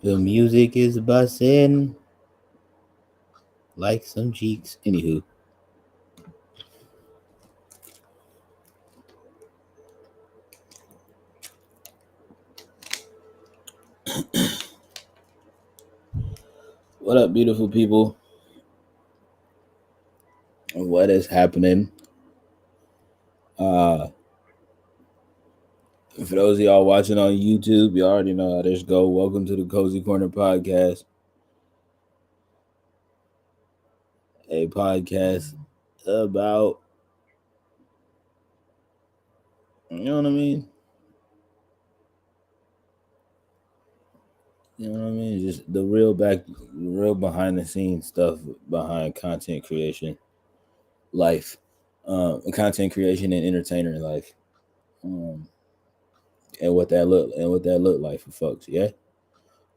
The music is bussin' like some cheeks. Anywho. What up, beautiful people? What is happening? For those of y'all watching on YouTube, you already know how this go. Welcome to the Cozy Corner Podcast, a podcast about, you know what I mean? You know what I mean? Just the real behind the scenes stuff behind content creation, life, content creation and entertainer life, um, and what that look like for folks. Yeah.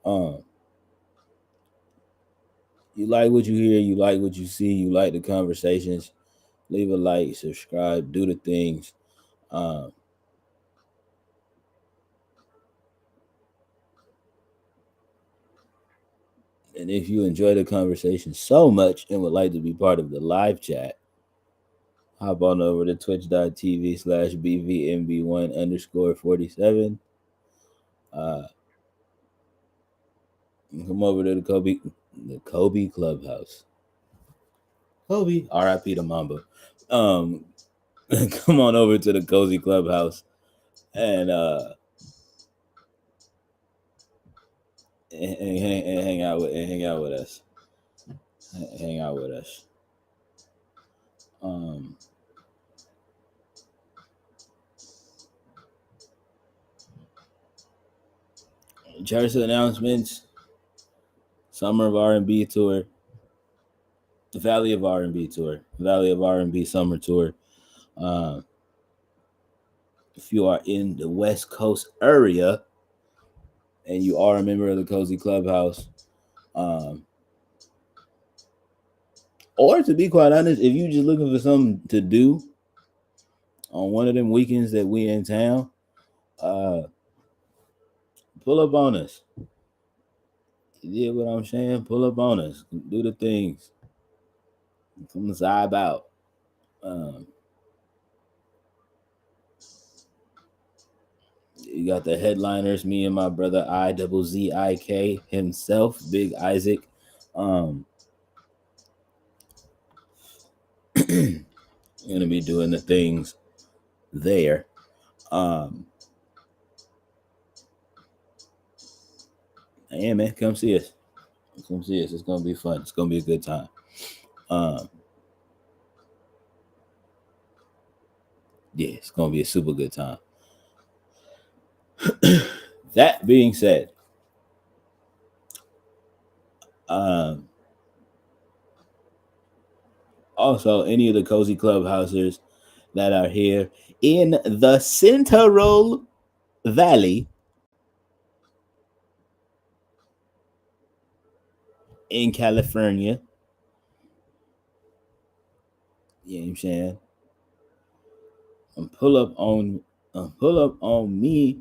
Um, you like what you hear, you like what you see, you like the conversations. Leave a like, subscribe, do the things. Um, and if you enjoy the conversation so much and would like to be part of the live chat, hop on over to twitch.tv/BVMB1_47. Come over to the Kobe Clubhouse. Kobe, R.I.P. to Mamba. Come on over to the Cozy Clubhouse and hang out with us. Hang out with us. Church announcements. Summer of R&B tour. The Valley of R&B tour. Valley of R&B summer tour. If you are in the West Coast area and you are a member of the Cozy Clubhouse, or to be quite honest, if you just looking for something to do on one of them weekends that we in town, pull up on us. You get what I'm saying? Pull up on us. Do the things. Come vibe out. You got the headliners, me and my brother IZZIK himself, Big Isaac. Gonna be doing the things there. Hey man, come see us. Come see us. It's gonna be fun. It's gonna be a good time. Yeah, it's gonna be a super good time. That being said, also any of the Cozy Clubhousers that are here in the Central Valley in California. You know what I'm saying? Pull up on me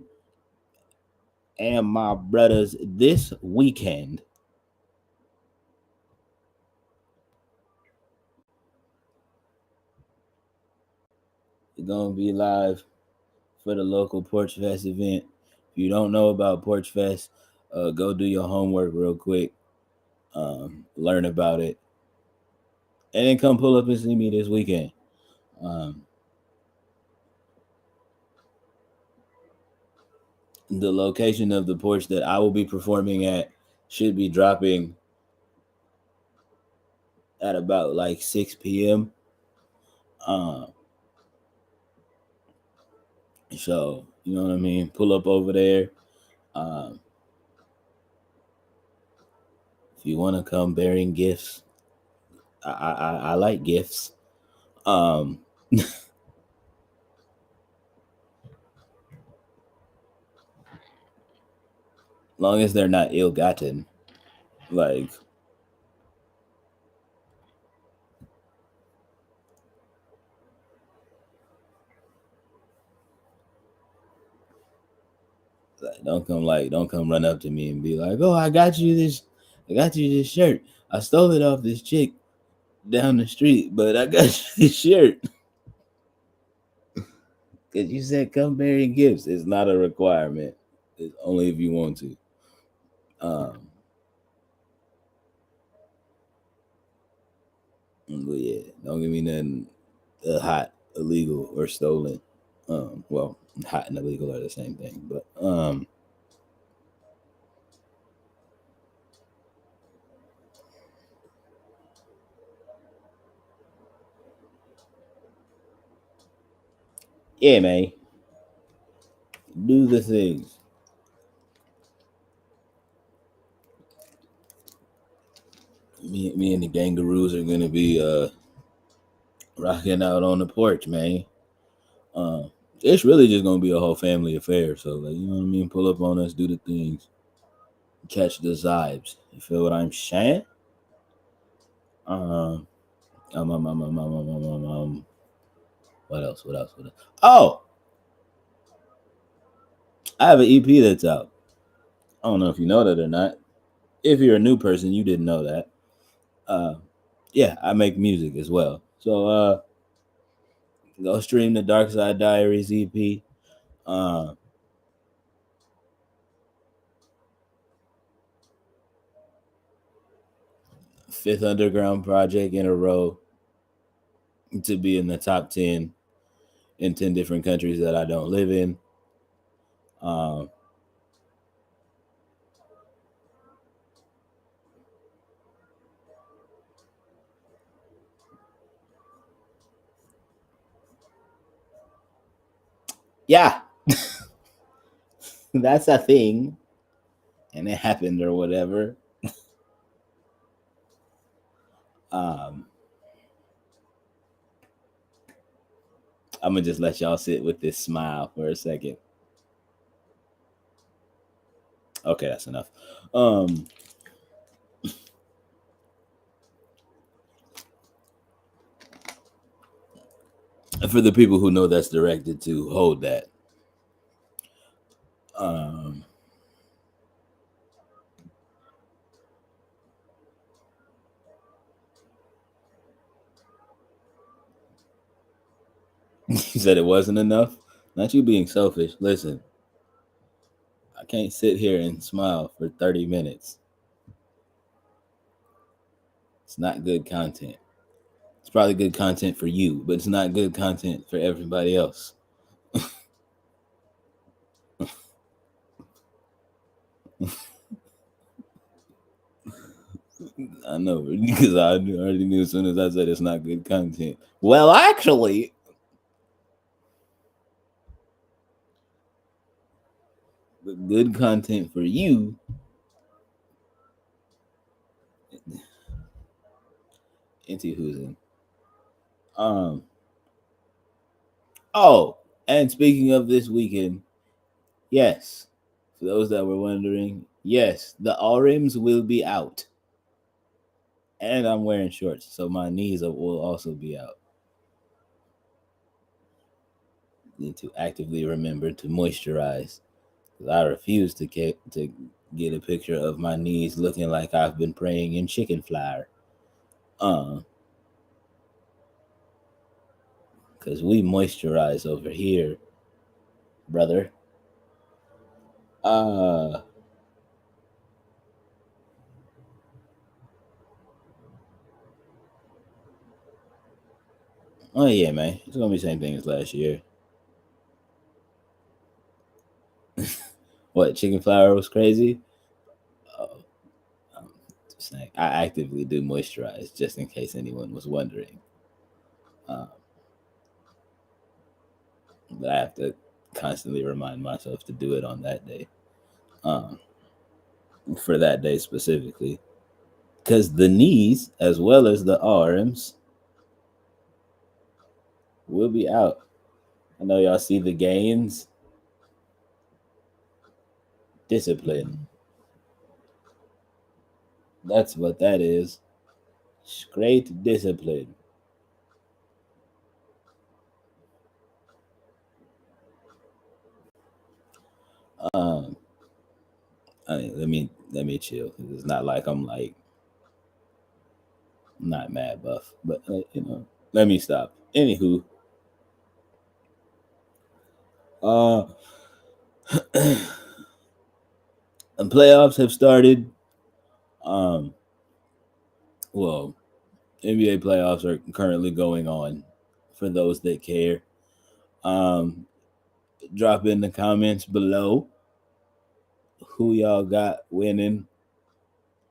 and my brothers this weekend. We're gonna be live for the local Porch Fest event. If you don't know about Porch Fest, go do your homework real quick. Learn about it, and then come pull up and see me this weekend. The location of the porch that I will be performing at should be dropping at about like 6 p.m. So you know what I mean. Pull up over there. If you want to come bearing gifts, I like gifts. Long as they're not ill-gotten, like don't come run up to me and be like, oh, I got you this shirt. I stole it off this chick down the street, but I got you this shirt. Because you said come bearing gifts. It's not a requirement. It's only if you want to. But yeah, don't give me nothing hot, illegal, or stolen. Well, Hot and illegal are the same thing, but yeah, man, do the things. Me and the Gangaroos are gonna be rocking out on the porch, man. Uh, it's really just gonna be a whole family affair. So, like, you know what I mean? Pull up on us, do the things, catch the vibes. You feel what I'm saying? Um, what else? What else? What else? Oh, I have an EP that's out. I don't know if you know that or not. If you're a new person, you didn't know that. Uh, yeah, I make music as well. So, go stream the Dark Side Diaries EP. Uh, fifth underground project in a row to be in the top 10 in 10 different countries that I don't live in. Um, yeah, that's a thing, and it happened or whatever. Um, I'm gonna just let y'all sit with this smile for a second. Okay, that's enough. Um, for the people who know that's directed to, hold that. Um, you said it wasn't enough. Not you being selfish. Listen, I can't sit here and smile for 30 minutes. It's not good content. It's probably good content for you, but it's not good content for everybody else. I know because I already knew as soon as I said it's not good content. Well, actually, the good content for you, into who's in. Um. Oh, and speaking of this weekend, yes, for those that were wondering, yes, the Rims will be out, and I'm wearing shorts, so my knees will also be out. Need to actively remember to moisturize. I refuse to get a picture of my knees looking like I've been praying in chicken flour. Uh, Cause we moisturize over here, brother. Uh oh yeah, man. It's gonna be the same thing as last year. What, chicken flour was crazy? Oh, I'm just saying. I actively do moisturize just in case anyone was wondering. Uh, but I have to constantly remind myself to do it on that day. Um, for that day specifically. Because the knees, as well as the arms, will be out. I know y'all see the gains. Discipline. That's what that is. Straight discipline. Um, I mean, let me chill. It's not like I'm like not mad buff, but let me stop. Anywho, uh, the playoffs have started. Um, well, NBA playoffs are currently going on. For those that care, um, Drop in the comments below who y'all got winning.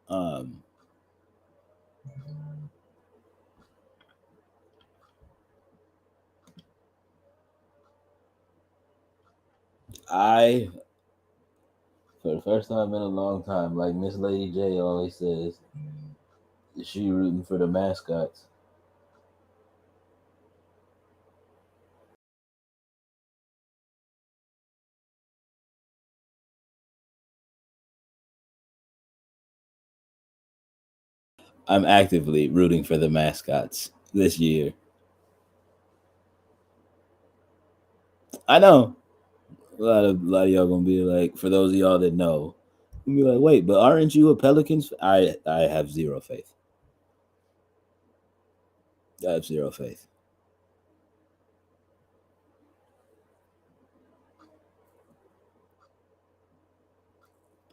Um, I, for the first time in a long time, like Miss Lady J always says, she rooting for the mascots. I'm actively rooting for the mascots this year. I know a lot of y'all gonna be like, for those of y'all that know, gonna be like, wait, but aren't you a Pelicans? I have zero faith. I have zero faith.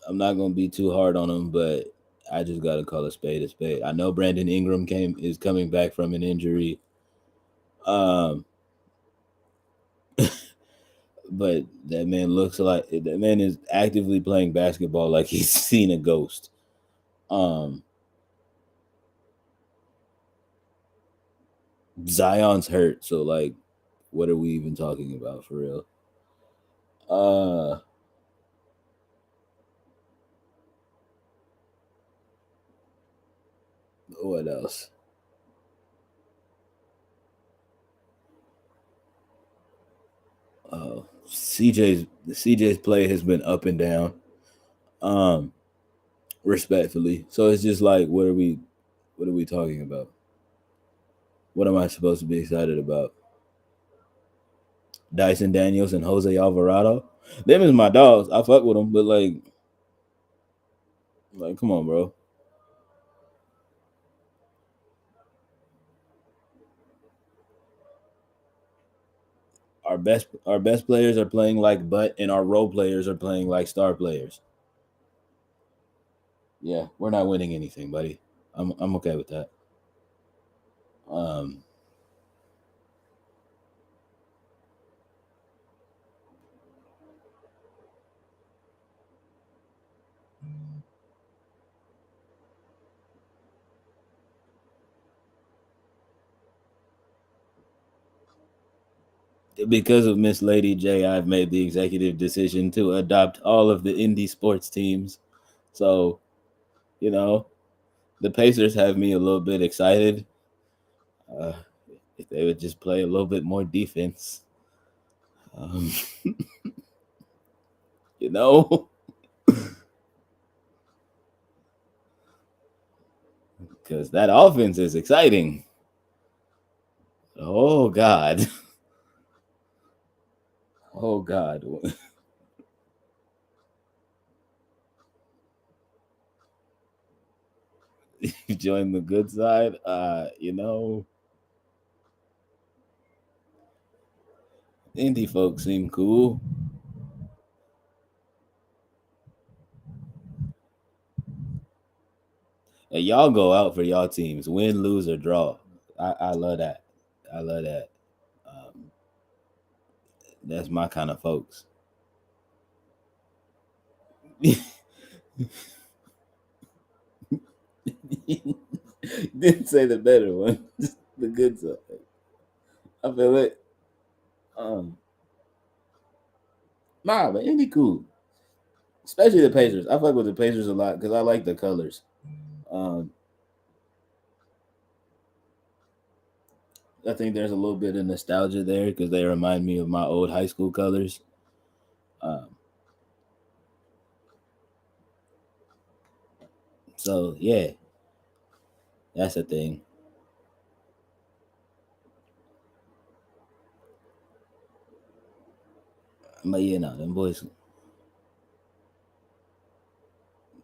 I'm not gonna be too hard on them, but I just gotta call a spade a spade. I know Brandon Ingram is coming back from an injury. Um, but that man looks like that man is actively playing basketball like he's seen a ghost. Um, Zion's hurt, so like, what are we even talking about for real? Uh, what else? CJ's play has been up and down. Um, Respectfully, so it's just like, what are we talking about? What am I supposed to be excited about? Dyson Daniels and Jose Alvarado. Them is my dogs. I fuck with them, but like, come on, bro. Our best players are playing like butt, and our role players are playing like star players. Yeah, we're not winning anything, buddy. I'm okay with that. Um, because of Miss Lady J, I've made the executive decision to adopt all of the indie sports teams. So, you know, the Pacers have me a little bit excited. Uh, if they would just play a little bit more defense, um, you know, because that offense is exciting. Oh God, oh God, you join the good side. Indie folks seem cool. And y'all go out for y'all teams, win, lose, or draw. I love that. I love that. Um, that's my kind of folks. Didn't say the better one, just the good side. I feel it. Um, nah, but indie cool, especially the Pacers. I fuck with the Pacers a lot because I like the colors. Um, I think there's a little bit of nostalgia there because they remind me of my old high school colors. Um, so yeah, that's a thing. But yeah, no, them boys,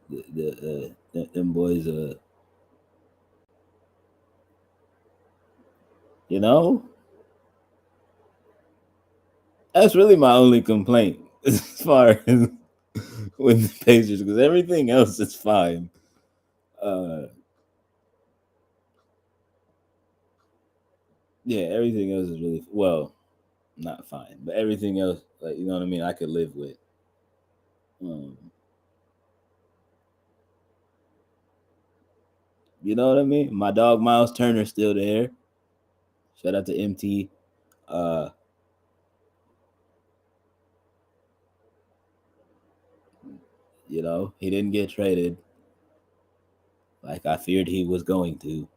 them boys, you know, that's really my only complaint as far as with the Pacers because everything else is fine. Uh, yeah, everything else is really well. not fine, but everything else, like you know what I mean, I could live with. Um, you know what I mean? My dog Miles Turner's still there. Shout out to MT. Uh, you know, he didn't get traded like I feared he was going to.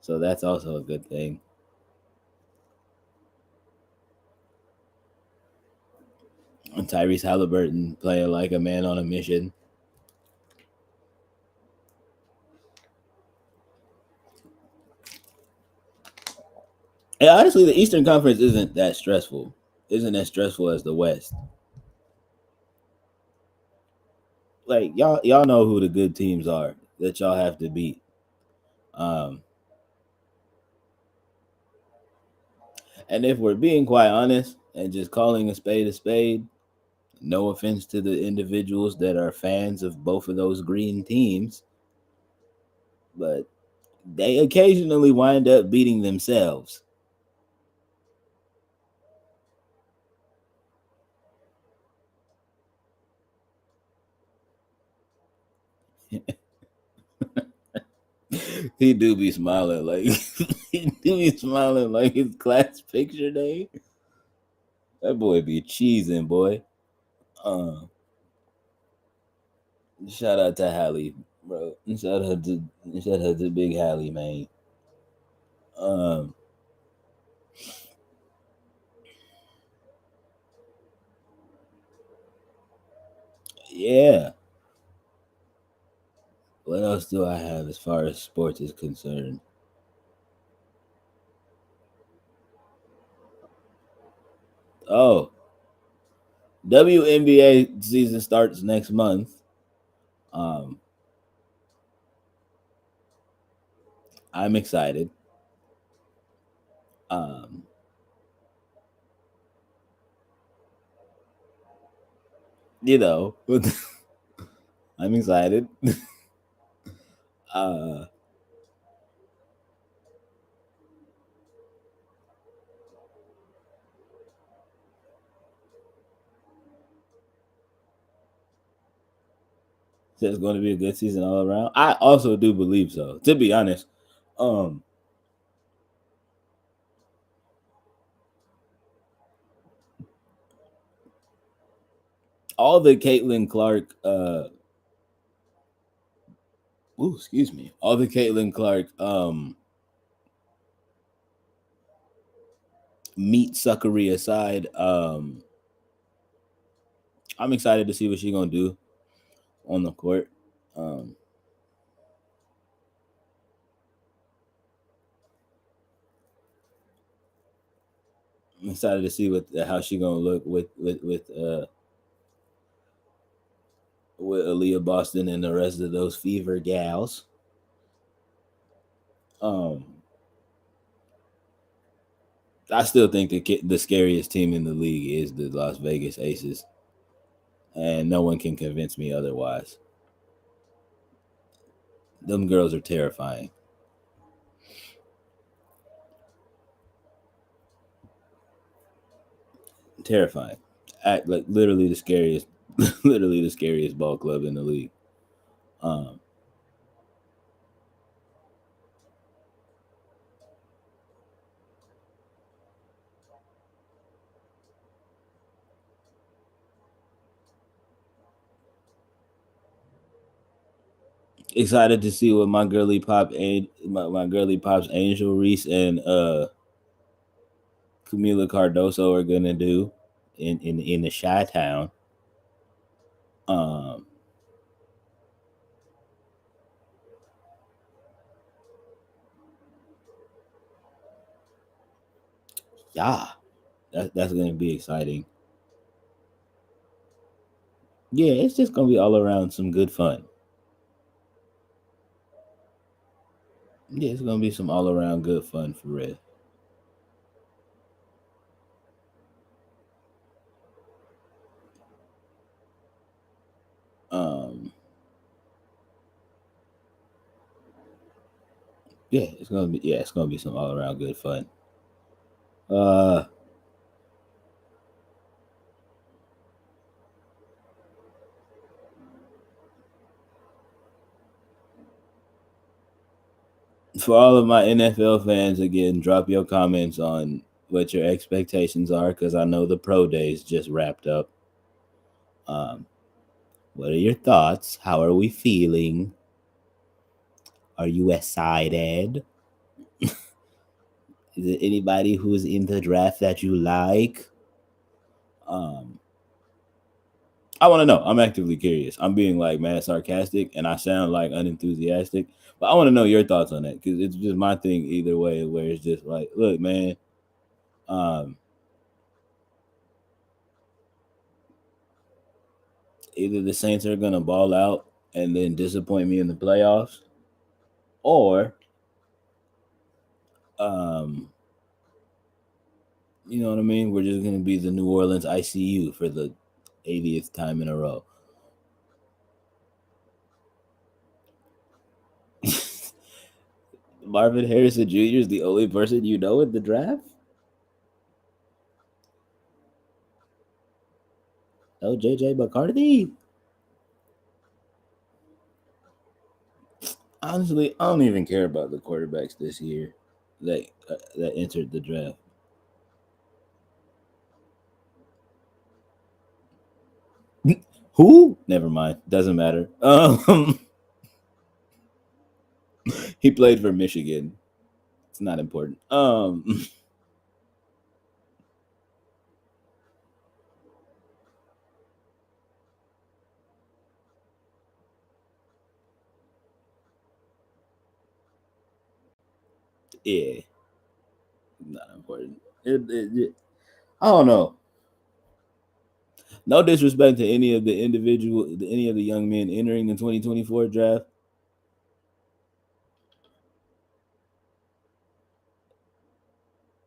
So that's also a good thing. And Tyrese Halliburton playing like a man on a mission. And honestly, the Eastern Conference isn't that stressful. Isn't as stressful as the West. Like y'all know who the good teams are that y'all have to beat. Um, and if we're being quite honest and just calling a spade, no offense to the individuals that are fans of both of those green teams, but they occasionally wind up beating themselves. He do be smiling like he do be smiling like his class picture day. That boy be cheesing, boy. Uh, Shout out to Hallie, bro. Shout out to Big Hallie, man. Um, yeah. What else do I have as far as sports is concerned? Oh, WNBA season starts next month. Um, I'm excited. Um, you know, I'm excited. uh, so it's going to be a good season all around. I also do believe so. To be honest, um, all the Caitlin Clark, excuse me, all the Caitlin Clark, meat suckery aside, I'm excited to see what she's gonna do on the court. Um, I'm excited to see what how she gonna look with Aaliyah Boston and the rest of those Fever gals. Um, I still think the scariest team in the league is the Las Vegas Aces, and no one can convince me otherwise. Them girls are terrifying, terrifying. Act like literally the scariest, literally the scariest ball club in the league. Um, Excited to see what my girly pops Angel Reese and Camila Cardoso are gonna do in the Chi Town. Um, yeah, that's gonna be exciting. Yeah, it's just gonna be all around some good fun. Yeah, it's gonna be some all around good fun for real. Um, yeah, it's gonna be some all around good fun. Uh, for all of my NFL fans, again, drop your comments on what your expectations are because I know the pro days just wrapped up. Um, what are your thoughts? How are we feeling? Are you excited? Is it anybody who's in the draft that you like? Um, I want to know. I'm actively curious. I'm being like mad sarcastic and I sound like unenthusiastic, but I want to know your thoughts on that because it's just my thing either way. Where it's just like, look, man, um, either the Saints are gonna ball out and then disappoint me in the playoffs, or um, you know what I mean. We're just gonna be the New Orleans ICU for the 80th time in a row. Marvin Harrison Jr. is the only person you know in the draft. Oh, JJ McCarthy. Honestly, I don't even care about the quarterbacks this year that entered the draft. Who? Never mind. Doesn't matter. He played for Michigan. It's not important. Yeah, not important. I don't know. No disrespect to any of the any of the young men entering the 2024 draft.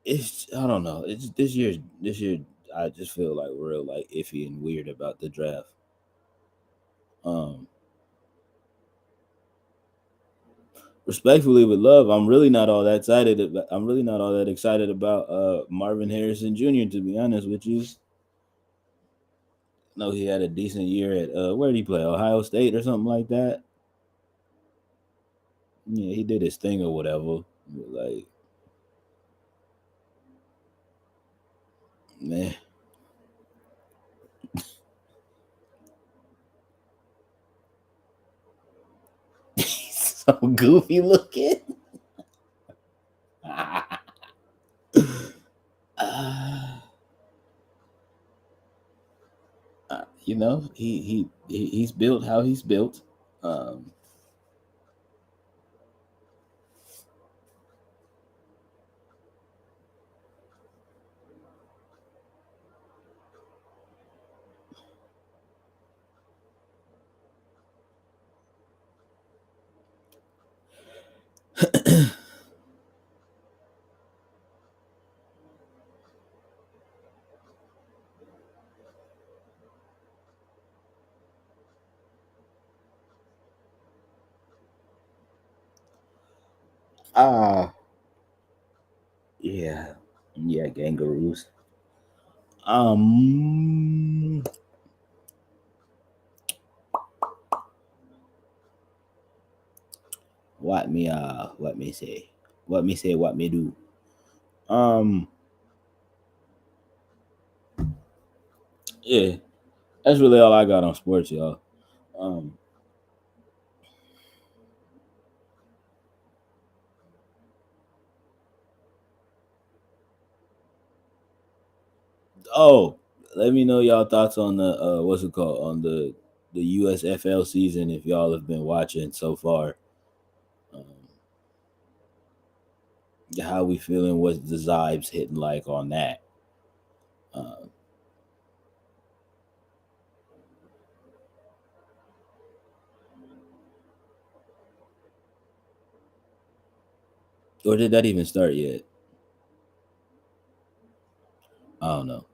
It's I don't know. It's this year. I just feel like real like iffy and weird about the draft. Um, Respectfully with love, I'm really not all that excited. I'm really not all that excited about Marvin Harrison Jr. To be honest with you. No, he had a decent year at where did he play? Ohio State or something like that. Yeah, he did his thing or whatever. Like, man, he's so goofy looking. uh, you know, he's built how he's built. Um, ah, yeah, yeah, kangaroos. Um, what me say, what me do. Um, yeah, that's really all I got on sports, y'all. Um, oh, let me know y'all thoughts on the what's it called on the USFL season if y'all have been watching so far. Um, how we feeling? What's the vibes hitting like on that? Uh, or did that even start yet? I don't know.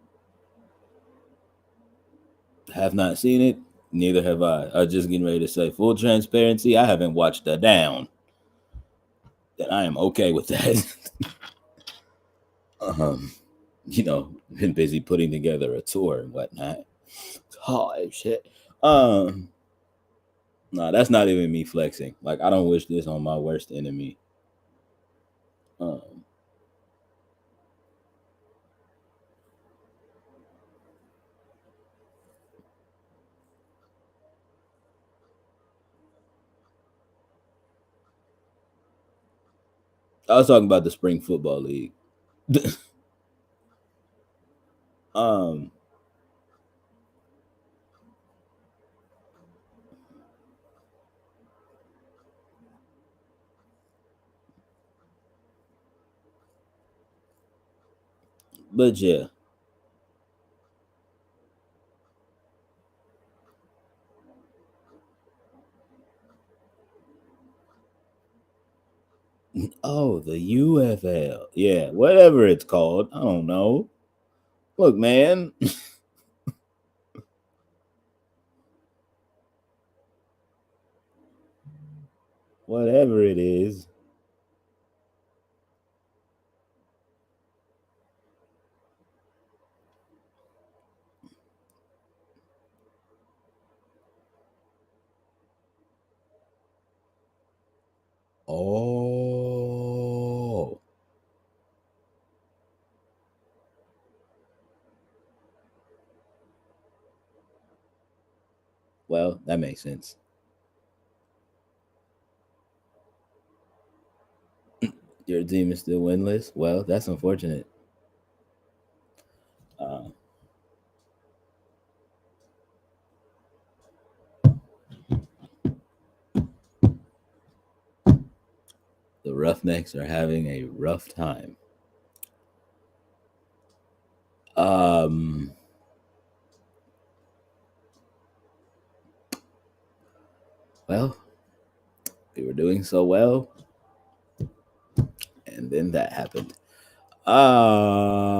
Have not seen it. Neither have I. I was just getting ready to say full transparency. I haven't watched a down. And I am okay with that. Um, been busy putting together a tour and whatnot. Oh shit. Um, no, that's not even me flexing. Like, I don't wish this on my worst enemy. Um, I was talking about the spring football league. um, but yeah. Oh, the UFL. Yeah, whatever it's called. I don't know. Look, man, whatever it is. Oh, well, that makes sense. Your team is still winless. Well, that's unfortunate. Uh, the Roughnecks are having a rough time. Um, well, we were doing so well, and then that happened. Uh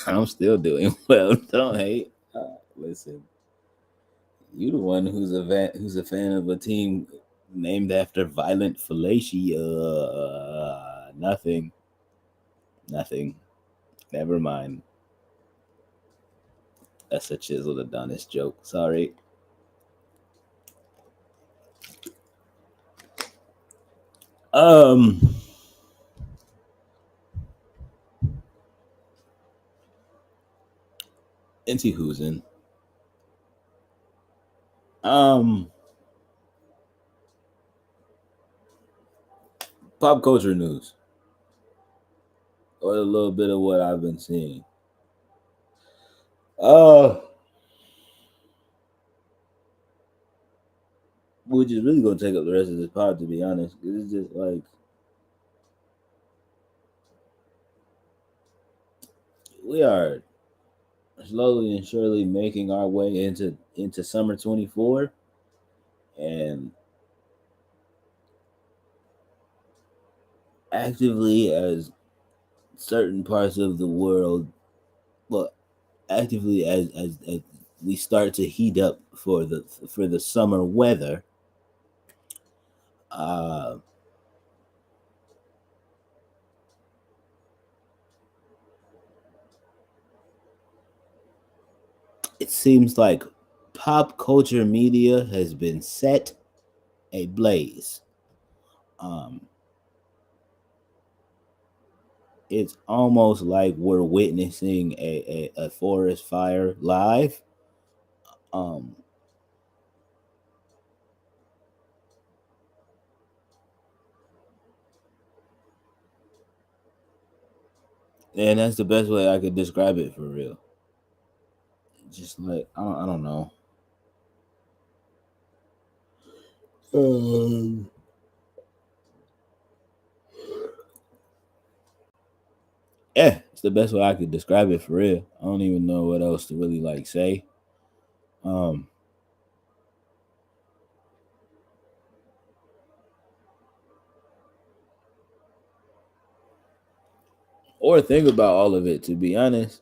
I'm still doing well. Don't hate. Listen, you the one who's a fan of a team named after violent fellatio. Nothing. Nothing. Never mind. That's a chiseled Adonis joke. Sorry. Um, Into who's in? Um, Pop culture news, or a little bit of what I've been seeing. Uh, which is really gonna take up the rest of this pod, to be honest. It's just like we are slowly and surely making our way into summer 24, and actively as certain parts of the world, well, actively as we start to heat up for the summer weather. uh it seems like pop culture media has been set ablaze. um it's almost like we're witnessing a forest fire live. um and that's the best way I could describe it, for real. Just like I don't know. um yeah, it's the best way I could describe it, for real. I don't even know what else to really like say. um or think about all of it. To be honest,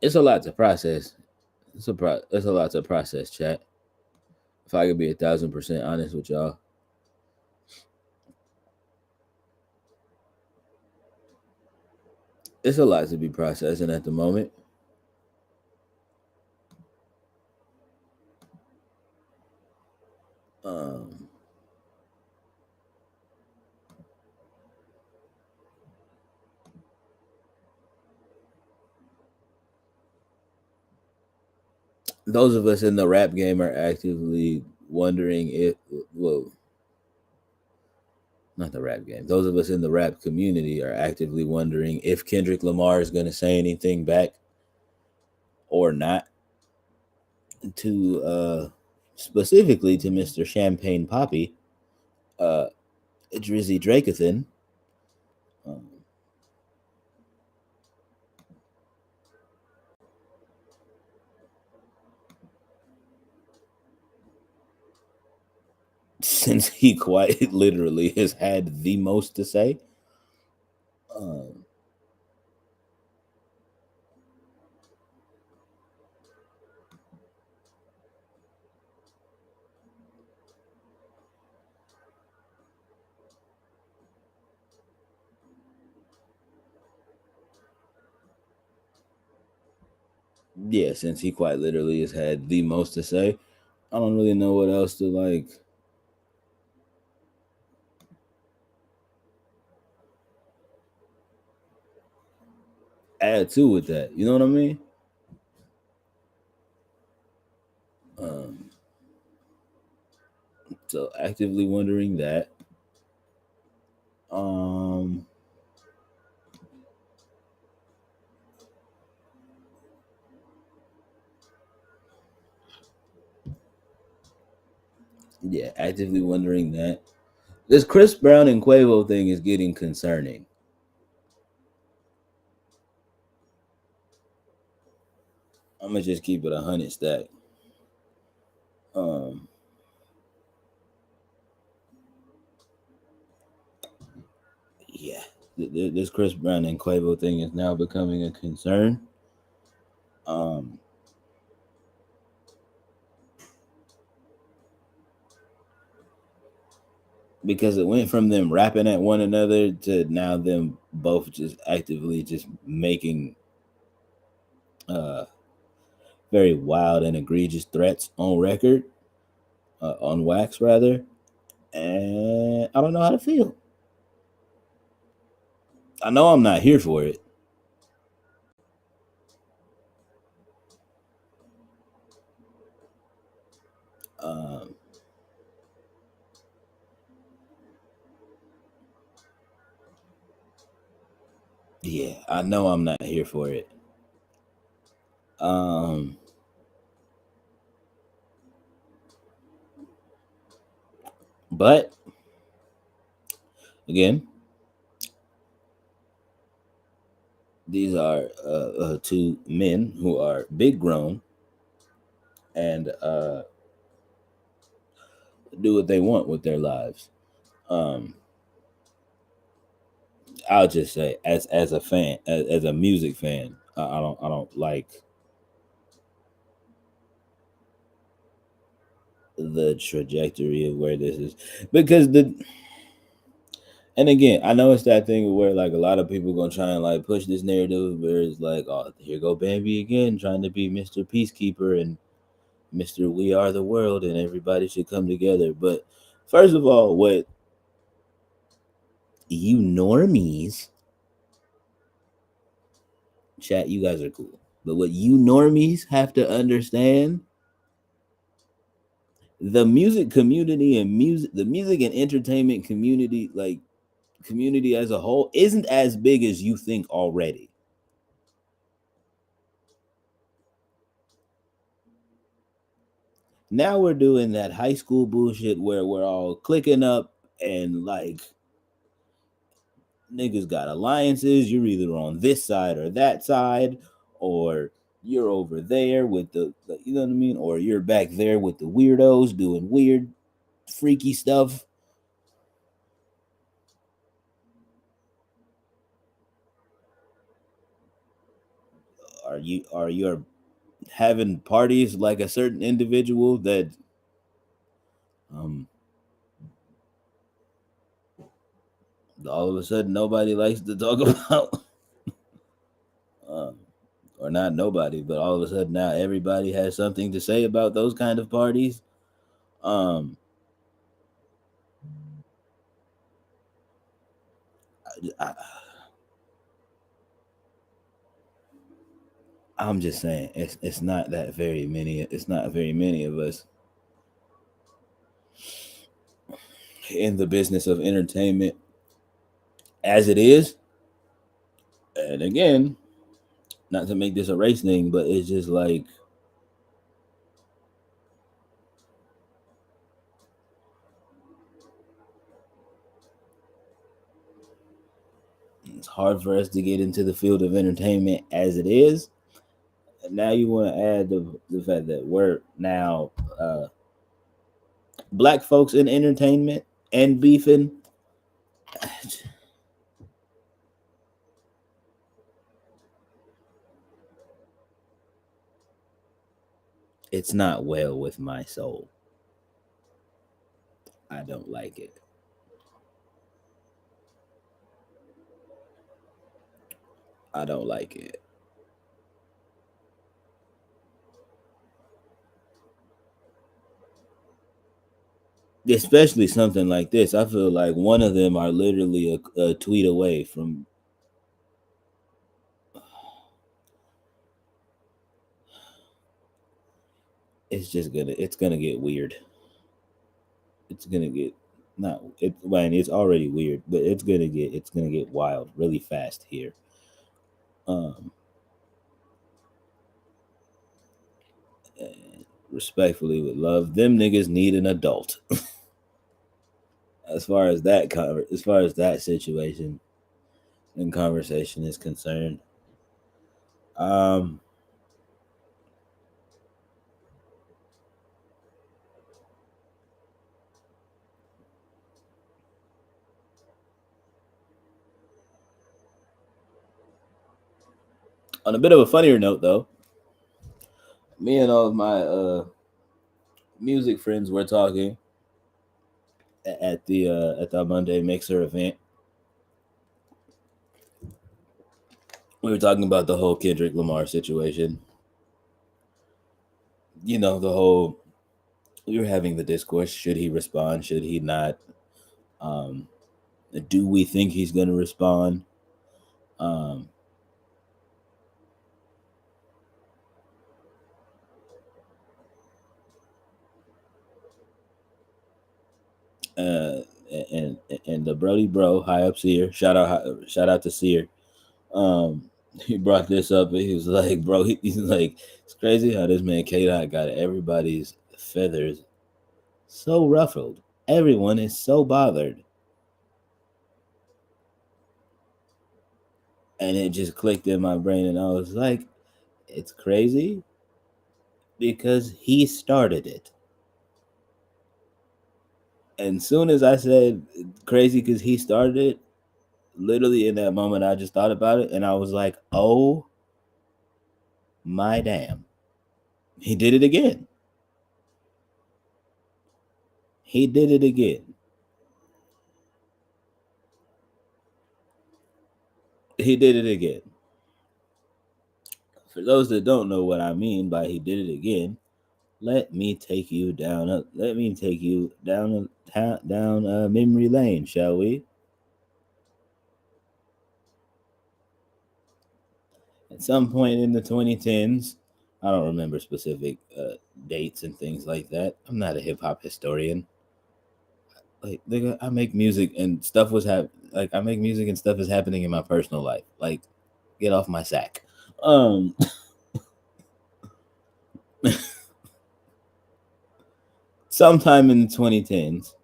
it's a lot to process. It's a lot to process, chat. If I could be 1,000% honest with y'all, it's a lot to be processing at the moment. Um, those of us in the rap game are actively wondering if, well, not the rap game. Those of us in the rap community are actively wondering if Kendrick Lamar is going to say anything back or not to, specifically to Mr. Champagne Poppy, uh, Drizzy Drakathan. Um, since he quite literally has had the most to say. Um, yeah, since he quite literally has had the most to say, I don't really know what else to like add to with that. You know what I mean? Um, so actively wondering that. Um, yeah, actively wondering that. This Chris Brown and Quavo thing is getting concerning. I'm gonna just keep it 100 stack. Um, yeah, this Chris Brown and Quavo thing is now becoming a concern. Um, because it went from them rapping at one another to now them both just actively just making uh very wild and egregious threats on record, on wax rather, and I don't know how to feel. I know I'm not here for it. Um, yeah, I know I'm not here for it. Um, but again, these are two men who are big grown and do what they want with their lives. Um, I'll just say, as a fan, as a music fan, I don't like the trajectory of where this is because the and again, I know it's that thing where like a lot of people gonna try and like push this narrative where it's like, oh, here go Bambi again, trying to be Mr. Peacekeeper and Mr. We Are the World, and everybody should come together. But first of all, what you normies, chat, you guys are cool. But what you normies have to understand, the music community and the music and entertainment community, like community as a whole, isn't as big as you think already. Now we're doing that high school bullshit where we're all clicking up and like Niggas got alliances. You're either on this side or that side, or you're over there with you know what I mean, or you're back there with the weirdos doing weird, freaky stuff. Are you having parties like a certain individual that um all of a sudden nobody likes to talk about? um, or not nobody, but all of a sudden now everybody has something to say about those kind of parties. Um, I, I'm just saying it's not that very many. It's not very many of us in the business of entertainment as it is. And again, not to make this a race thing, but it's just like it's hard for us to get into the field of entertainment as it is. And now you want to add the fact that we're now black folks in entertainment and beefing. It's not well with my soul. I don't like it. I don't like it. Especially something like this. I feel like one of them are literally a tweet away from. It's gonna get weird. It's gonna get not it. Well, it's already weird, but it's gonna get wild really fast here. Um, and respectfully, with love, them niggas need an adult. As far as that situation and conversation is concerned. Um, on a bit of a funnier note, though, me and all of my music friends were talking at the Monday Mixer event. We were talking about the whole Kendrick Lamar situation. You know, the whole we were having the discourse: should he respond? Should he not? Um, do we think he's going to respond? Um, uh, and the Brody Bro, high up Seer, shout out to Seer. Um, he brought this up and he was like, bro, he's like, it's crazy how this man K Dot got everybody's feathers so ruffled. Everyone is so bothered. And it just clicked in my brain and I was like, it's crazy because he started it. And soon as I said crazy because he started it, literally in that moment I just thought about it and I was like, oh my damn. He did it again. He did it again. He did it again. For those that don't know what I mean by he did it again, let me take you down memory lane, shall we? At some point in the 2010s, I don't remember specific dates and things like that. I'm not a hip hop historian. Like, nigga, I make music and stuff like I make music and stuff is happening in my personal life. Like, get off my sack. Um, sometime in the 2010s,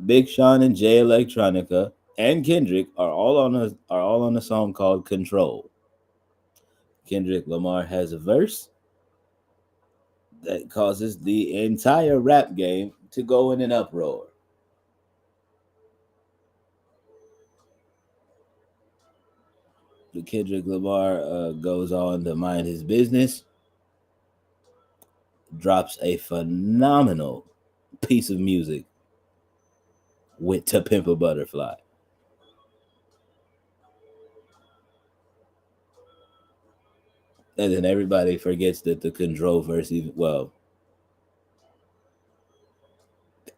Big Sean and Jay Electronica and Kendrick are all on a song called Control. Kendrick Lamar has a verse that causes the entire rap game to go in an uproar. The Kendrick Lamar goes on to mind his business, drops a phenomenal piece of music with To Pimp a Butterfly. And then everybody forgets that the Control verse, even, well,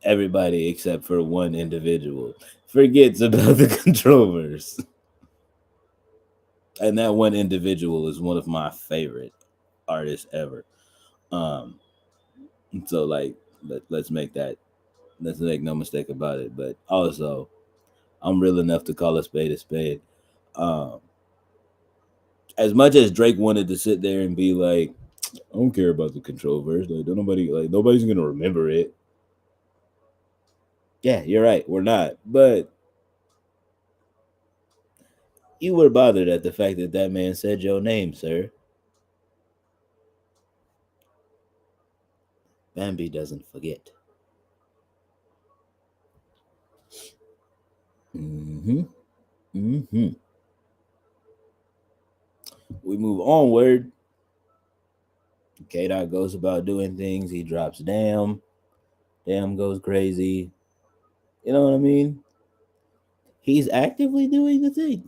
everybody except for one individual forgets about the Control verse. And that one individual is one of my favorite artists ever. Um, so like, let's make that, let's make no mistake about it. But also, I'm real enough to call a spade a spade. Um, as much as Drake wanted to sit there and be like, I don't care about the Control verse. Like nobody's gonna remember it. Yeah, you're right. We're not. But you were bothered at the fact that that man said your name, sir. Bambi doesn't forget. Mm-hmm. Mm-hmm. We move onward. K Dot goes about doing things. He drops Damn. Damn goes crazy. You know what I mean? He's actively doing the things.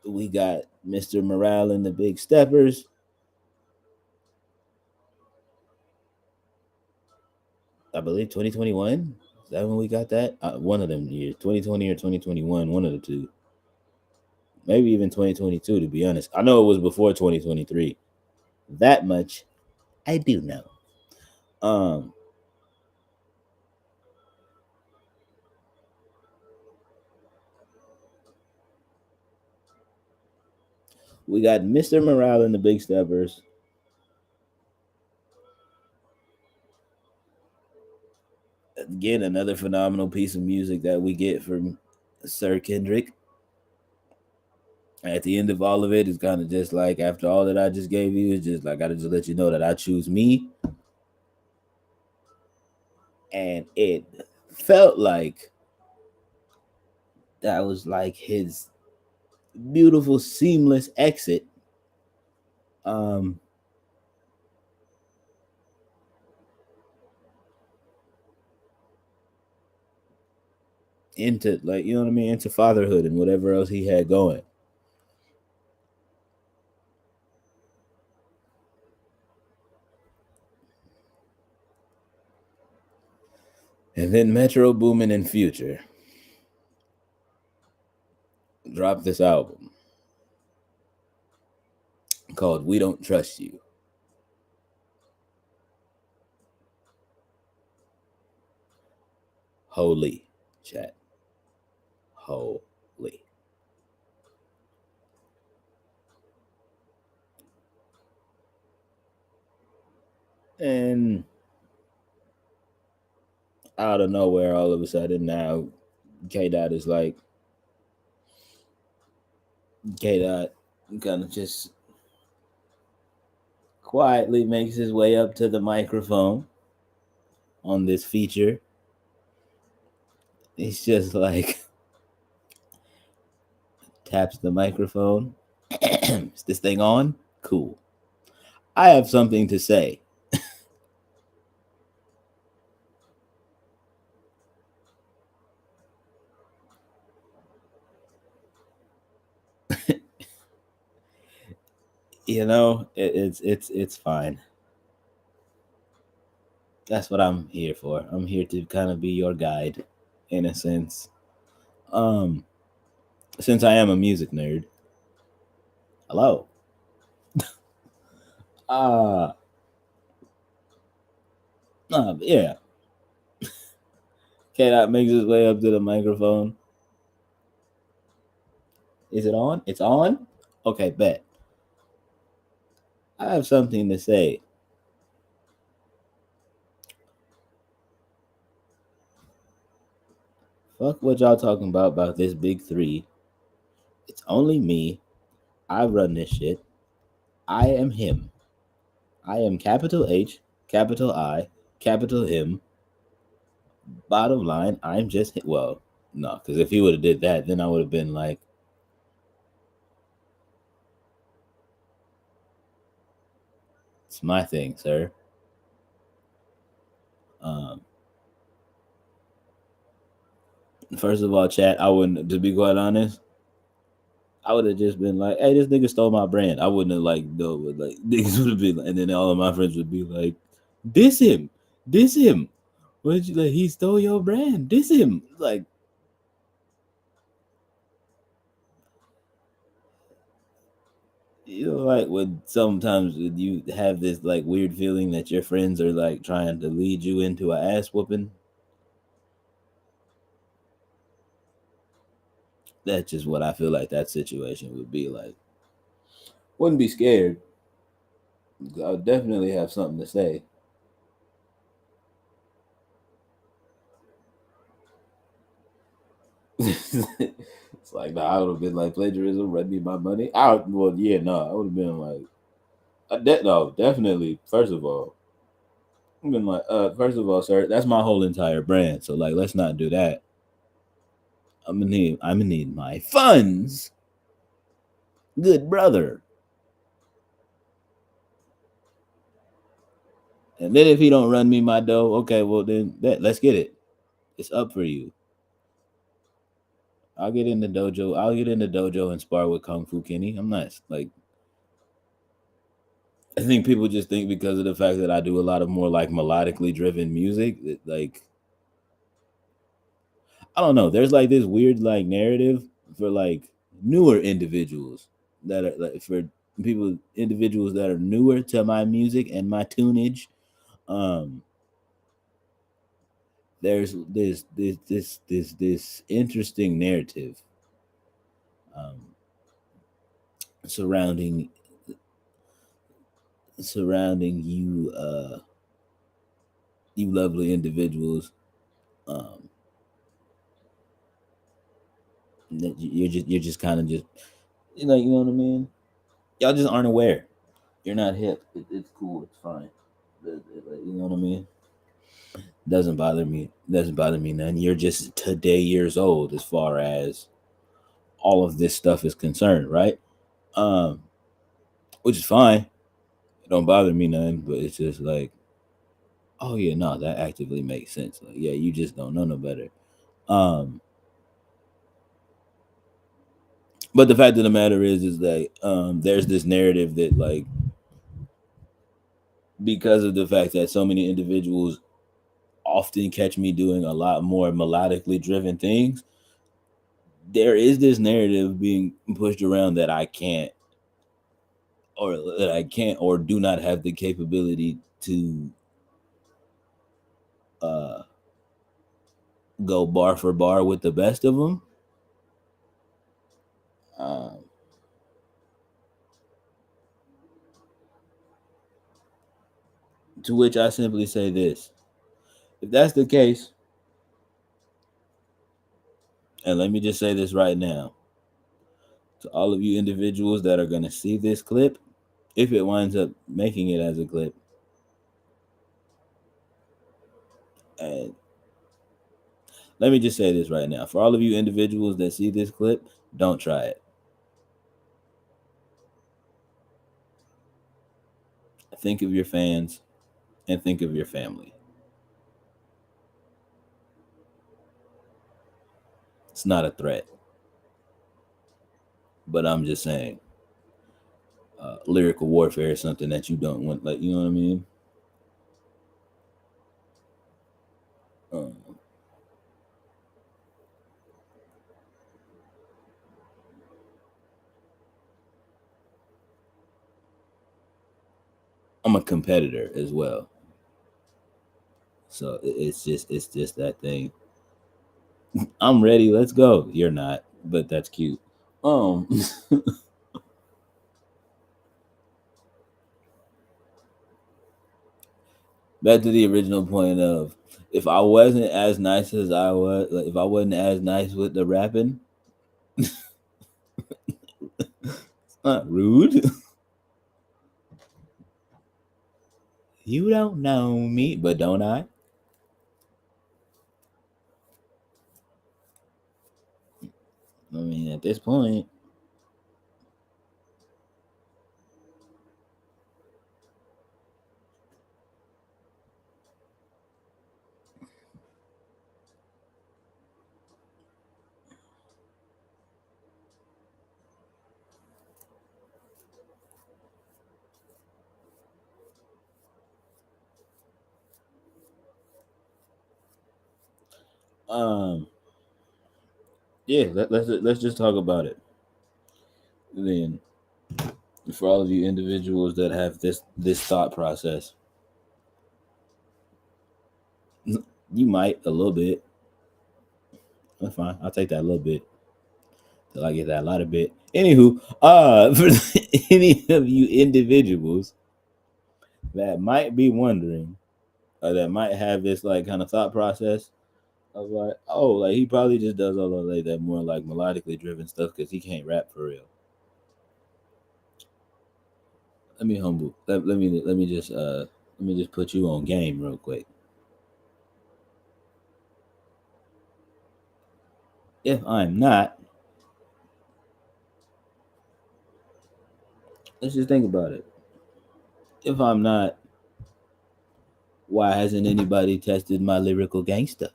We got Mr. Morale and the Big Steppers. I believe 2021. Is that when we got that? One of them years, 2020 or 2021, one of the two. Maybe even 2022, to be honest. I know it was before 2023. That much I do know. Um, we got Mr. Morale and the Big Steppers. Again, another phenomenal piece of music that we get from Sir Kendrick. At the end of all of it, it's kind of just like after all that I just gave you, it's just like I gotta just let you know that I choose me. And it felt like that was like his beautiful, seamless exit um into, like, you know what I mean, into fatherhood and whatever else he had going. And then Metro Boomin and Future dropped this album called We Don't Trust You. Holy chat. Holy. And out of nowhere, all of a sudden now, K Dot is like, K Dot kind of just quietly makes his way up to the microphone on this feature. He's just like, taps the microphone. Is this thing on? Cool. I have something to say. You know, it's fine. That's what I'm here for. I'm here to kind of be your guide, in a sense. Um, since I am a music nerd. Hello. Uh yeah. K Dot makes his way up to the microphone. Is it on? It's on? Okay, bet. I have something to say. Fuck what y'all talking about this big three. It's only me. I run this shit. I am him. I am capital H, capital I, capital M. Bottom line, I'm just well, no, because if he would have did that, then I would have been like, it's my thing, sir. Um, First of all, chat, I wouldn't, to be quite honest, I would have just been like, "Hey, this nigga stole my brand." I wouldn't have like, no, but like niggas would have been, and then all of my friends would be like, "Diss him, diss him." What did you like? He stole your brand. Diss him. Like, you know, like when sometimes you have this like weird feeling that your friends are like trying to lead you into a ass whooping. That's just what I feel like that situation would be like. Wouldn't be scared. I would definitely have something to say. It's like, nah, I would have been like plagiarism, run me my money. Well, yeah, no, I would have been like, no, definitely. First of all, I've been like, first of all, sir, that's my whole entire brand. So like, let's not do that. I'm gonna need my funds, good brother. And then if he don't run me my dough, okay, well then let's get it. It's up for you. I'll get in the dojo. I'll get in the dojo and spar with Kung Fu Kenny. I'm not like, I think people just think because of the fact that I do a lot of more like melodically driven music that like, I don't know. There's like this weird like narrative for like newer individuals that are like for people individuals that are newer to my music and my tunage. Um, there's this interesting narrative um, surrounding you you lovely individuals um, that you're just kind of just you know what I mean. Y'all just aren't aware. You're not hip. It's cool. It's fine. You know what I mean. Doesn't bother me. Doesn't bother me none. You're just today years old as far as all of this stuff is concerned, right? Um, which is fine. It don't bother me none. But it's just like, oh yeah, no, that actively makes sense. Like, yeah, you just don't know no better. Um, but the fact of the matter is that there's this narrative that like because of the fact that so many individuals often catch me doing a lot more melodically driven things, there is this narrative being pushed around that I can't or do not have the capability to uh, go bar for bar with the best of them. Um, to which I simply say this: if that's the case, and let me just say this right now to all of you individuals that are going to see this clip, if it winds up making it as a clip, and let me just say this right now for all of you individuals that see this clip, don't try it. Think of your fans and think of your family. It's not a threat, but I'm just saying, lyrical warfare is something that you don't want. Like, you know what I mean? Um, I'm a competitor as well, so it's just that thing. I'm ready. Let's go. You're not, but that's cute. Um, back to the original point of if I wasn't as nice as I was, like if I wasn't as nice with the rapping, it's not rude. You don't know me, but don't I? I mean, at this point, um, yeah, let's just talk about it. Then, for all of you individuals that have this thought process, you might a little bit. That's fine. I'll take that a little bit till I get that a lot of bit. Anywho, for any of you individuals that might be wondering, or that might have this like kind of thought process of like, oh, like he probably just does all of like that more like melodically driven stuff because he can't rap for real. Let me humble. Let me just put you on game real quick. If I'm not, let's just think about it. If I'm not, why hasn't anybody tested my lyrical gangster?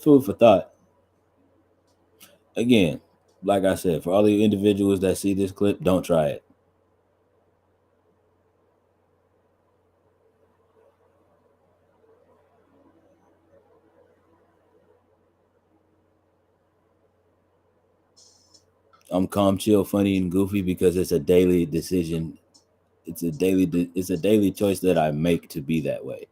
Food for thought. Again, like I said, for all the individuals that see this clip, don't try it. I'm calm, chill, funny, and goofy because it's a daily decision. It's a daily choice that I make to be that way.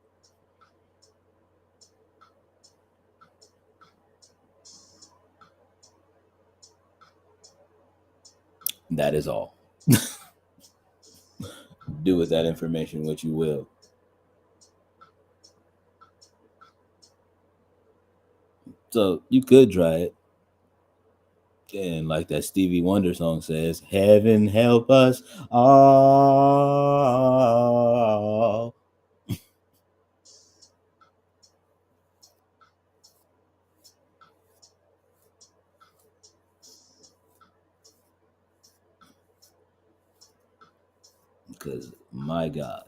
That is all. Do with that information what you will. So you could try it. And like that Stevie Wonder song says, heaven help us all. Because my God.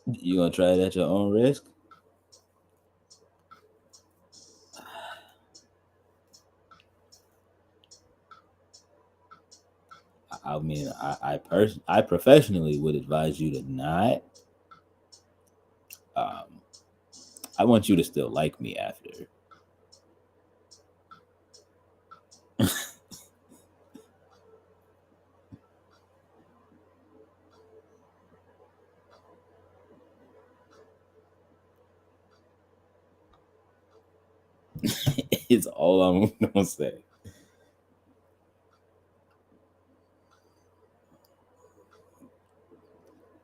You gonna try it at your own risk? I mean, I professionally would advise you to not. Um, I want you to still like me after. It's all I'm gonna say.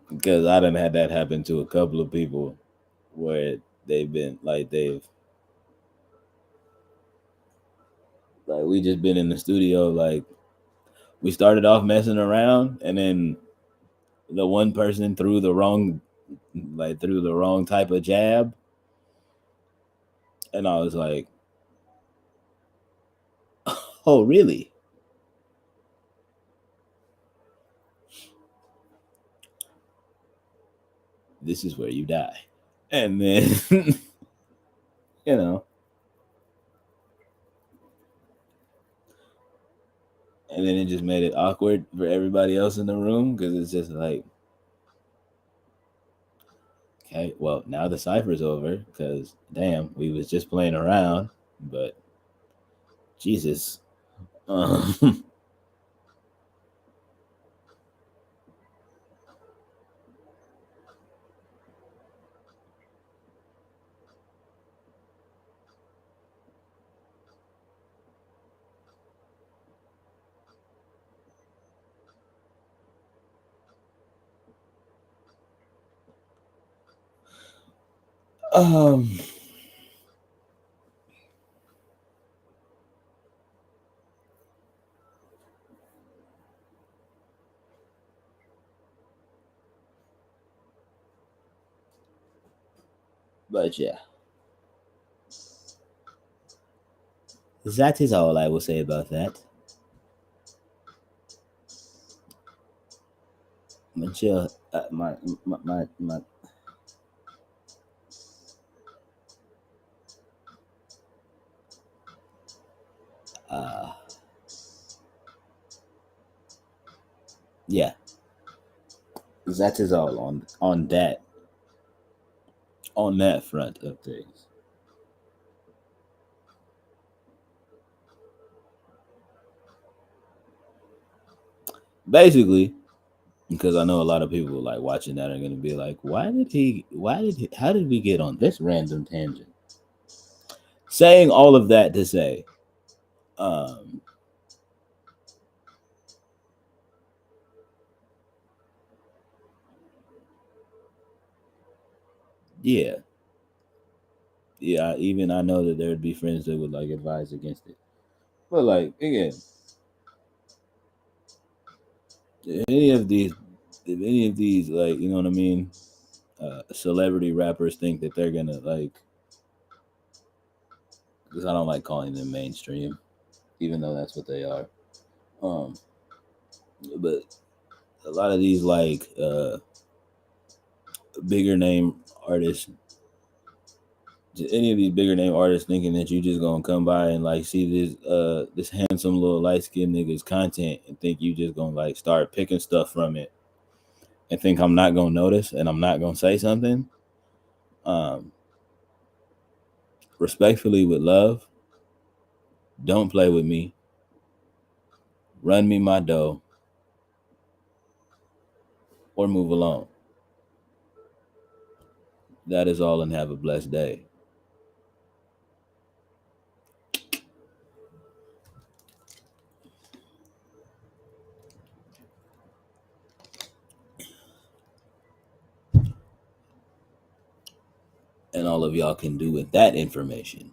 Because I done had that happen to a couple of people where they've been like we just been in the studio, like we started off messing around and then the one person threw the wrong type of jab, and I was like, oh really? This is where you die. And then you know, and then it just made it awkward for everybody else in the room because it's just like, Okay, well now the cipher's over because damn, we was just playing around, but Jesus. Um, um, but yeah, that is all I will say about that. Michelle, my uh, yeah, that is all on that front of things. Basically, because I know a lot of people like watching that are going to be like, how did we get on this random tangent? Saying all of that to say, um, yeah, yeah. Even I know that there would be friends that would like advise against it, but like again, if any of these, if any of these, like you know what I mean, celebrity rappers think that they're gonna like, because I don't like calling them mainstream, even though that's what they are. Um, but a lot of these like bigger name artists, any of these bigger name artists thinking that you just gonna come by and like see this handsome little light skinned nigga's content and think you just gonna like start picking stuff from it and think I'm not gonna notice and I'm not gonna say something. Um, Respectfully with love, don't play with me. Run me my dough or move along. That is all, and have a blessed day. And all of y'all can do with that information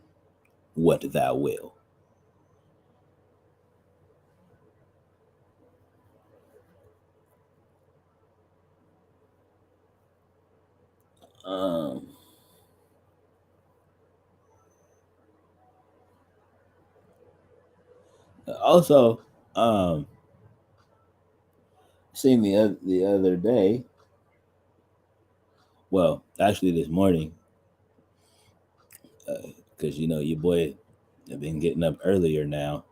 what thou will. Um, Also, seen the other day. Well, actually, this morning, because you know your boy have been getting up earlier now,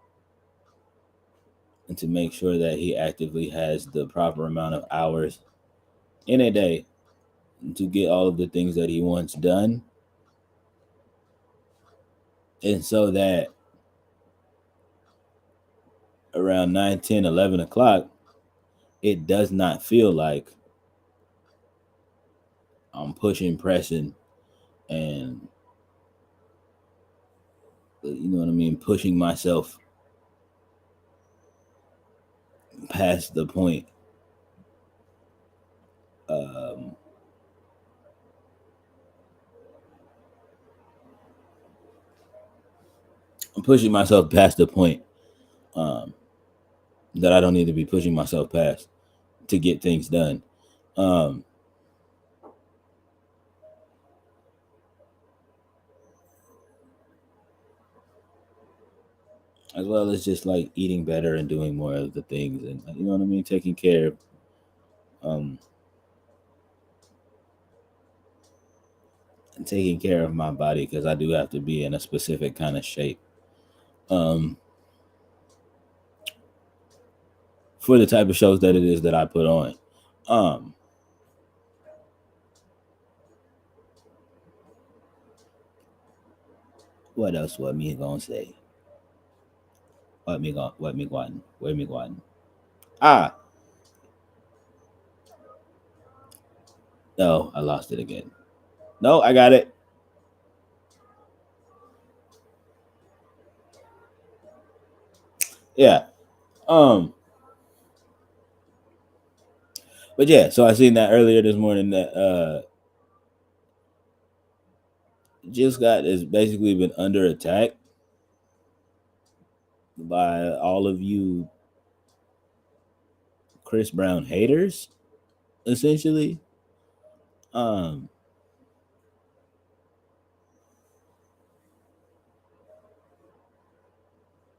and to make sure that he actively has the proper amount of hours in a day to get all of the things that he wants done, and so that around 9, 10, 11 o'clock, it does not feel like I'm pushing, pressing, and you know what I mean, pushing myself past the point. Um, I'm pushing myself past the point um, that I don't need to be pushing myself past to get things done. Um, as well as just like eating better and doing more of the things, and you know what I mean, um, taking care of my body because I do have to be in a specific kind of shape um, for the type of shows that it is that I put on. Um, What else? What me gonna say? What me going? Where me going? Ah, no, I lost it again. No, I got it. Yeah. Um. But yeah, so I seen that earlier this morning that Jill Scott has basically been under attack by all of you Chris Brown haters, essentially. Um.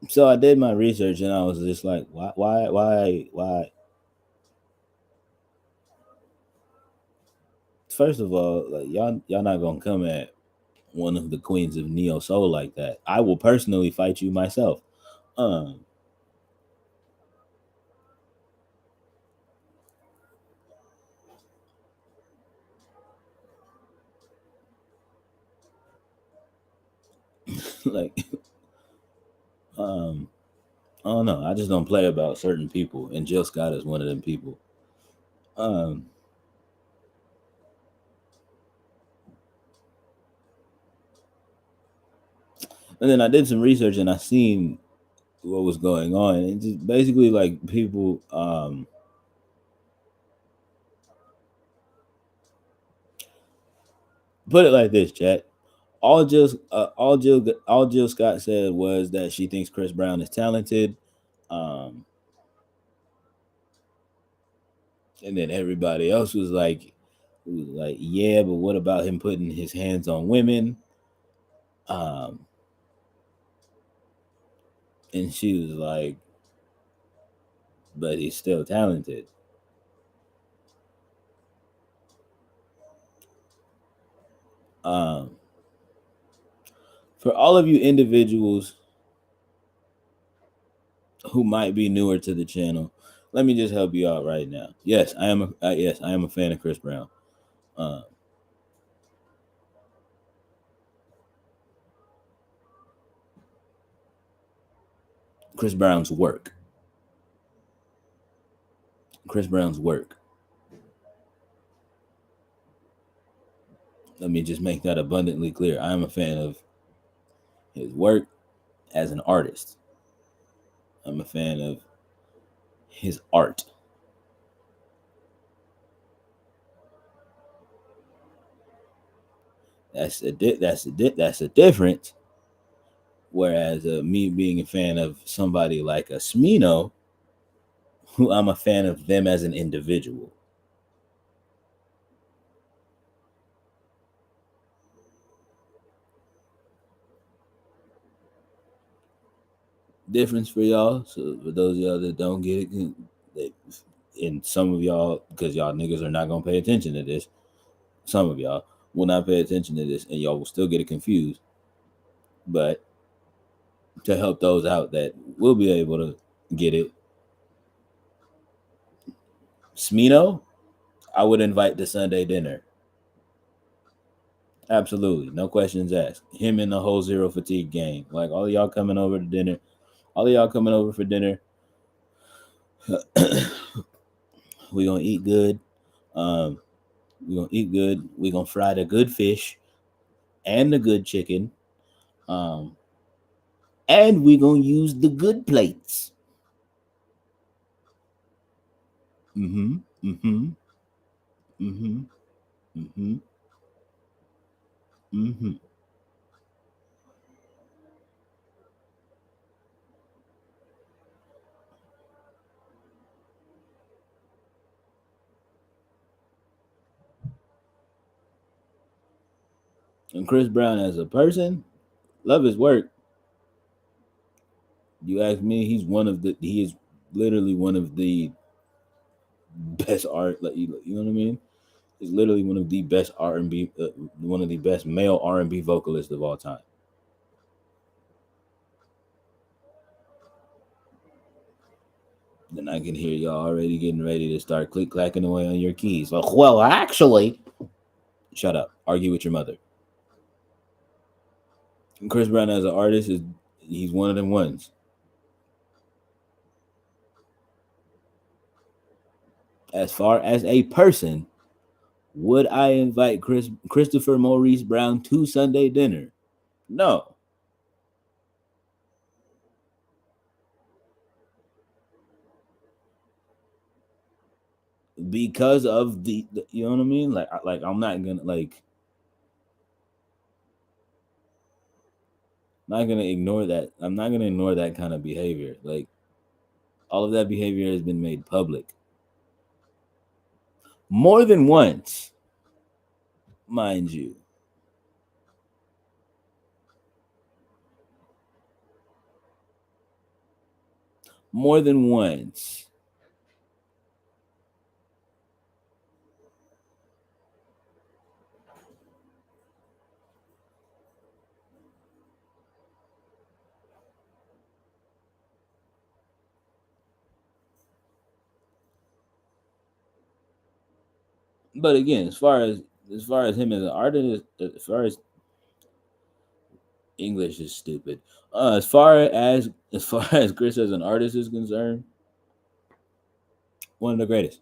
So I did my research and I was just like, why? First of all, like y'all not gonna come at one of the queens of neo soul like that. I will personally fight you myself. Um, like, um, I don't know. I just don't play about certain people, and Jill Scott is one of them people. Um, and then I did some research and I seen what was going on, and just basically like people. Put it like this, chat. All Jill Scott said was that she thinks Chris Brown is talented. Um, and then everybody else was like, yeah, but what about him putting his hands on women? Um, and she was like, but he's still talented. Um, for all of you individuals who might be newer to the channel, let me just help you out right now. Yes, I am a fan of Chris Brown. Uh, Chris Brown's work. Chris Brown's work. Let me just make that abundantly clear. I am a fan of his work as an artist. I'm a fan of his art. That's a difference. Whereas me being a fan of somebody like a Smino, who I'm a fan of them as an individual. Difference for y'all. So for those of y'all that don't get it, they, and some of y'all, because y'all niggas are not gonna pay attention to this, some of y'all will not pay attention to this, and y'all will still get it confused. But to help those out that will be able to get it, Smino, I would invite to Sunday dinner. Absolutely, no questions asked. Him and the whole Zero Fatigue gang, like all of y'all coming over to dinner, all of y'all coming over for dinner. We gonna eat good. Um, we gonna eat good. We gonna fry the good fish and the good chicken. Um, and we gonna use the good plates. Mm-hmm. Mm-hmm. Mm-hmm. Mm-hmm. Mm-hmm. And Chris Brown as a person, love his work. You ask me, he is literally one of the best art. Like you know what I mean? He's literally one of the best R&B, one of the best male R&B vocalists of all time. Then I can hear y'all already getting ready to start click clacking away on your keys. Well, actually, shut up. Argue with your mother. Chris Brown as an artist is he's one of them ones. As far as a person, would I invite Christopher Maurice Brown to Sunday dinner? No, because of the you know what I mean. Like I'm not gonna ignore that. I'm not gonna ignore that kind of behavior. Like all of that behavior has been made public more than once, mind you. More than once. But again, as far as him as an artist, as far as English is stupid. As far as Chris as an artist is concerned, one of the greatest.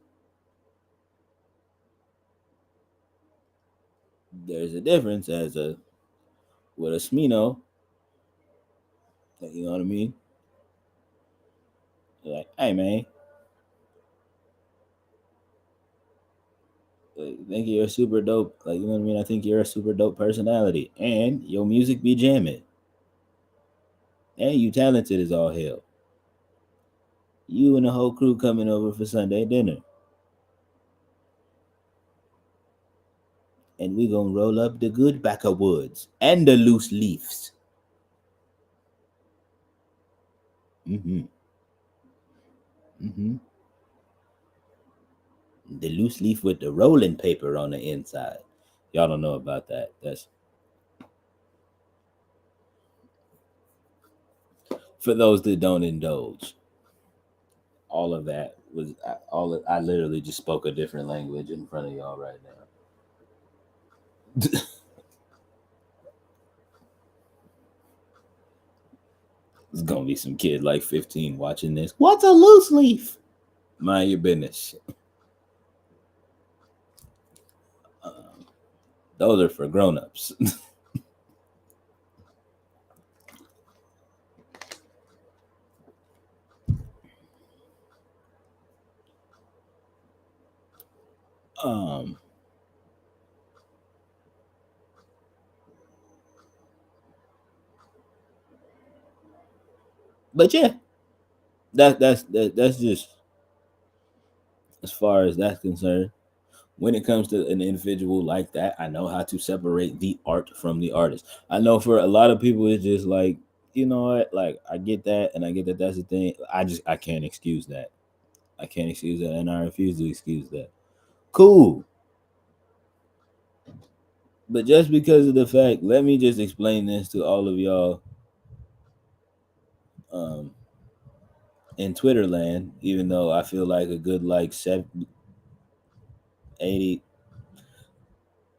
There's a difference as a with a Smino, you know what I mean? Like, hey man, like, I think you're a super dope. Like, you know what I mean? I think you're a super dope personality, and your music be jamming, and you talented as all hell. You and the whole crew coming over for Sunday dinner, and we gonna roll up the good back of woods and the loose leaves. Mm-hmm. Mm-hmm. The loose leaf with the rolling paper on the inside. Y'all don't know about that. That's for those that don't indulge. All of that was I literally just spoke a different language in front of y'all right now. There's gonna be some kid like 15 watching this. What's a loose leaf? Mind your business. Um, those are for grown-ups. um, but yeah, that's just as far as that's concerned. When it comes to an individual like that, I know how to separate the art from the artist. I know for a lot of people, it's just like, you know what, like I get that, and I get that that's the thing. I can't excuse that. I can't excuse that, and I refuse to excuse that. Cool, but just because of the fact, let me just explain this to all of y'all um, in Twitter land. Even though I feel like a good like 70, 80,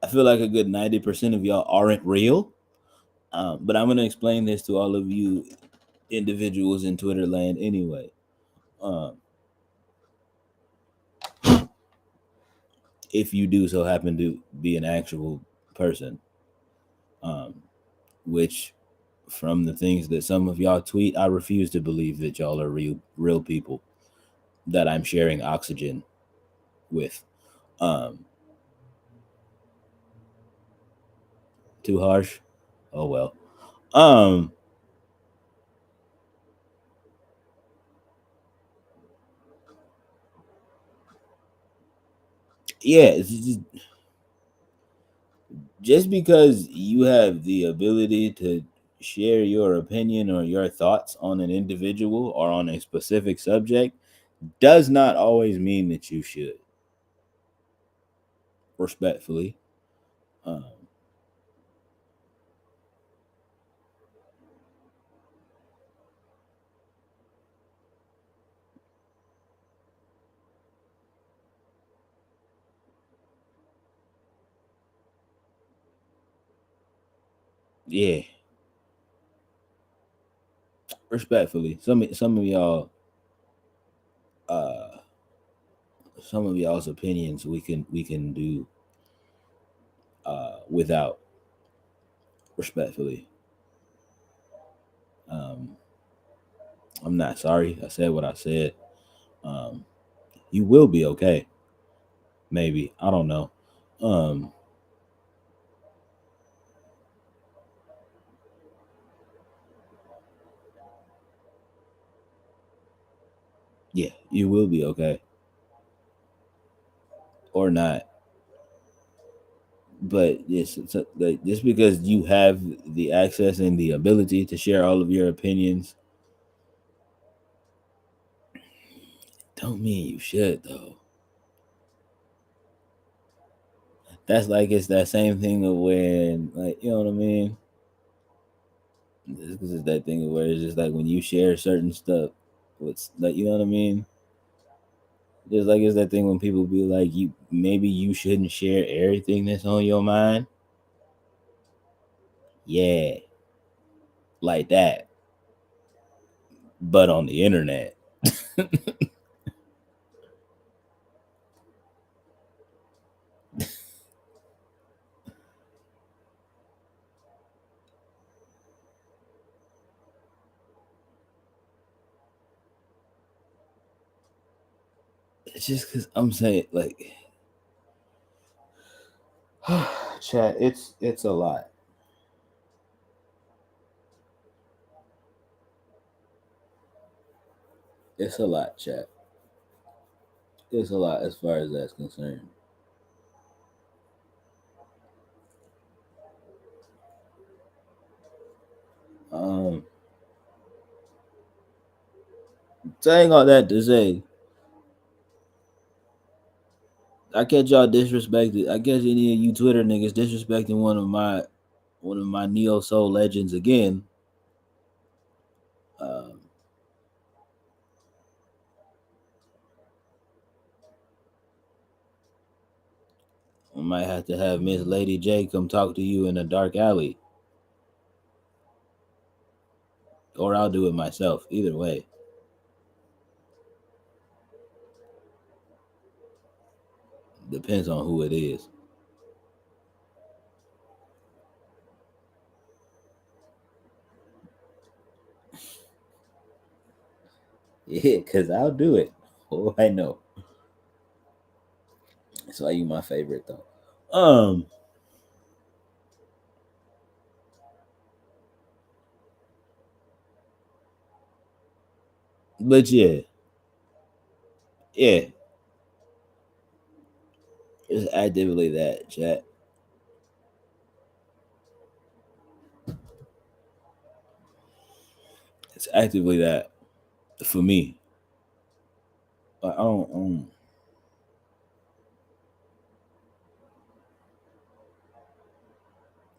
I feel like a good 90% of y'all aren't real. But I'm gonna explain this to all of you individuals in Twitter land anyway. Um, if you do so happen to be an actual person, um, which from the things that some of y'all tweet, I refuse to believe that y'all are real people that I'm sharing oxygen with. Um, too harsh? Oh well. Um, yeah, just because you have the ability to share your opinion or your thoughts on an individual or on a specific subject does not always mean that you should. Respectfully. Um, yeah. respectfully, some of y'all, uh, some of y'all's opinions we can do without, respectfully. Um, I'm not sorry. I said what I said. Um, you will be okay. Maybe I don't know. Um, yeah, you will be okay, or not. But like, just because you have the access and the ability to share all of your opinions, don't mean you should though. That's like it's that same thing of when, like, you know what I mean. This is that thing where it's just like when you share certain stuff, what's like, you know what I mean. Just like it's that thing when people be like, you maybe you shouldn't share everything that's on your mind. Yeah, like that, but on the internet. It's just because I'm saying, like, chat. It's a lot. It's a lot, chat. It's a lot as far as that's concerned. Um, saying all that to say, I catch y'all disrespected. I guess any of you Twitter niggas disrespecting one of my neo soul legends again. Um, I might have to have Miss Lady J come talk to you in a dark alley, or I'll do it myself. Either way, depends on who it is. Yeah, cause I'll do it. Oh, I know. That's why you my favorite though. But yeah, yeah, it's actively that, chat. It's actively that for me. I don't.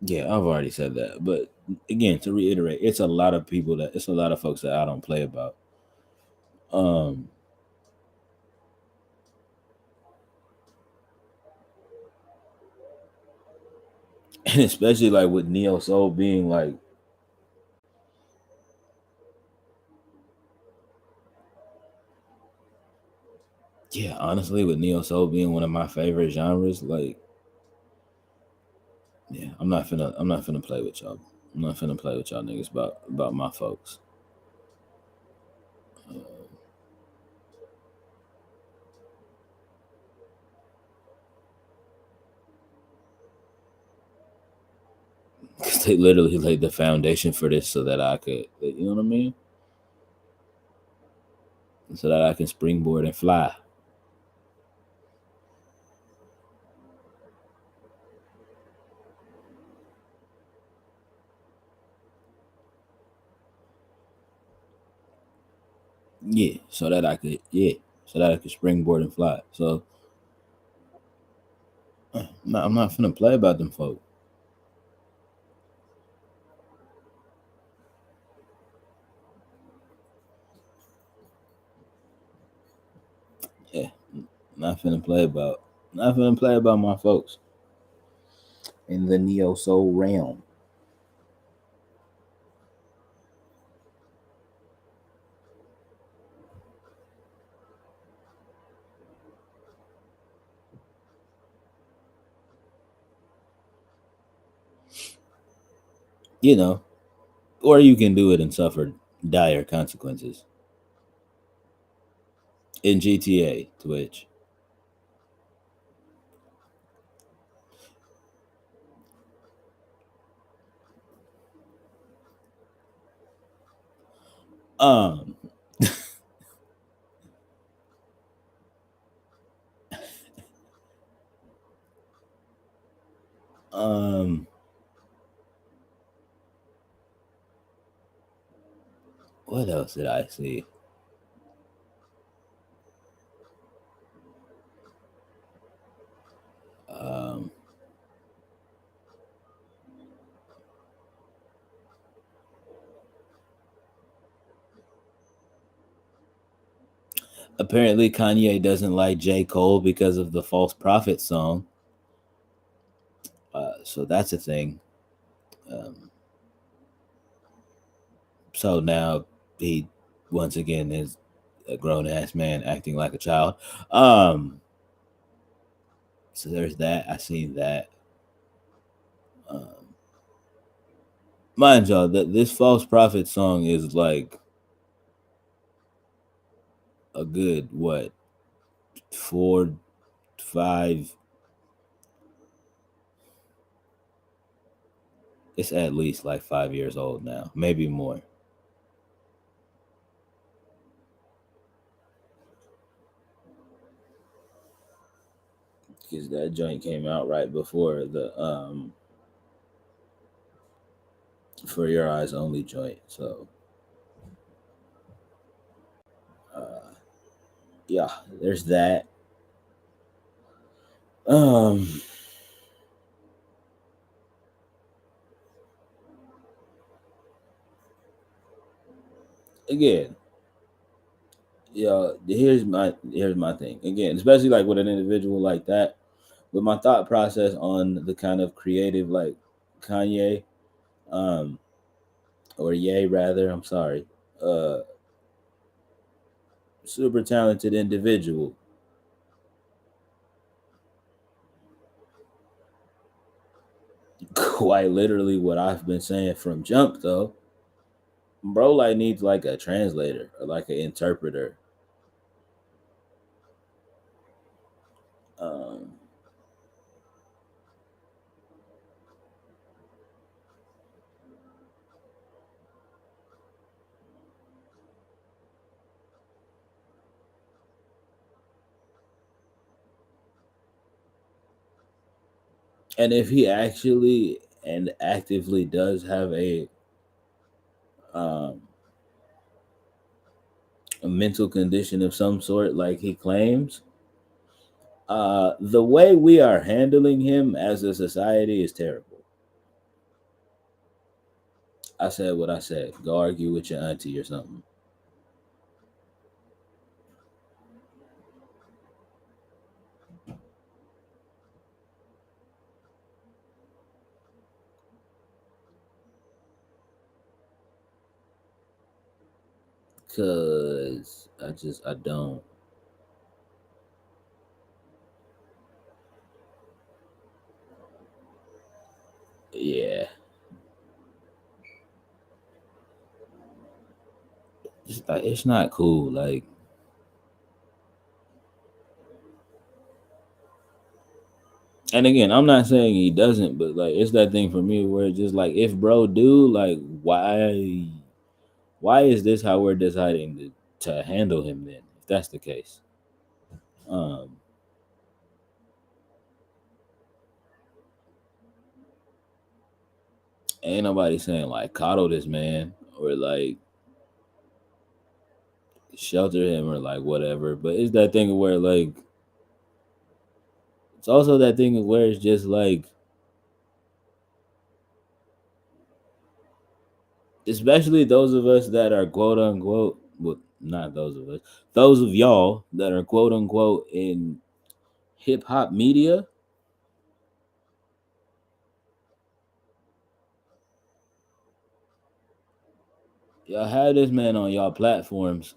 Yeah, I've already said that. But again, to reiterate, it's a lot of folks that I don't play about. Um, and especially like with Neo Soul being like, yeah, honestly, with Neo Soul being one of my favorite genres, like, yeah, I'm not finna play with y'all. I'm not finna play with y'all niggas about my folks. Cause they literally laid the foundation for this so that I could, you know what I mean? So that I can springboard and fly. So that I could springboard and fly. So I'm not finna play about them folk. Yeah, not finna play about. Not finna play about my folks in the neo soul realm. you know, or you can do it and suffer dire consequences. In GTA, Twitch. Um, um, what else did I see? Um, Apparently, Kanye doesn't like J. Cole because of the False Prophet song. So that's a thing. Um, so now he, once again, is a grown ass man acting like a child. Um, so there's that. I seen that. Um, Mind y'all, that this False Prophet song is like a good, what, 4, 5, it's at least like 5 years old now, maybe more. Because that joint came out right before the For Your Eyes Only joint. So uh yeah, there's that. Um Again, yeah, here's my thing. Again, especially like with an individual like that, with my thought process on the kind of creative like Kanye, um, or Ye rather, I'm sorry. Uh Super talented individual. Quite literally what I've been saying from jump though. Bro like needs like a translator or like an interpreter. Um and if he actually and actively does have um a mental condition of some sort like he claims, the way we are handling him as a society is terrible. I said what I said. Go argue with your auntie or something. Cause I don't. Yeah. It's not cool. Like, and again, I'm not saying he doesn't, but like it's that thing for me where it's just like if bro do, like why is this how we're deciding to handle him then, if that's the case? Um Ain't nobody saying like coddle this man or like shelter him or like whatever. But it's that thing where like it's also that thing where it's just like, especially those of us that are quote unquote, well, not those of us, those of y'all that are quote unquote in hip hop media, y'all had this man on y'all platforms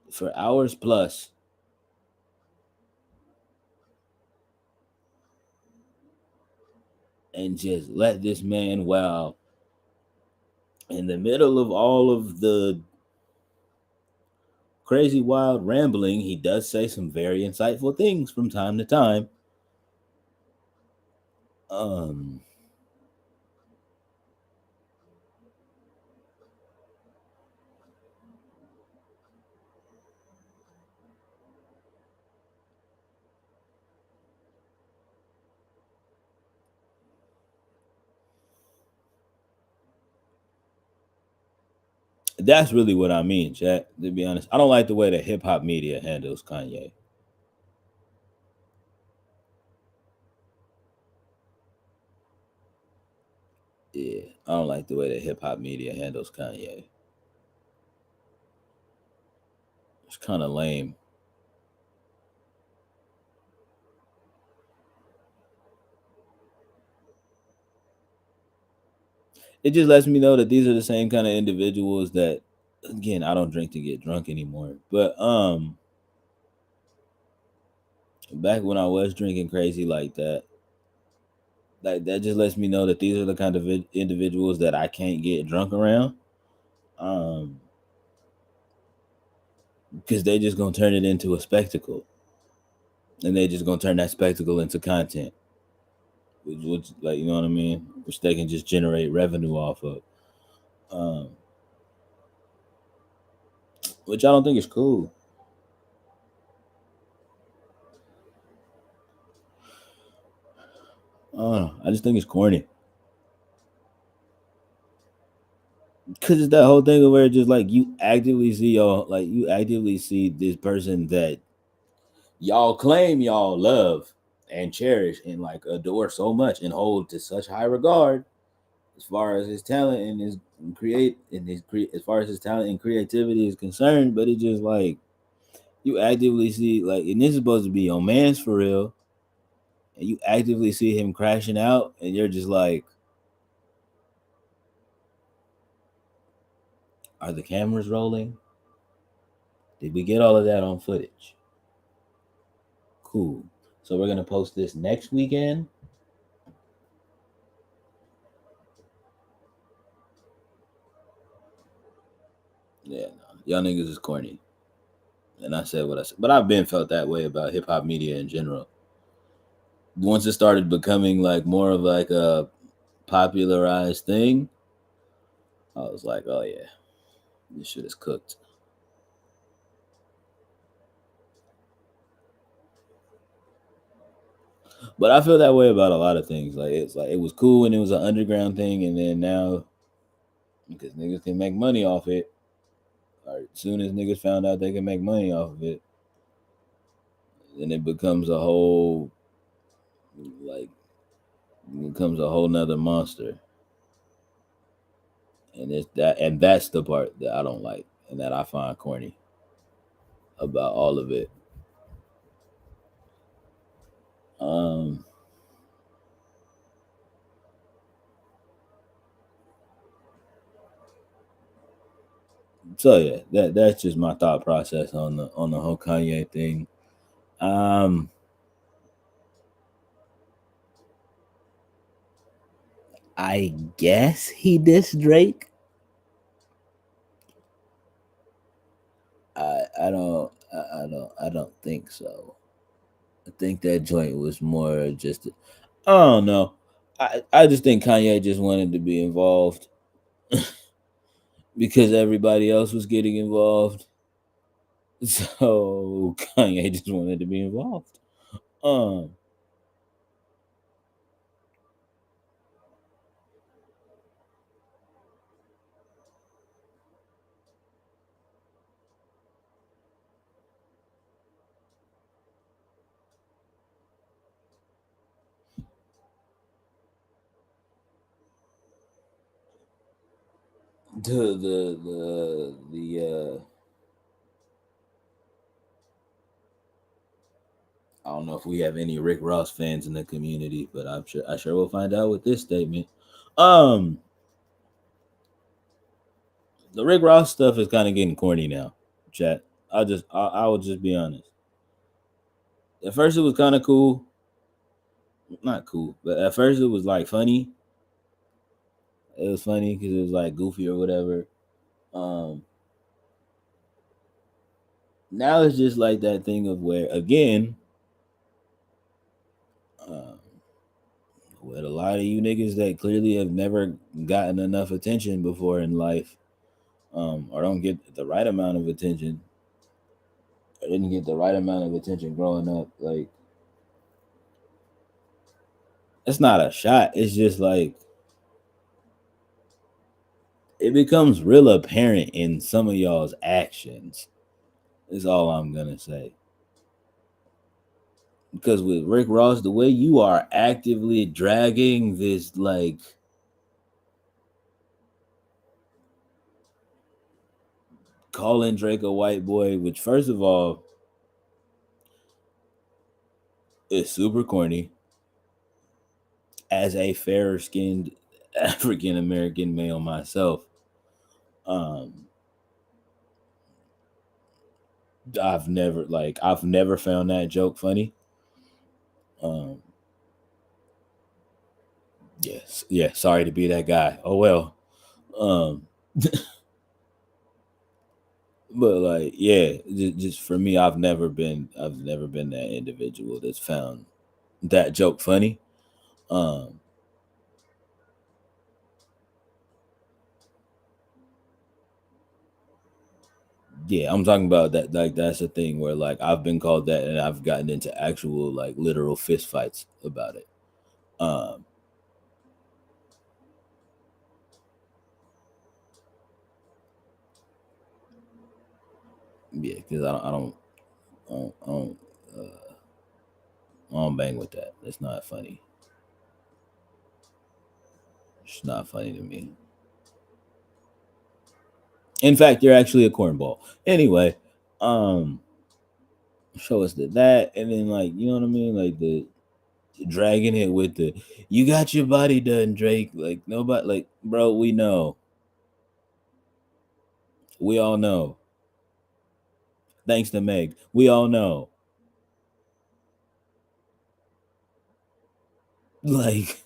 for hours plus, and just let this man wow. In the middle of all of the crazy wild rambling, he does say some very insightful things from time to time. Um that's really what I mean, chat. To be honest, I don't like the way that hip hop media handles Kanye. Yeah, I don't like the way that hip hop media handles Kanye. It's kind of lame. It just lets me know that these are the same kind of individuals that, again, I don't drink to get drunk anymore. But back when I was drinking crazy like that, that just lets me know that these are the kind of individuals that I can't get drunk around. Um, because they just gonna turn it into a spectacle, and they just gonna turn that spectacle into content, which like you know what I mean, which they can just generate revenue off of. Um, which I don't think is cool. I don't know. I just think it's corny. Cause it's that whole thing where just like you actively see this person that y'all claim y'all love and cherish and like adore so much and hold to such high regard as far as his talent and his as far as his talent and creativity is concerned. But it just like you actively see like, and this is supposed to be your man's for real, and you actively see him crashing out, and you're just like, are the cameras rolling? Did we get all of that on footage? Cool. So we're gonna post this next weekend. Yeah, no, y'all niggas is corny. And I said what I said, but I've been felt that way about hip hop media in general. Once it started becoming like more of like a popularized thing, I was like, oh yeah, this shit is cooked. But I feel that way about a lot of things. Like it was cool when it was an underground thing, and then now because niggas can make money off it, or as soon as niggas found out they can make money off of it, then it becomes a whole like it becomes a whole nother monster. And that's the part that I don't like and that I find corny about all of it. Um so yeah, that's just my thought process on the whole Kanye thing. Um I guess he dissed Drake. I don't think so. I think that joint was more just I don't know. I just think Kanye just wanted to be involved because everybody else was getting involved. So Kanye just wanted to be involved. Um the I don't know if we have any Rick Ross fans in the community, but I sure will find out with this statement. Um the Rick Ross stuff is kind of getting corny now, chat. I will just be honest. At first it was kind of cool, not cool, but at first it was like funny. It was funny because it was like goofy or whatever. Um, Now it's just like that thing of where again, uh, with a lot of you niggas that clearly have never gotten enough attention before in life, or don't get the right amount of attention, or didn't get the right amount of attention growing up. Like it's not a shot. It's just like it becomes real apparent in some of y'all's actions. Is all I'm gonna say. Because with Rick Ross, the way you are actively dragging this, like, calling Drake a white boy, which first of all is super corny. As a fairer skinned African American male myself, um, I've never found that joke funny. Um, yes, yeah. Sorry to be that guy. Oh well. Um, but like, yeah, just for me, I've never been that individual that's found that joke funny. Um, yeah, I'm talking about that. Like, that's the thing where like I've been called that, and I've gotten into actual like literal fist fights about it. Um, yeah, because I don't, I don't, uh, I don't bang with that. It's not funny. It's not funny to me. In fact, you're actually a cornball. Anyway, um, show us that, and then like you know what I mean, like the dragging it with the "you got your body done, Drake." Like nobody, like bro, we all know. Thanks to Meg, we all know. Like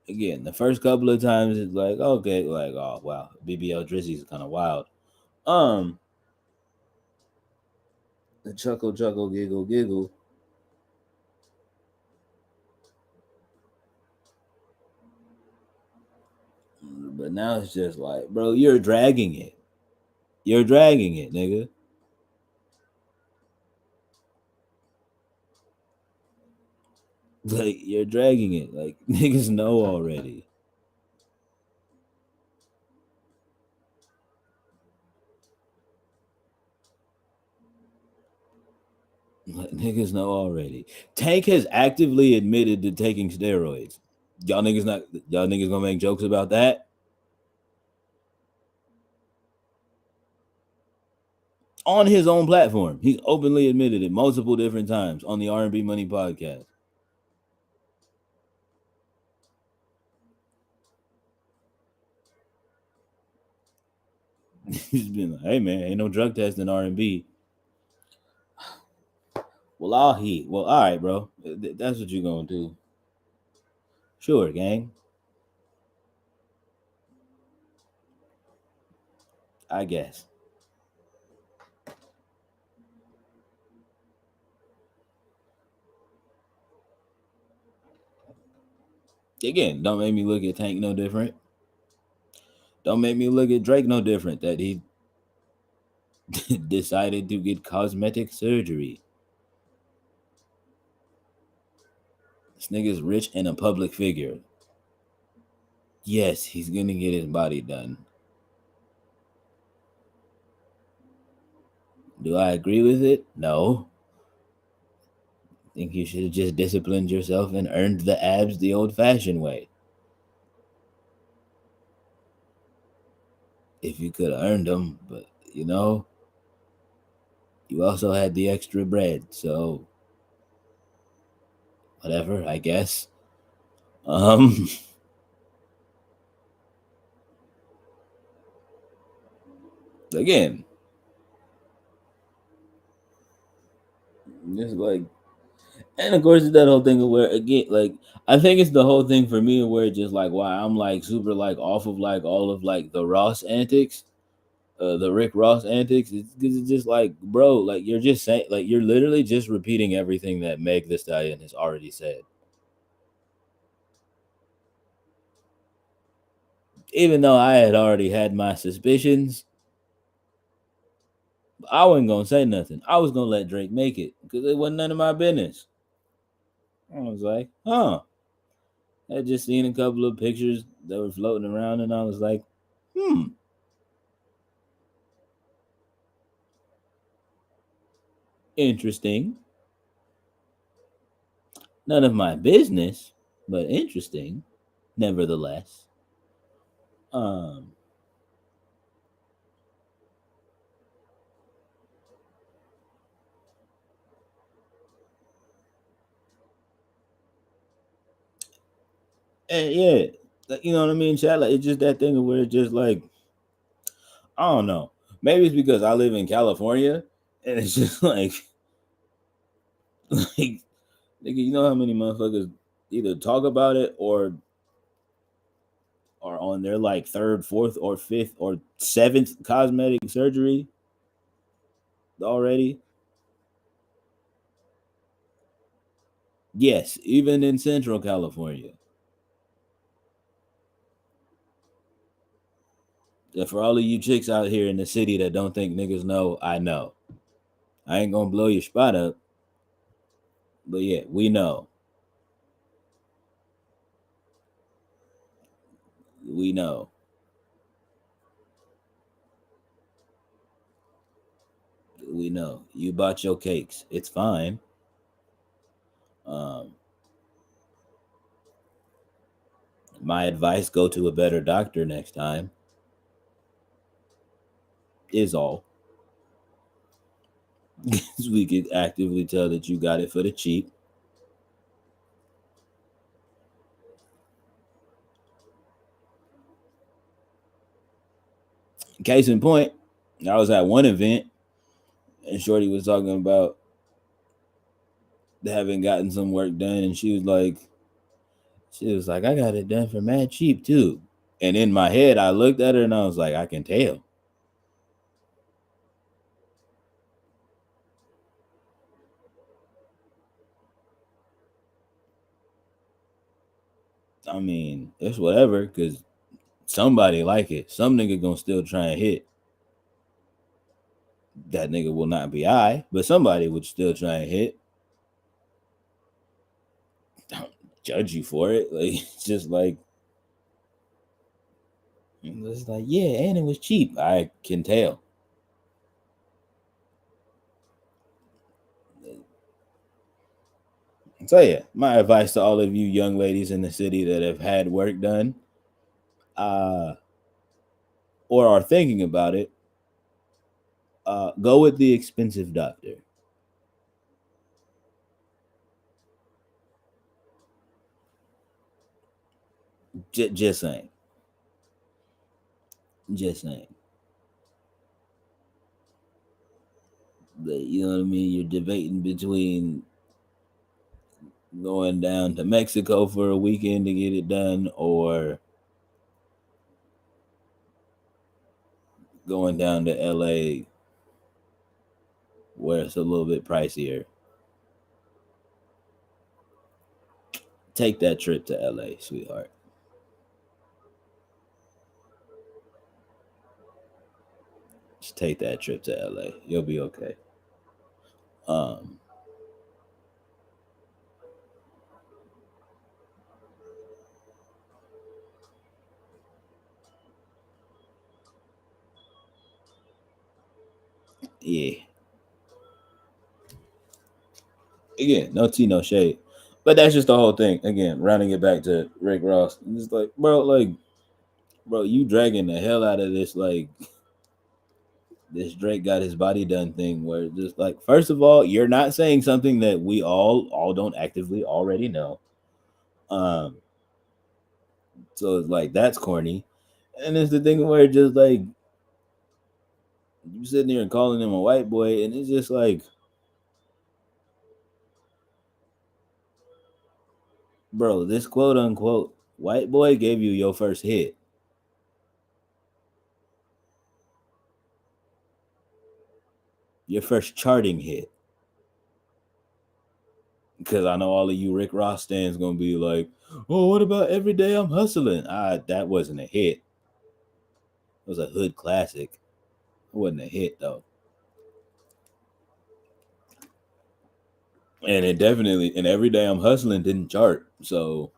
again, the first couple of times it's like okay, like oh wow, BBL Drizzy's kind of wild. Um, the chuckle, chuckle, giggle, giggle. But now it's just like, bro, you're dragging it. You're dragging it, nigga. Like you're dragging it. Like niggas know already. Like, niggas know already. Tank has actively admitted to taking steroids. Y'all niggas gonna make jokes about that on his own platform. He's openly admitted it multiple different times on the R&B Money podcast. He's been like, "Hey man, ain't no drug test in R&B." Well, all right, bro. That's what you gonna do. Sure, gang. I guess. Again, don't make me look at Tank no different. Don't make me look at Drake no different. That he decided to get cosmetic surgery. This nigga's rich and a public figure. Yes, he's gonna get his body done. Do I agree with it? No. Think you should have just disciplined yourself and earned the abs the old fashioned way. If you could have earned them, but you know, you also had the extra bread, so whatever, I guess. Um, again, just like, and of course, it's that whole thing of where again, like, I think it's the whole thing for me where just like why I'm like super like off of like all of like the Ross antics, the Rick Ross antics. It's because it's just like, bro, like you're just saying, like you're literally just repeating everything that Meg the Stallion has already said. Even though I had already had my suspicions, I wasn't gonna say nothing. I was gonna let Drake make it because it wasn't none of my business. I was like, huh. I had just seen a couple of pictures that were floating around, and I was like, hmm, interesting. None of my business, but interesting, nevertheless. Um, and yeah, you know what I mean, Chad. Like, it's just that thing of where it's just like, I don't know. Maybe it's because I live in California, and it's just like, like, nigga, you know how many motherfuckers either talk about it or are on their like third, fourth, or fifth, or seventh cosmetic surgery already. Yes, even in Central California. And for all of you chicks out here in the city that don't think niggas know, I know. I ain't gonna blow your spot up, but yeah, we know. We know. We know. You bought your cakes. It's fine. Um, my advice: go to a better doctor next time. Is all. We could actively tell that you got it for the cheap. Case in point, I was at one event and Shorty was talking about having gotten some work done, and she was like, I got it done for mad cheap too. And in my head, I looked at her and I was like, I can tell. I mean, it's whatever, because somebody like it. Some nigga gonna still try and hit. That nigga will not be I, but somebody would still try and hit. Don't judge you for it. Like it's just like it's like, yeah, and it was cheap. I can tell. So yeah, my advice to all of you young ladies in the city that have had work done, uh, or are thinking about it, go with the expensive doctor. Just saying. Just saying. You know what I mean? You're debating between going down to Mexico for a weekend to get it done or going down to LA where it's a little bit pricier. Take that trip to LA, sweetheart. Just take that trip to LA. You'll be okay. Um, yeah. Again, no tea, no shade. But that's just the whole thing. Again, rounding it back to Rick Ross. It's like, bro, you dragging the hell out of this, like, this Drake got his body done thing where just like, first of all, you're not saying something that we all don't actively already know. Um, So it's like that's corny. And it's the thing where just like you sitting there and calling him a white boy, and it's just like, bro, this quote unquote white boy gave you your first hit, your first charting hit. Because I know all of you Rick Ross stands gonna be like, oh, what about Every Day I'm Hustling? That wasn't a hit. It was a hood classic. It wasn't a hit though. And it definitely, and Every Day I'm Hustling didn't chart. So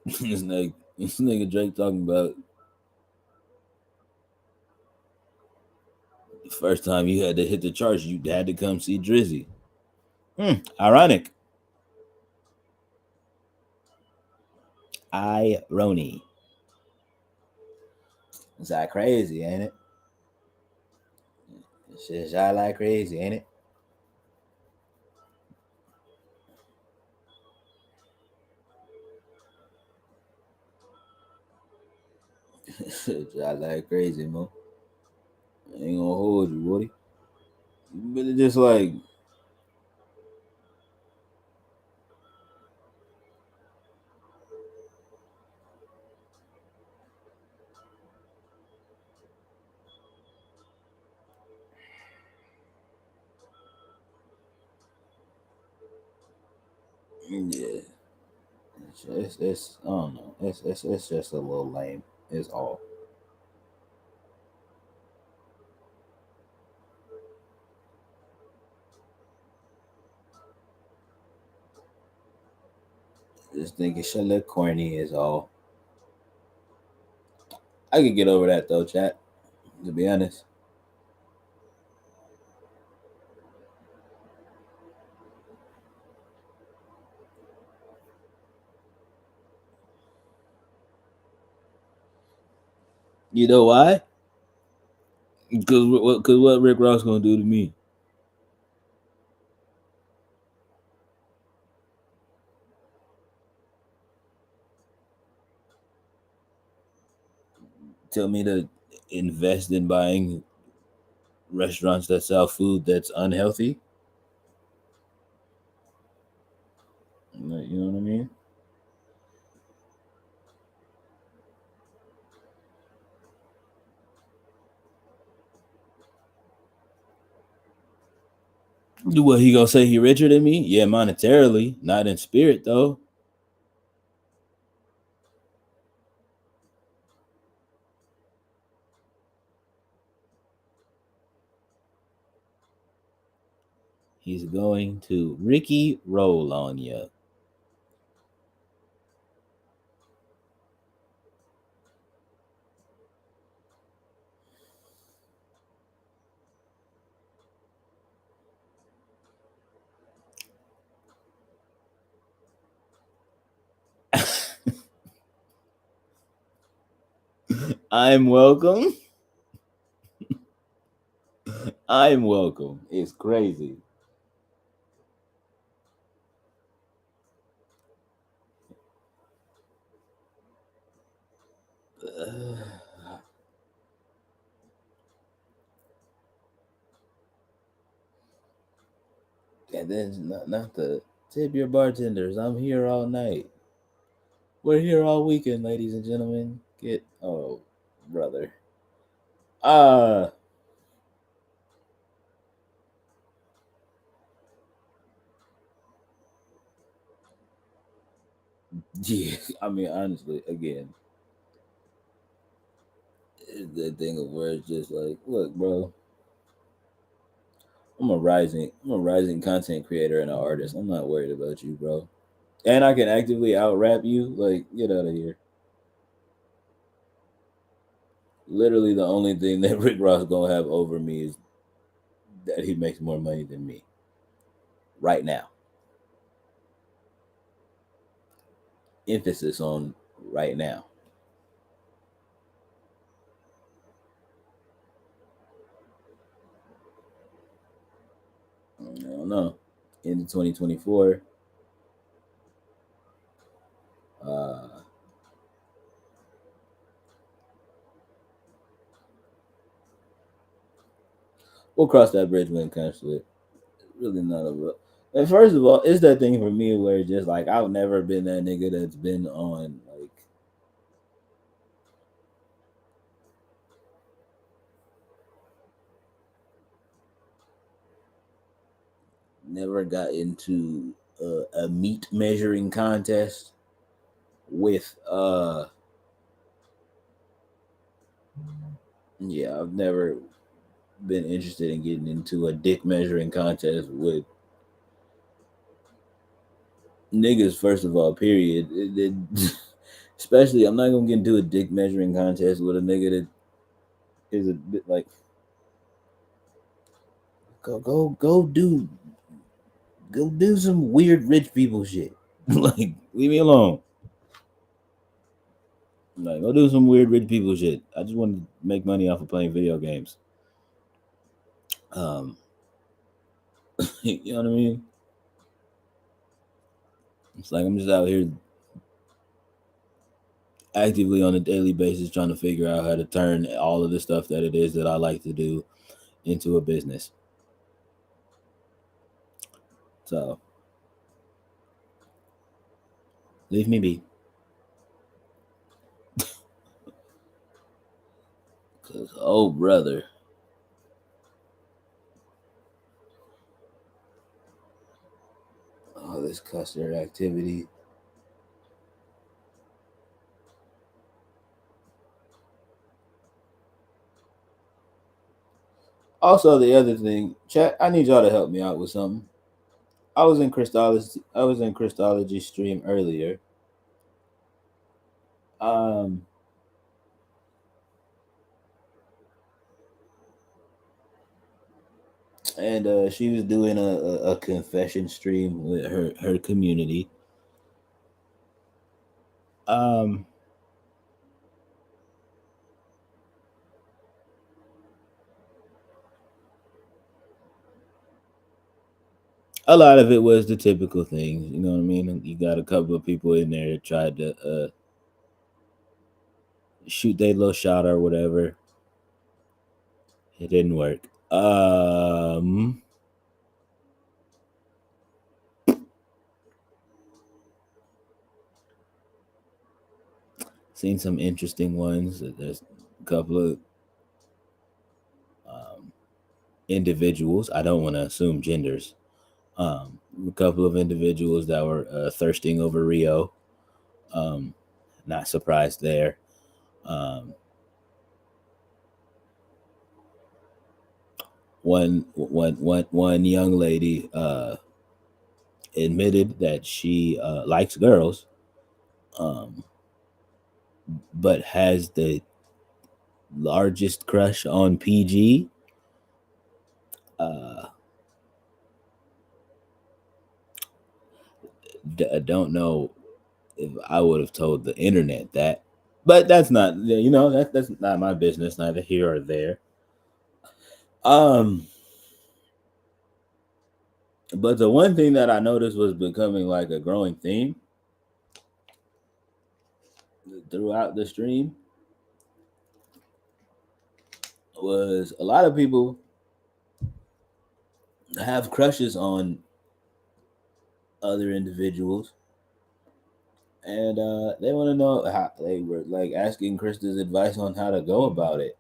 this nigga Drake talking about the first time you had to hit the charts, you had to come see Drizzy. Ironic. Irony. It's that crazy, ain't it? Shit shot like crazy, ain't it? Shit shot like crazy, man. Ain't gonna hold you, Woody. But it's just like, yeah, it's I don't know. It's just a little lame. It's all. Just think it should look corny is all. I could get over that though, chat. To be honest, you know why? Because what Rick Ross gonna do to me? Tell me to invest in buying restaurants that sell food that's unhealthy. Like, you know what I mean? What he gonna say? He richer than me? Yeah, monetarily, not in spirit though. He's going to Ricky roll on you. I'm welcome. I'm welcome. It's crazy. And then not the tip your bartenders. I'm here all night. We're here all weekend, ladies and gentlemen. Get brother. Uh yeah. I mean, honestly, again, it's the thing of where it's just like, look, bro, I'm a rising content creator and an artist. I'm not worried about you, bro. And I can actively out rap you. Like, get out of here. Literally, the only thing that Rick Ross gonna have over me is that he makes more money than me right now. Emphasis on right now. I don't know. Into 2024. we'll cross that bridge when it comes to it. Really not a real. And first of all, it's that thing for me where just like I've never been that nigga that's been on like never got into a meat measuring contest with yeah, I've never been interested in getting into a dick measuring contest with niggas. First of all, period. Especially, I'm not gonna get into a dick measuring contest with a nigga that is a bit like go do some weird rich people shit. Like leave me alone. Like go do some weird rich people shit. I just want to make money off of playing video games. Um, you know what I mean? It's like I'm just out here actively on a daily basis trying to figure out how to turn all of the stuff that it is that I like to do into a business. So leave me be. Cause oh brother, all this custard activity. Also, the other thing, chat. I need y'all to help me out with something. I was in Christology. I was in Christology stream earlier. Um, and she was doing a confession stream with her community. Um, a lot of it was the typical things, you know what I mean. You got a couple of people in there that tried to shoot their little shot or whatever. It didn't work. Seen some interesting ones. There's a couple of um, individuals. I don't want to assume genders. A couple of individuals that were thirsting over Rio. Um, not surprised there. Um, one young lady admitted that she likes girls, um, but has the largest crush on PG. Uh, I don't know if I would have told the internet that, but that's not that's not my business, neither here or there. Um, but the one thing that I noticed was becoming like a growing theme throughout the stream was a lot of people have crushes on other individuals, and they want to know how they were like asking Krista's advice on how to go about it.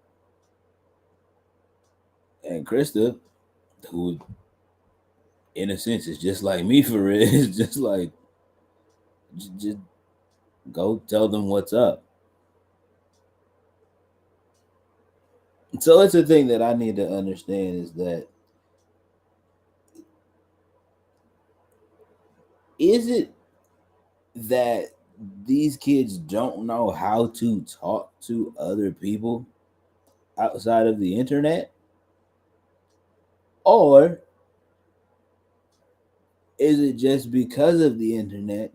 And Krista, who in a sense is just like me for real, is just like just go tell them what's up. So it's a thing that I need to understand is that is it that these kids don't know how to talk to other people outside of the internet, or is it just because of the internet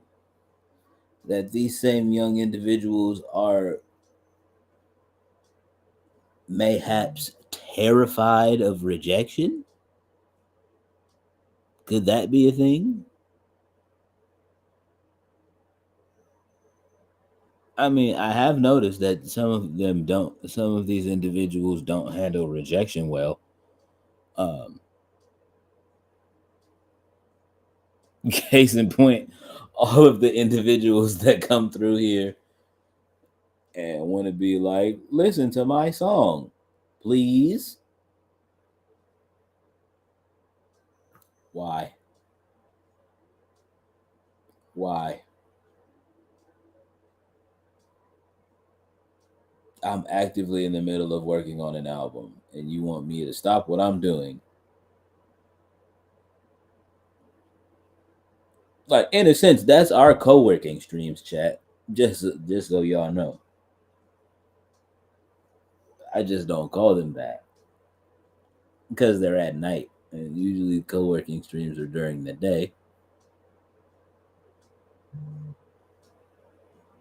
that these same young individuals are mayhaps terrified of rejection? Could that be a thing? I mean, I have noticed that some of these individuals don't handle rejection well. Um, Case in point, all of the individuals that come through here and want to be like, listen to my song, please. Why? Why? I'm actively in the middle of working on an album, and you want me to stop what I'm doing. Like, in a sense, that's our co-working streams, chat. Just so y'all know. I just don't call them that because they're at night, and usually co-working streams are during the day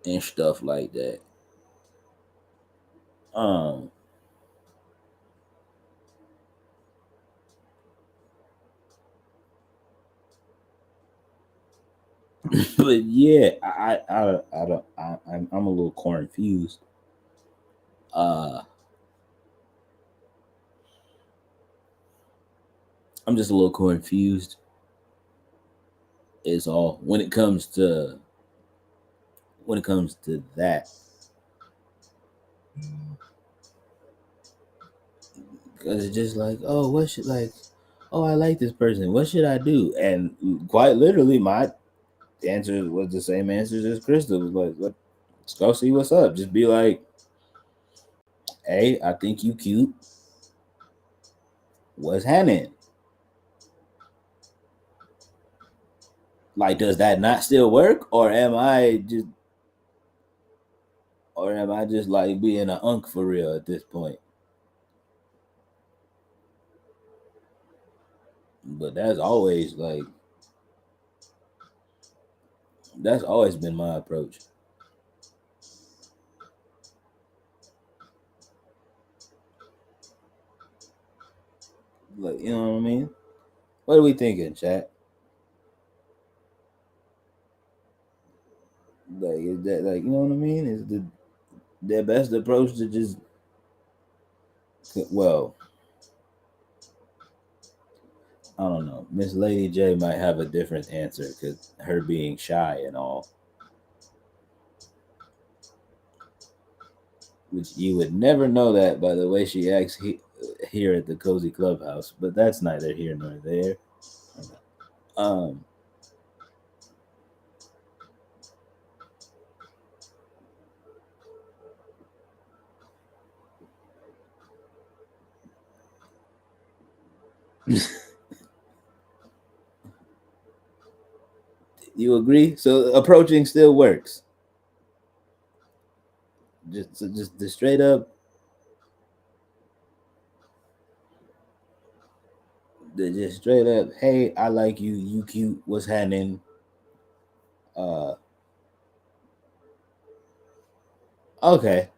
and stuff like that. Um, but yeah, I'm a little confused. Uh, I'm just a little confused. Is all when it comes to that. Because it's just like, oh, what should like, oh, I like this person. What should I do? And quite literally, my answer was the same answers as Krista was like, let's go see what's up. Just be like, hey, I think you cute. What's happening? Like, does that not still work, or am I just like being an unk for real at this point? But that's always been my approach. Like, you know what I mean? What are we thinking, chat? Like, is that like, you know what I mean? Is the best approach to just, well, I don't know. Miss Lady J might have a different answer because her being shy and all, which you would never know that by the way she acts here at the cozy clubhouse. But that's neither here nor there. Um, you agree? So approaching still works. Just the straight up, just straight up. Hey, I like you. You cute. What's happening? Uh, okay.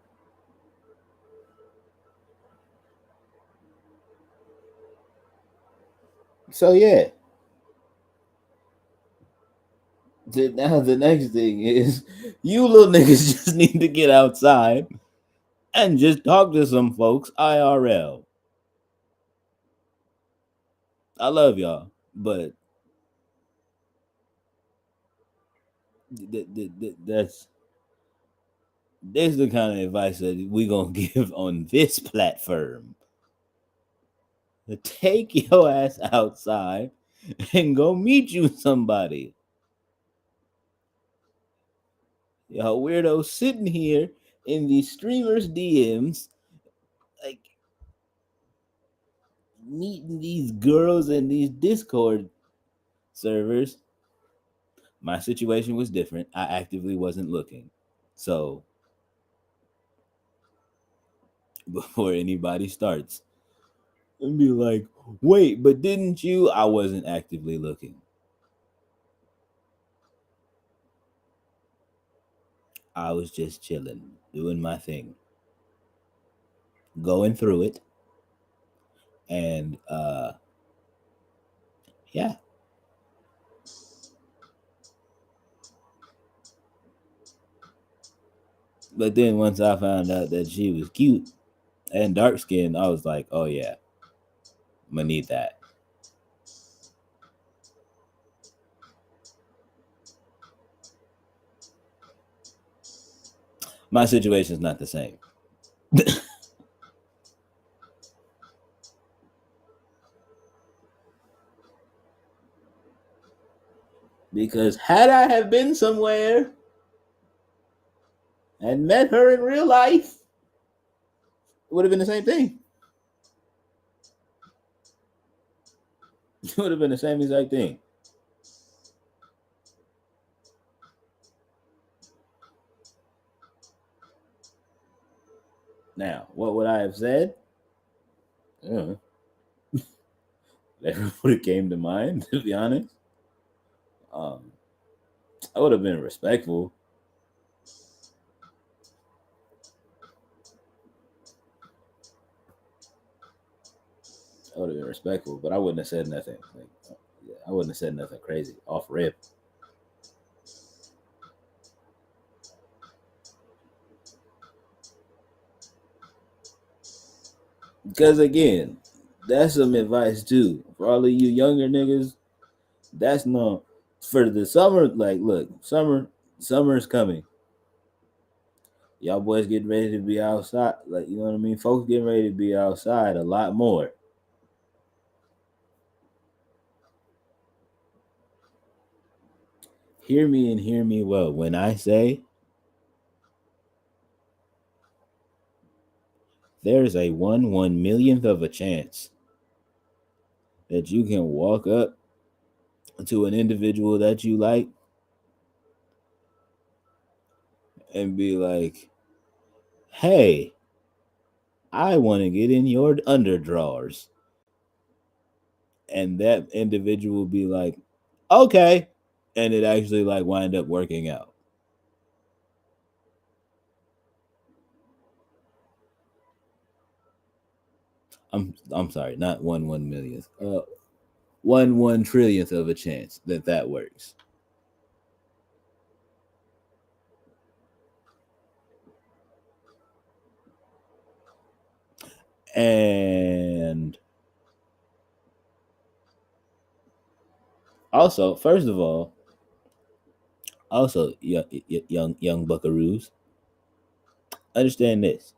So yeah. Now the next thing is you little niggas just need to get outside and just talk to some folks IRL. I love y'all, but that's the kind of advice that we gonna give on this platform. Take your ass outside and go meet you somebody. Y'all weirdos sitting here in these streamers' DMs, like meeting these girls in these Discord servers. My situation was different. I actively wasn't looking. So before anybody starts and be like, wait, but didn't you? I wasn't actively looking. I was just chilling, doing my thing, going through it. And yeah. But then once I found out that she was cute and dark skinned, I was like, oh yeah. I'm gonna need that. My situation is not the same. Because had I have been somewhere and met her in real life, it would have been the same thing. It would have been the same exact thing. Now, what would I have said? That would have came to mind, to be honest. Um, I would have been respectful. I would have been respectful, but I wouldn't have said nothing. I wouldn't have said nothing crazy off rip. Because again, that's some advice too for all of you younger niggas. That's not for the summer. Like, look, summer is coming. Y'all boys getting ready to be outside. Like, you know what I mean? Folks getting ready to be outside a lot more. Hear me and hear me well. When I say there's a 1/1 millionth of a chance that you can walk up to an individual that you like and be like, hey, I want to get in your underdrawers. And that individual will be like, okay. And it actually like wind up working out. I'm sorry, not 1/1 millionth. 1/1 trillionth of a chance that works. And also, first of all, also young buckaroos, understand this.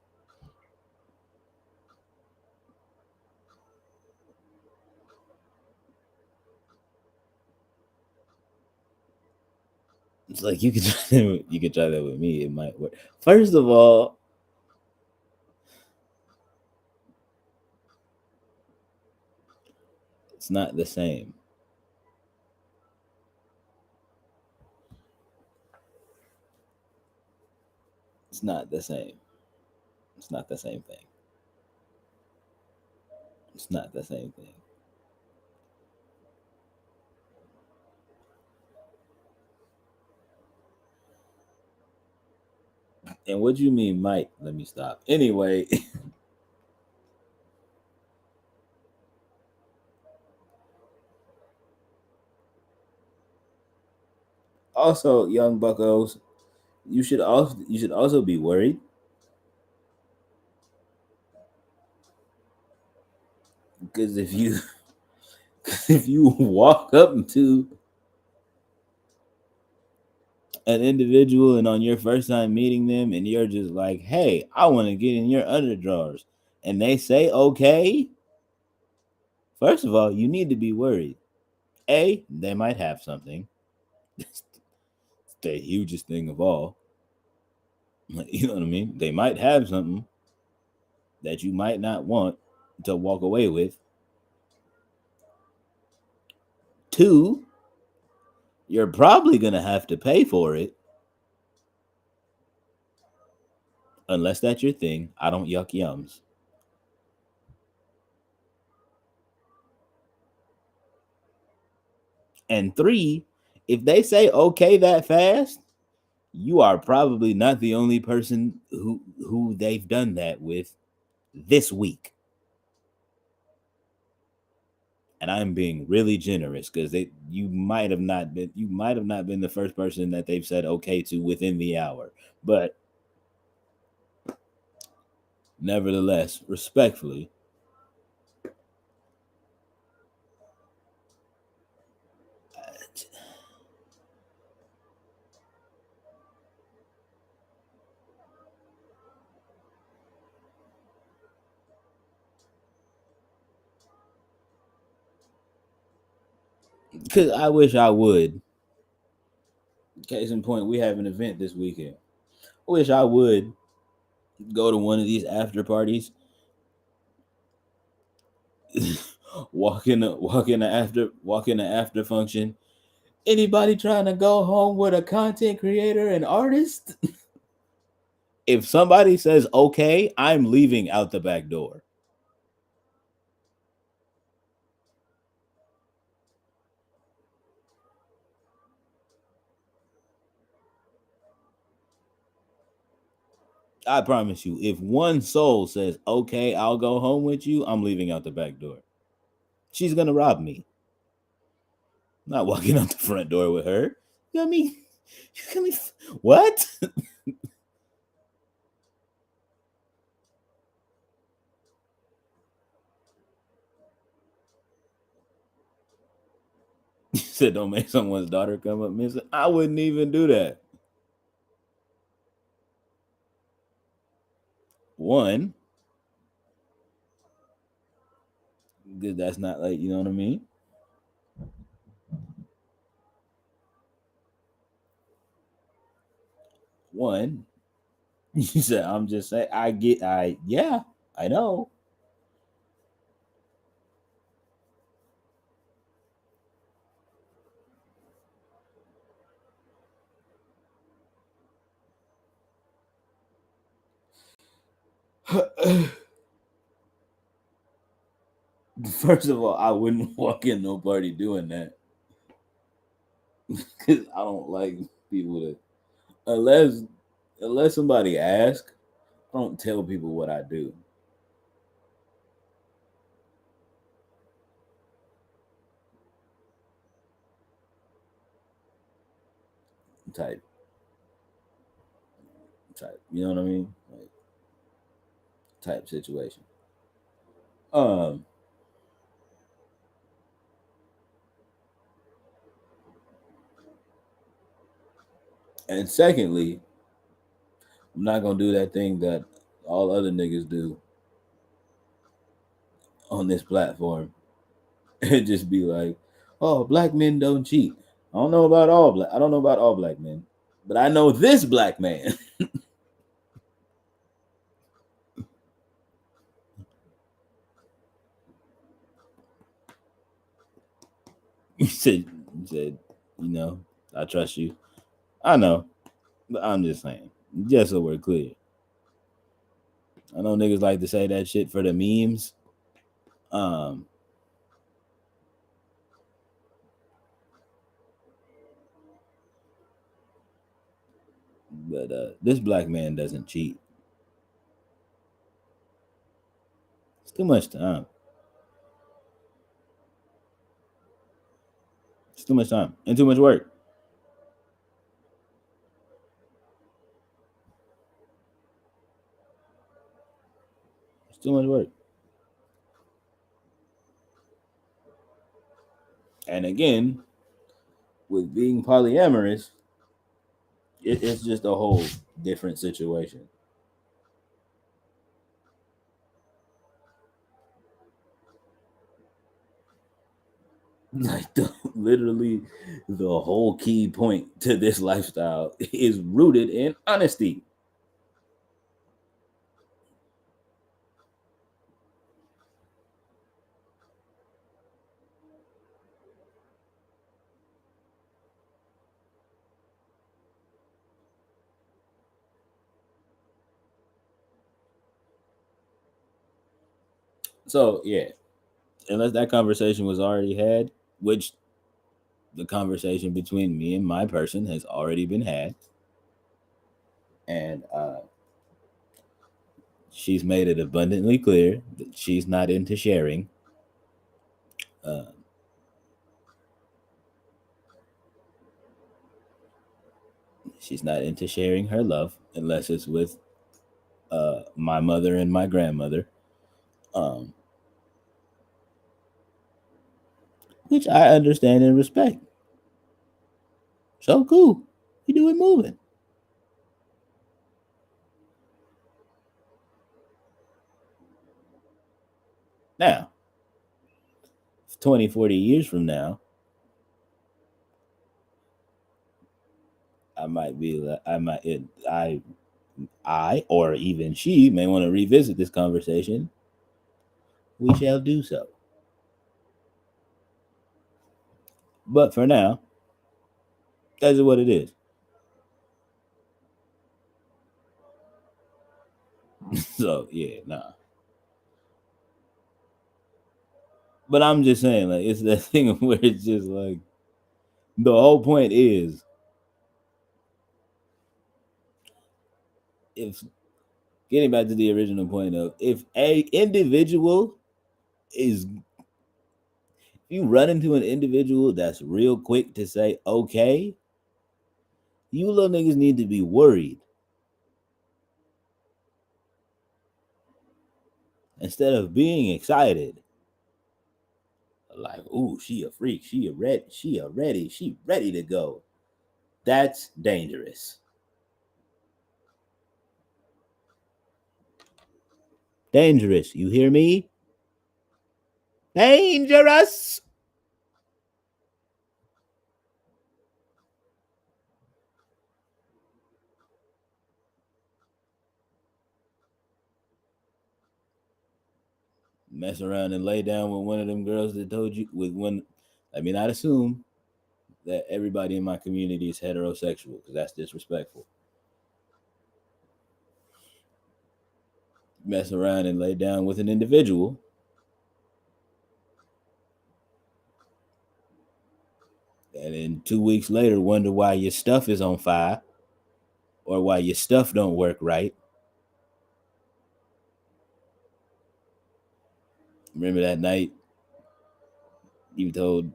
It's like you could try that with me. It might work. First of all, it's not the same. It's not the same. It's not the same thing. It's not the same thing. And what do you mean might? Let me stop. Anyway, also young buckos, you should also be worried because if you walk up to an individual and on your first time meeting them and you're just like, hey, I want to get in your underdrawers, and they say okay, first of all, you need to be worried. A, they might have something. It's the hugest thing of all. You know what I mean? They might have something that you might not want to walk away with. Two, you're probably gonna have to pay for it. Unless that's your thing. I don't yuck yums. And three, if they say okay that fast, you are probably not the only person who they've done that with this week. And I'm being really generous because you might have not been the first person that they've said okay to within the hour. But nevertheless, respectfully, Because I wish I would. Case in point, we have an event this weekend. I wish I would go to one of these after parties, walk in the after function. Anybody trying to go home with a content creator and artist? If somebody says okay, I'm leaving out the back door. I promise you, if one soul says okay, I'll go home with you, I'm leaving out the back door. She's gonna rob me. I'm not walking out the front door with her. You got me. You got me. What? You said don't make someone's daughter come up missing. I wouldn't even do that. One, because that's not like, you know what I mean. One, you said I'm just saying. Yeah, I know. First of all, I wouldn't walk in no party doing that because I don't like people to unless somebody asks. I don't tell people what I do. Type You know what I mean? Like type situation. Um, and secondly, I'm not gonna do that thing that all other niggas do on this platform and just be like, "Oh, black men don't cheat." I don't know about all black men, but I know this black man. He said, you know, I trust you. I know, but I'm just saying, just so we're clear. I know niggas like to say that shit for the memes. Um, but this black man doesn't cheat. It's too much time. It's too much time and too much work. It's too much work. And again, with being polyamorous, it's just a whole different situation. Like literally, the whole key point to this lifestyle is rooted in honesty. So yeah, unless that conversation was already had, which the conversation between me and my person has already been had, and she's made it abundantly clear that she's not into sharing. Uh, she's not into sharing her love unless it's with my mother and my grandmother, um, which I understand and respect. So cool, we do it moving. Now, 20, 40 years from now, I might be I might it, I or even she may want to revisit this conversation. We shall do so. But for now, that's what it is. So yeah, nah. But I'm just saying, like, it's that thing where it's just like the whole point is if getting back to the original point of if a individual is you run into an individual that's real quick to say okay, you little niggas need to be worried instead of being excited. Like, ooh, she a freak, she ready to go. That's dangerous. Dangerous. You hear me? Dangerous. Mess around and lay down with one of them girls that told you with one. Let me not assume that everybody in my community is heterosexual because that's disrespectful. Mess around and lay down with an individual, and then 2 weeks later wonder why your stuff is on fire or why your stuff don't work right. Remember that night you told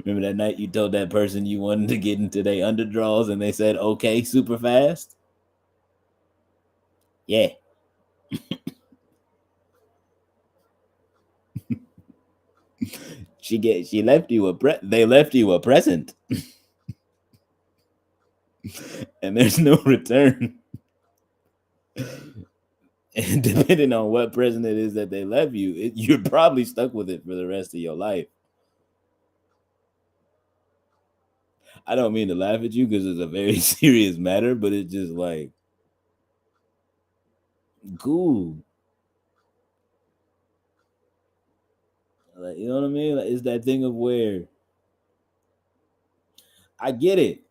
remember that night you told that person you wanted to get into their underdraws and they said okay super fast? Yeah. She left you they left you a present and there's no return. And depending on what present it is that they left you, you're probably stuck with it for the rest of your life. I don't mean to laugh at you because it's a very serious matter, but it's just like cool. Like, you know what I mean? Like, it's that thing of where I get it.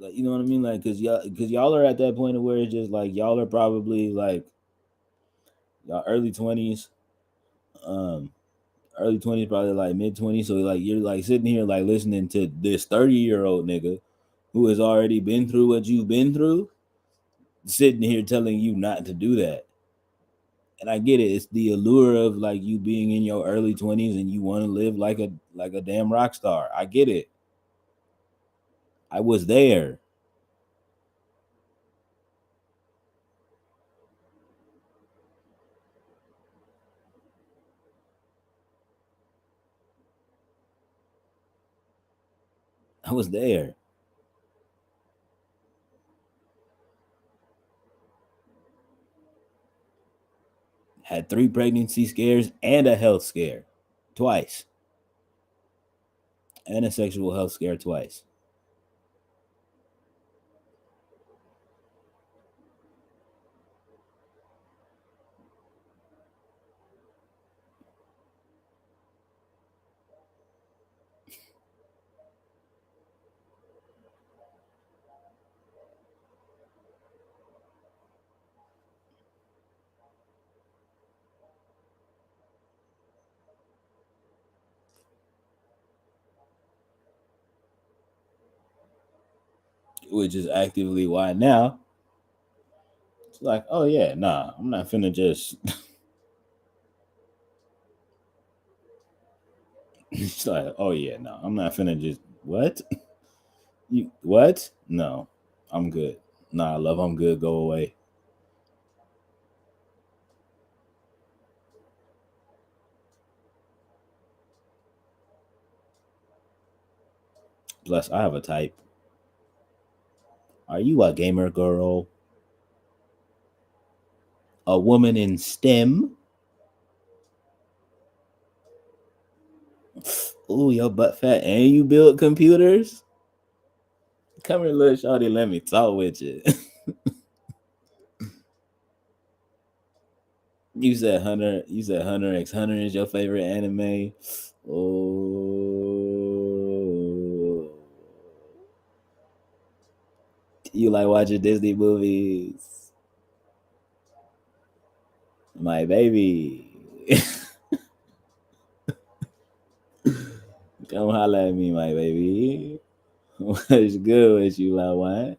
Like, you know what I mean? Like, cause y'all are at that point of where it's just like y'all are probably like y'all early 20s, um, early 20s, probably like mid 20s. So like you're like sitting here like listening to this 30-year-old nigga who has already been through what you've been through, sitting here telling you not to do that. And I get it. It's the allure of like you being in your early 20s and you want to live like a damn rock star. I get it. I was there. I was there. Had 3 pregnancy scares and a health scare twice, and a sexual health scare twice. Which is actively why now it's like, oh yeah, nah, I'm not finna just. It's like, oh yeah, no, I'm not finna just what you what? No, I'm good. Nah, love, I'm good. Go away. Plus, I have a type. Are you a gamer girl? A woman in STEM? Ooh, your butt fat and you build computers? Come here, little shorty, let me talk with you. You said Hunter x Hunter is your favorite anime. Oh, you like watching Disney movies, my baby. Come holla at me, my baby. What's good with you, my wine?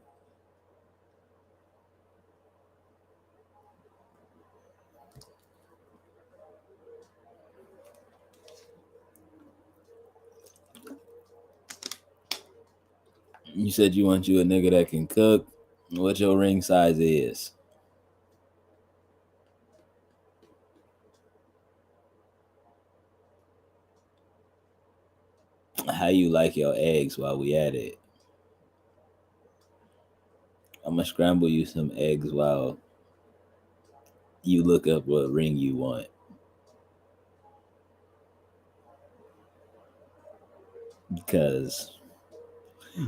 You said you want you a nigga that can cook. What your ring size is? How you like your eggs while we at it? I'm gonna scramble you some eggs while you look up what ring you want. Because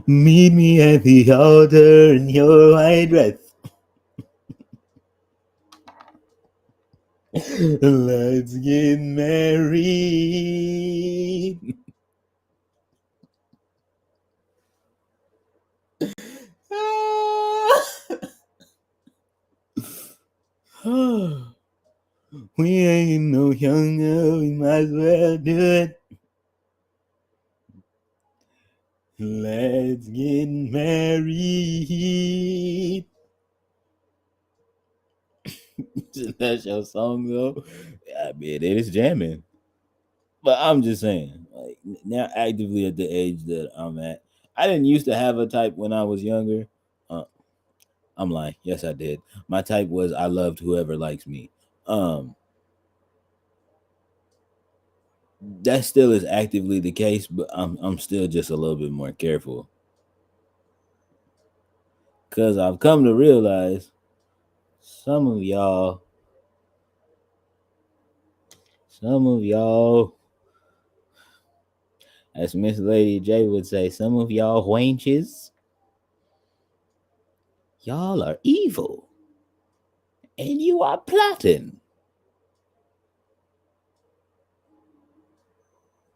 meet me at the altar in your white dress. Let's get married. We ain't no younger, we might as well do it. Let's get married. That's your song though. I mean, it is jamming. But I'm just saying, like now, actively at the age that I'm at, I didn't used to have a type when I was younger. Uh, I'm lying. Yes, I did. My type was I loved whoever likes me. Um, that still is actively the case, but I'm still just a little bit more careful because I've come to realize some of y'all, some of y'all, as Miss Lady J would say, some of y'all wenches, y'all are evil, and you are plotting,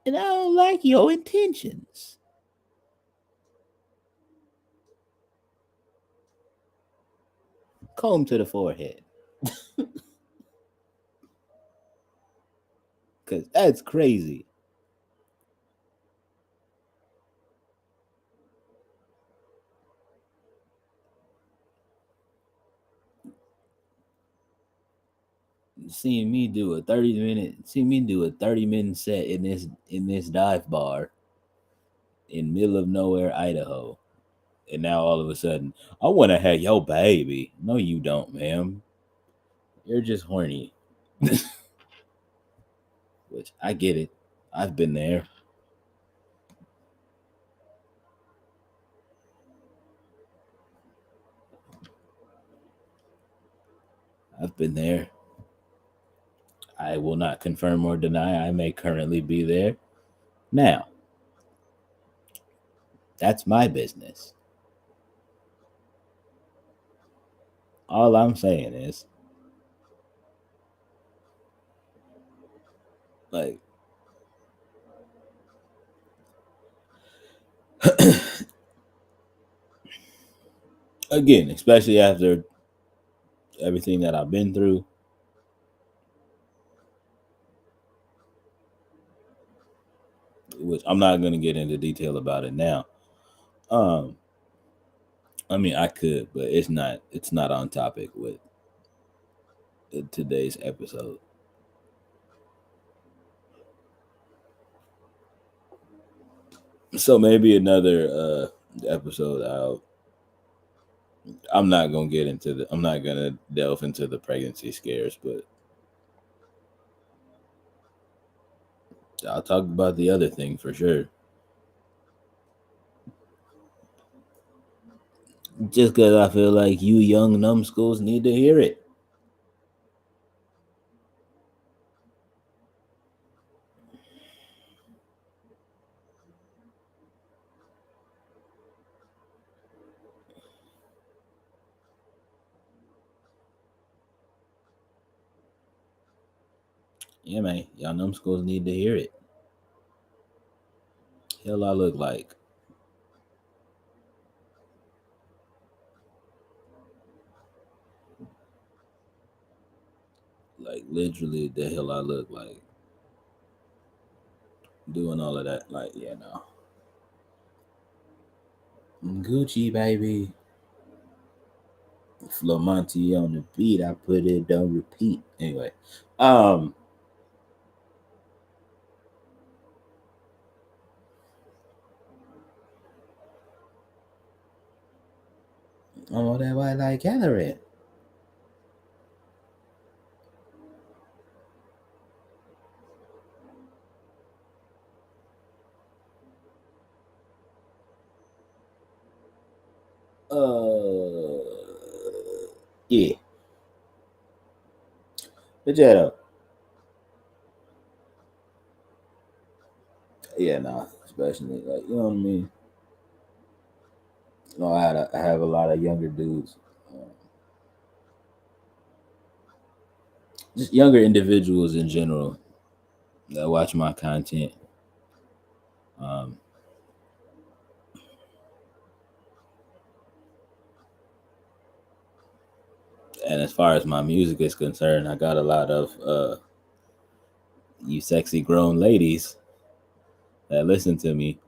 and I don't like your intentions. Comb to the forehead, because that's crazy. Seeing me do a 30-minute set in this dive bar in middle of nowhere, Idaho. And now all of a sudden, I want to have your baby. No, you don't, ma'am. You're just horny. Which I get it. I've been there. I've been there. I will not confirm or deny I may currently be there. Now, that's my business. All I'm saying is, like, again, especially after everything that I've been through, which I'm not going to get into detail about it now. Um, I mean, I could, but it's not. It's not on topic with today's episode. So maybe another episode. I'm not gonna get into the. I'm not gonna delve into the pregnancy scares, but I'll talk about the other thing for sure. Just because I feel like you young numbskulls need to hear it. Yeah, man. Y'all numbskulls need to hear it. Hell, I look like literally the hell I look like doing all of that. Like, yeah, no. Gucci, baby. Flamonti on the beat. I put it, don't repeat. Anyway, um, I'm on that white light gathering. Uh, yeah, but yeah, though. Yeah, nah, especially like you know what I mean. You know, I have a lot of younger dudes, just younger individuals in general that watch my content. Um, and as far as my music is concerned, I got a lot of you sexy grown ladies that listen to me.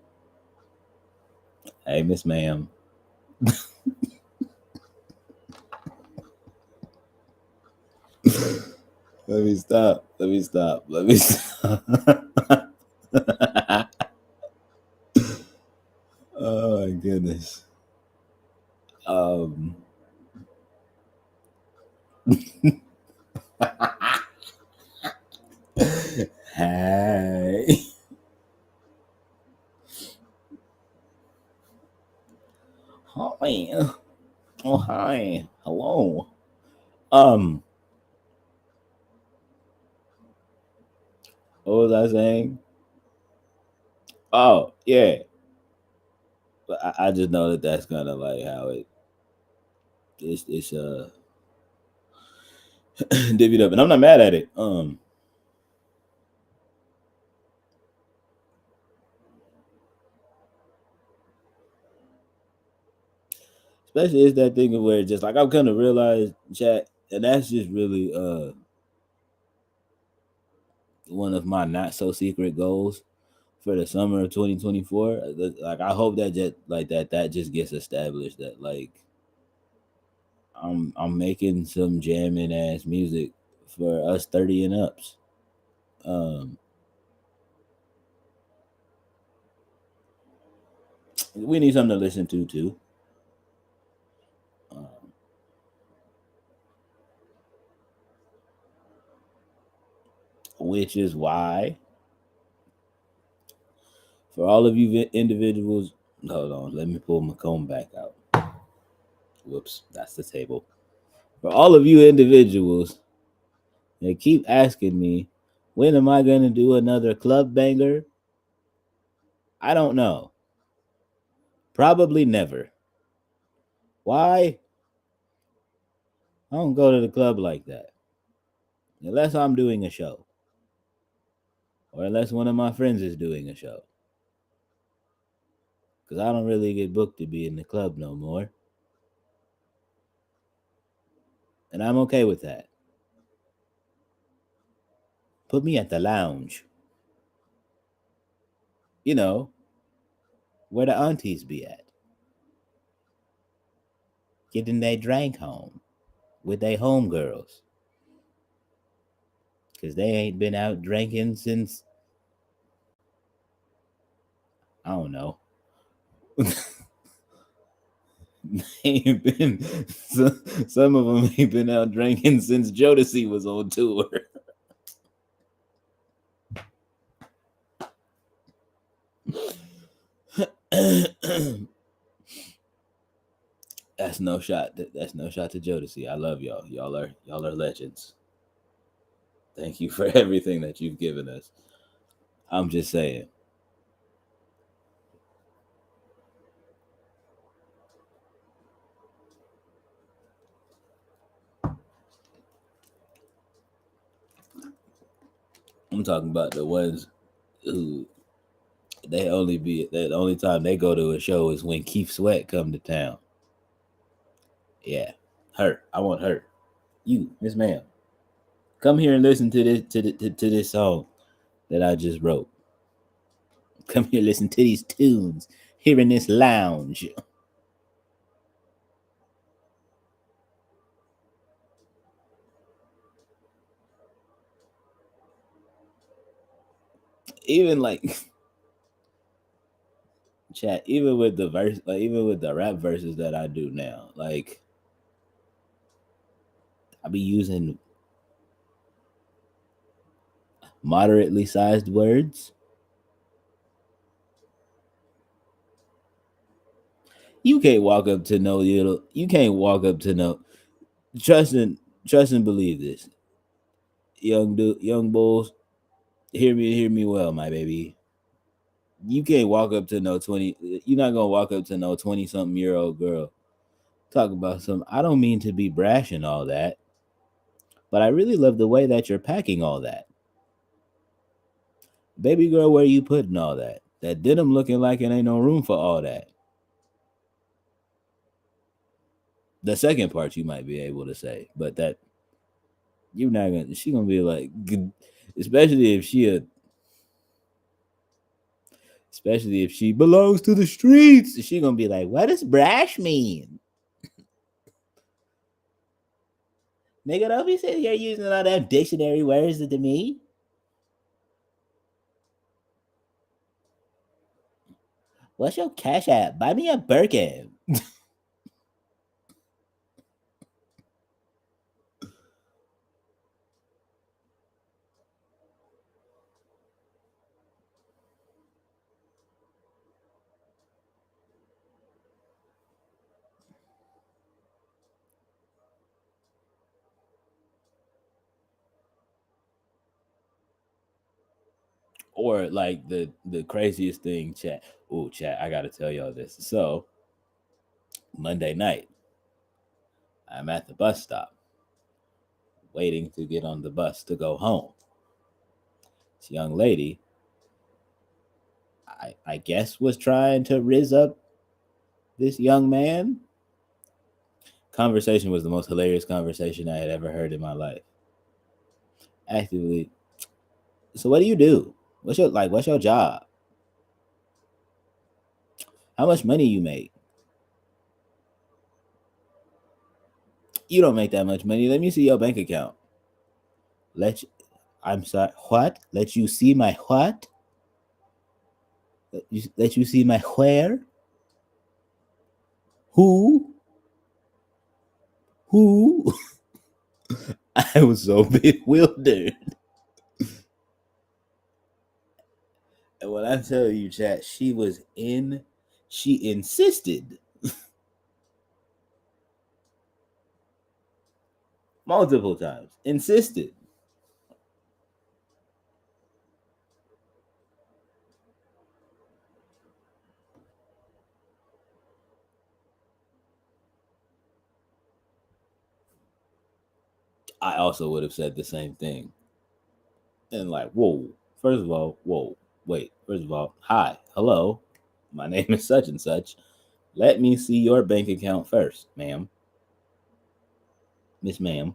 Hey, Miss Ma'am. Let me stop. Let me stop. Let me stop. Oh my goodness. Um, hey. Hi. Oh hi. Hello. Um, what was I saying? Oh, yeah. But I just know that that's kind of like how it's divvied up, and I'm not mad at it. Especially it's that thing of where just like I'm kind of realize chat, and that's just really one of my not so secret goals for the summer of 2024. Like I hope that just like that just gets established that like I'm making some jamming ass music for us 30 and ups. Um, we need something to listen to too. Um, which is why for all of you individuals, hold on, let me pull my comb back out. Whoops, that's the table. For all of you individuals that keep asking me, when am I going to do another club banger? I don't know. Probably never. Why? I don't go to the club like that. Unless I'm doing a show. Or unless one of my friends is doing a show. Because I don't really get booked to be in the club no more. And I'm okay with that. Put me at the lounge. You know, where the aunties be at. Getting their drink home with their homegirls. Because they ain't been out drinking since, I don't know. Ain't been some of them ain't been out drinking since Jodeci was on tour. That's no shot. That's no shot to Jodeci. I love y'all. Y'all are legends. Thank you for everything that you've given us. I'm just saying. I'm talking about the ones who the only time they go to a show is when Keith Sweat come to town. Yeah, her. I want her. You, Miss Ma'am, come here and listen to this song that I just wrote. Come here, listen to these tunes here in this lounge. Even like chat, even with the verse, like even with the rap verses that I do now, like I be using moderately sized words. You can't walk up to no little. You can't walk up to no. Trust and trust and believe this, young bulls. Hear me well, my baby. You can't walk up to no 20. You're not gonna walk up to no 20-something-year-old girl. Talk about some. I don't mean to be brash and all that, but I really love the way that you're packing all that. Baby girl, where you putting all that? That denim looking like it ain't no room for all that. The second part you might be able to say, but that you're not gonna. She gonna be like, especially if especially if she belongs to the streets. She gonna be like, what does brash mean? Nigga, don't be sitting here using all that dictionary words to me. What's your cash app? Buy me a Birkin. Or like the craziest thing, chat. Oh, chat, I gotta tell y'all this. So Monday night, I'm at the bus stop waiting to get on the bus to go home. This young lady, I guess, was trying to rizz up this young man. Conversation was the most hilarious conversation I had ever heard in my life. Actively. So what do you do? What's your job? How much money you make? You don't make that much money. Let me see your bank account. Let you, I'm sorry. What? Let you see my what? Let you see my where? Who? Who? I was so bewildered. And when I tell you, chat, she insisted multiple times. Insisted. I also would have said the same thing. And like, whoa, first of all, whoa, wait, first of all, hi, hello, my name is such and such. Let me see your bank account first, ma'am. Miss Ma'am.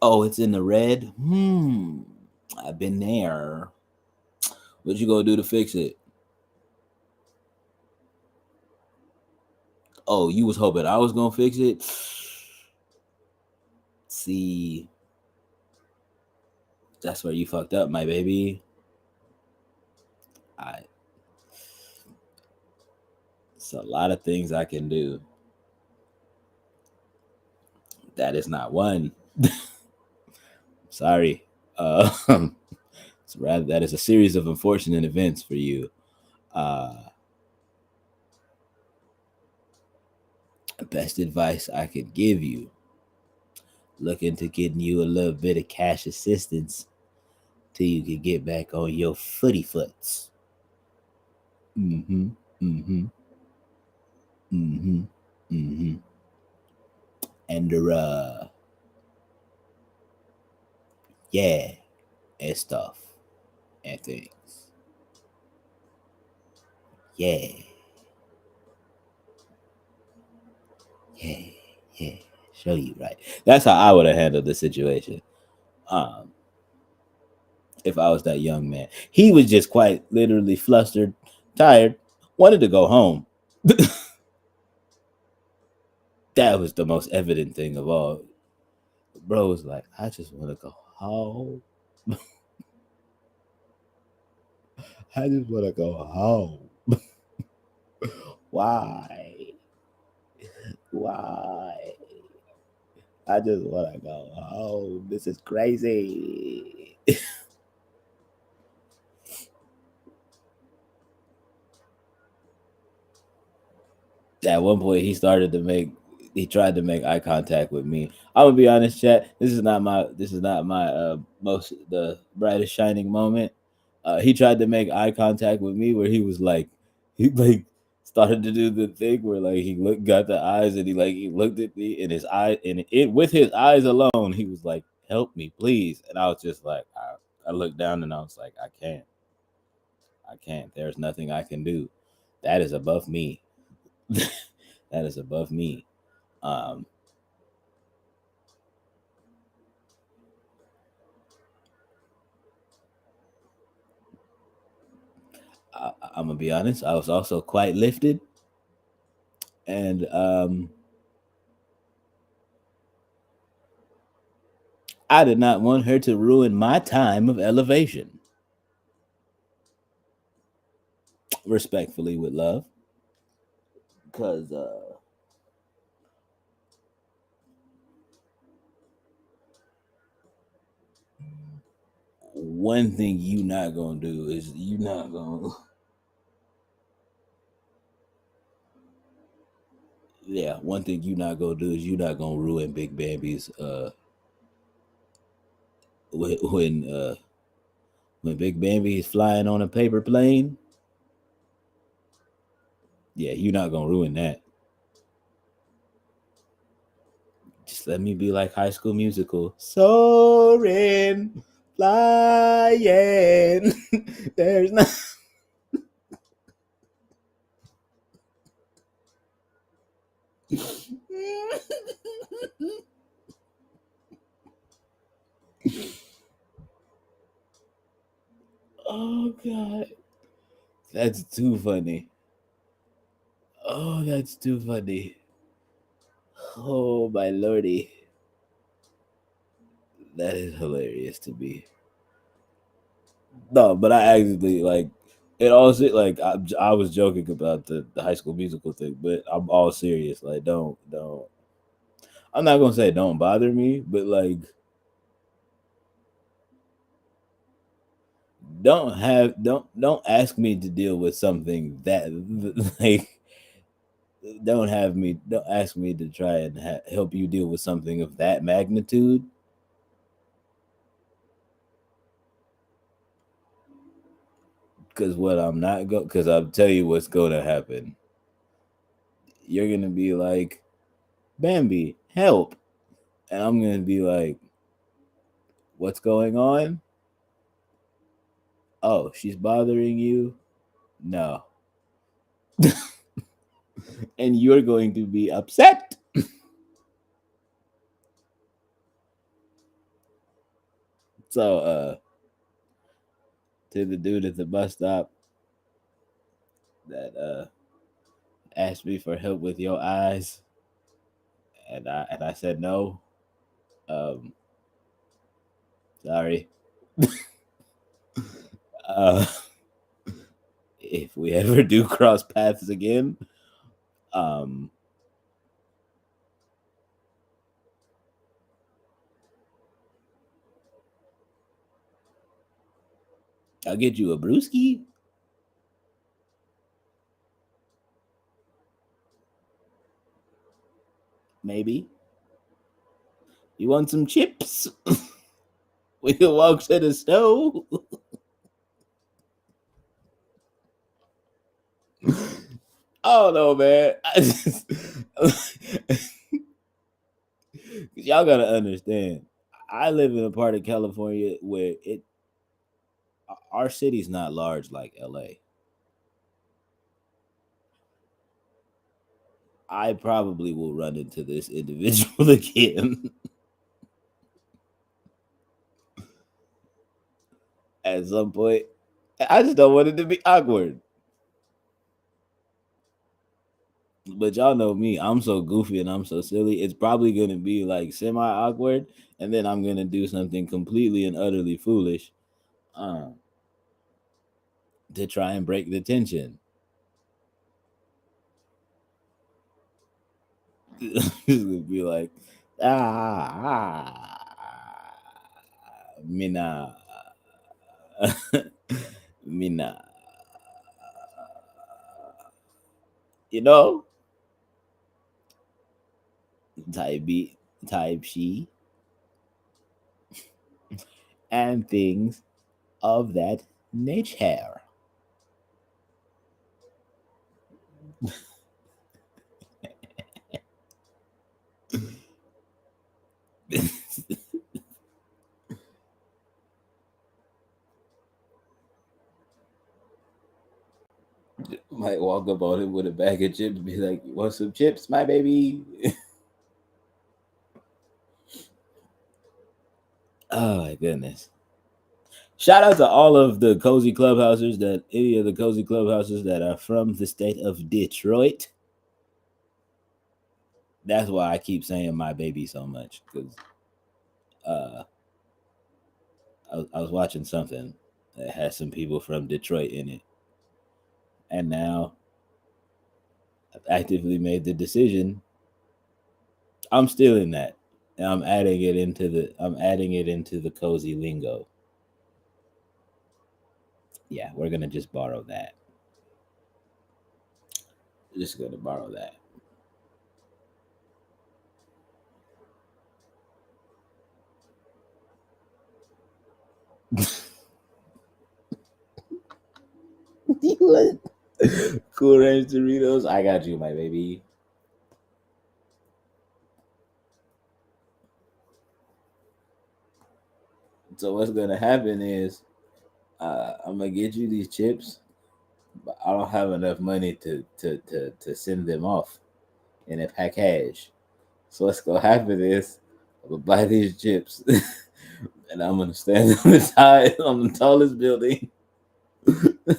Oh, it's in the red? I've been there. What you gonna do to fix it? Oh, you was hoping I was gonna fix it? See, that's where you fucked up, my baby. I It's a lot of things I can do. That is not one. Sorry. Uh, it's rather that is a series of unfortunate events for you. Uh, Best advice I could give you: look into getting you a little bit of cash assistance till you can get back on your footy foots. Mm-hmm. Mm-hmm. Mm-hmm. Mm-hmm. and yeah, and stuff and things. Yeah, yeah, yeah. Show you right. That's how I would have handled the situation. Um, if I was that young man, he was just quite literally flustered, tired, wanted to go home. That was the most evident thing of all. Bro was like, I just want to go home. I just want to go home. Why? Why? I just want to go home. This is crazy. At one point, he tried to make eye contact with me. I'm gonna be honest, chat. This is not my most the brightest shining moment. He tried to make eye contact with me, where he was like, he like started to do the thing where like got the eyes, and he looked at me in his eye, and it with his eyes alone, he was like, "Help me, please." And I was just like, I looked down and I was like, I can't. There's nothing I can do. That is above me. That is above me. Um, I'm gonna be honest. I was also quite lifted, and I did not want her to ruin my time of elevation. Respectfully, with love, because one thing you not gonna do is you not gonna. Yeah, one thing you not gonna do is you not gonna ruin Big Bambi's when when uh when Big Bambi is flying on a paper plane. Yeah, you not gonna ruin that. Just let me be like High School Musical. Soaring, flying. There's no. Oh God, that's too funny. Oh, that's too funny. Oh my lordy, that is hilarious to me. No, but I actually like it. Also, like I was joking about the High School Musical thing, but I'm all serious. Like, don't. I'm not gonna say don't bother me, but like don't ask me to deal with something that like don't ask me to try and help you deal with something of that magnitude, because what I'm not go because I'll tell you what's gonna happen. You're gonna be like, Bambi, help, and I'm gonna be like, what's going on? Oh, she's bothering you? No. And you're going to be upset. So to the dude at the bus stop that asked me for help with your eyes, and I said no. Um, sorry. Uh, if we ever do cross paths again, um, I'll get you a brewski. Maybe you want some chips. We can walk to the stove. I don't know, man. Y'all gotta understand. I live in a part of California where our city's not large like LA. I probably will run into this individual again at some point. I just don't want it to be awkward. But y'all know me, I'm so goofy and I'm so silly. It's probably gonna be like semi awkward, and then I'm gonna do something completely and utterly foolish um, to try and break the tension. It's gonna be like, ah, mina, mina, you know, type B, type she, and things of that nature. Might walk up on him with a bag of chips, be like, "Want some chips, my baby?" Oh my goodness! Shout out to all of the cozy clubhouses that any of the cozy clubhouses that are from the state of Detroit. That's why I keep saying my baby so much because uh, I was watching something that has some people from Detroit in it, and now I've actively made the decision. I'm still in that, and I'm adding it into the cozy lingo. Yeah, we're gonna just borrow that. Just gonna borrow that. What? Cool Ranch Doritos. I got you, my baby. So what's gonna happen is I'm gonna get you these chips, but I don't have enough money to send them off in a package. So what's gonna happen is I'm gonna buy these chips and I'm gonna stand on the tallest building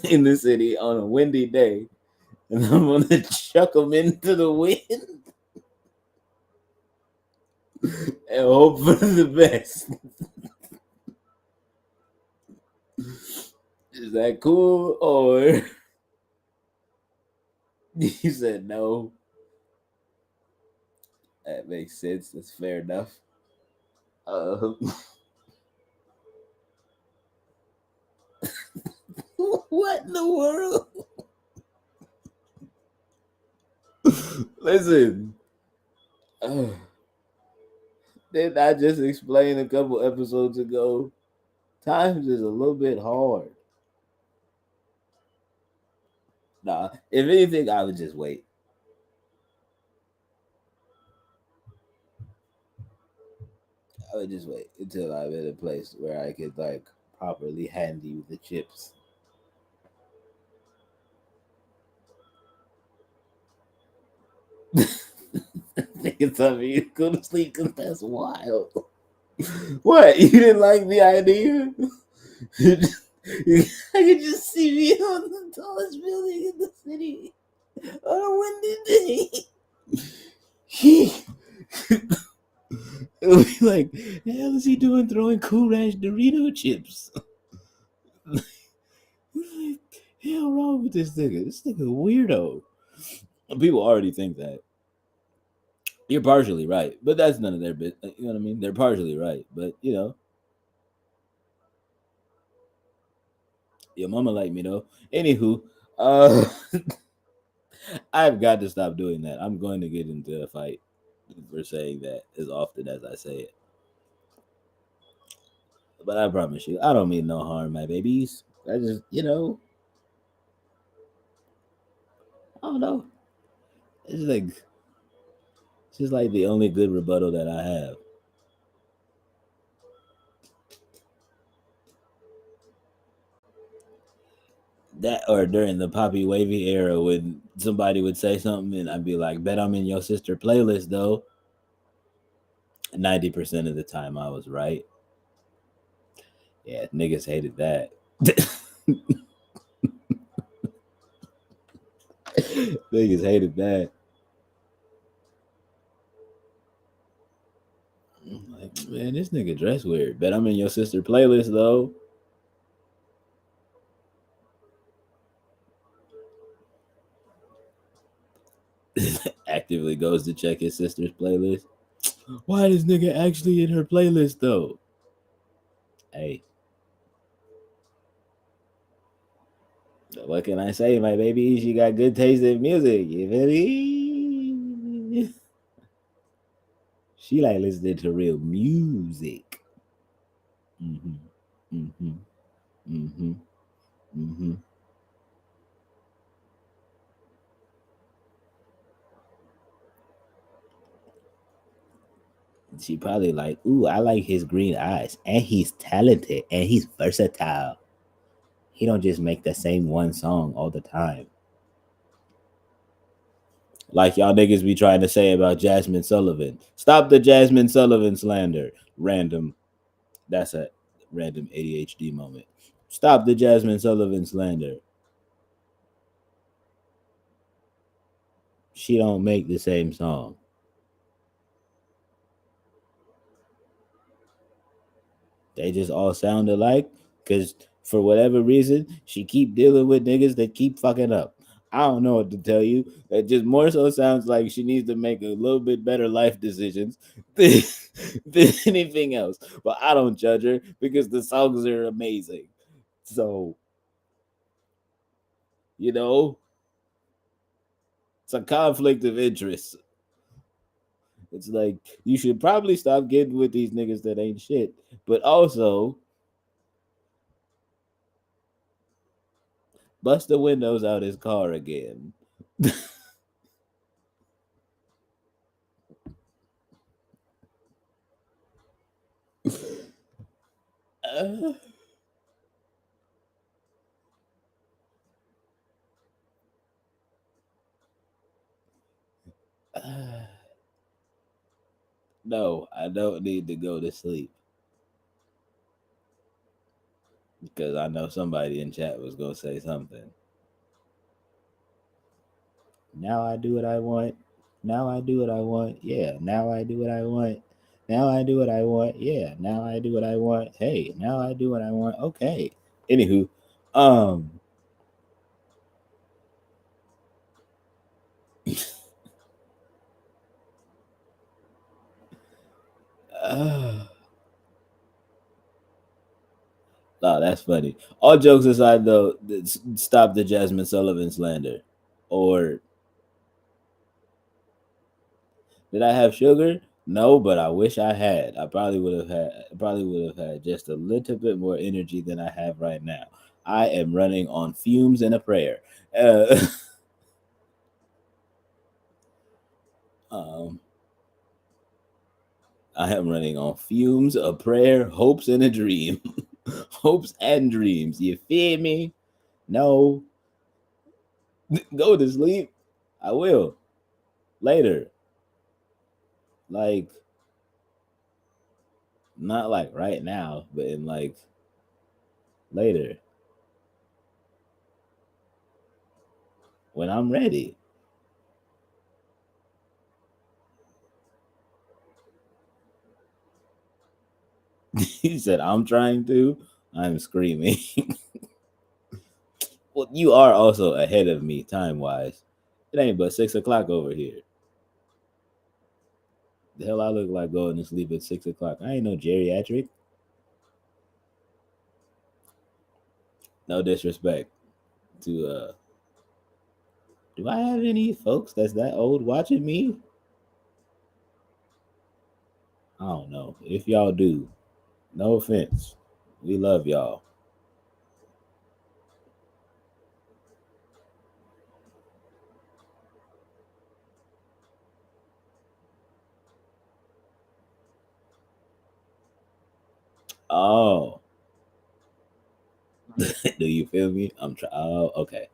in the city on a windy day, and I'm gonna chuck them into the wind and hope for the best. Is that cool or you said no? That makes sense. That's fair enough. Uh, what in the world? Listen, uh, didn't I just explain a couple episodes ago? Times is a little bit hard. Nah, if anything, I would just wait. I would just wait until I'm in a place where I could like properly hand you the chips. Nigga tell me you go to sleep because that's wild. What? You didn't like the idea? I could just see me on the tallest building in the city on a windy day. It would be like, the hell is he doing throwing Cool Ranch Dorito chips? Hell wrong with this nigga? This nigga weirdo. People already think that. You're partially right, but that's none of their business. You know what I mean? They're partially right, but your mama like me though. Anywho, uh, I've got to stop doing that. I'm going to get into a fight for saying that as often as I say it. But I promise you, I don't mean no harm, my babies. I just, I don't know. It's like Just like the only good rebuttal that I have. That or during the Poppy Wavy era when somebody would say something and I'd be like, bet I'm in your sister playlist though. 90% of the time I was right. Yeah, niggas hated that. Niggas hated that. I'm like, man, this nigga dress weird. Bet I'm in your sister playlist though. Actively goes to check his sister's playlist. Why this nigga actually in her playlist though? Hey, what can I say, my baby? She got good taste in music. You feel me? She like listening to real music. Mm-hmm. Mm-hmm. Mm-hmm. Mm-hmm. She probably like, ooh, I like his green eyes. And he's talented and he's versatile. He don't just make the same one song all the time. Like y'all niggas be trying to say about Jasmine Sullivan. Stop the Jasmine Sullivan slander. Random. That's a random ADHD moment. Stop the Jasmine Sullivan slander. She don't make the same song. They just all sound alike because for whatever reason she keep dealing with niggas that keep fucking up. I don't know what to tell you. That just more so sounds like she needs to make a little bit better life decisions than, than anything else. But I don't judge her because the songs are amazing. So, you know, it's a conflict of interest. It's like you should probably stop getting with these niggas that ain't shit. But also bust the windows out his car again. Uh, uh, no, I don't need to go to sleep because I know somebody in chat was gonna say something. Now I do what I want. Now I do what I want. Yeah. Now I do what I want. Now I do what I want. Yeah. Now I do what I want. Hey. Now I do what I want. Okay. Anywho, um, uh, no, that's funny. All jokes aside, though, stop the Jasmine Sullivan slander. Or did I have sugar? No, but I wish I had. I probably would have had. Probably would have had just a little bit more energy than I have right now. I am running on fumes and a prayer. Uh, um, I am running on fumes, a prayer, hopes, and a dream. Hopes and dreams. You feel me? No, go to sleep. I will later. Like not like right now, but in like later when I'm ready. He said, I'm trying to. I'm screaming. Well, you are also ahead of me time wise. It ain't but 6 o'clock over here. The hell I look like going to sleep at 6 o'clock. I ain't no geriatric. No disrespect to do I have any folks that's that old watching me? I don't know. If y'all do, no offense. We love y'all. Oh, do you feel me? I'm trying. Oh, okay.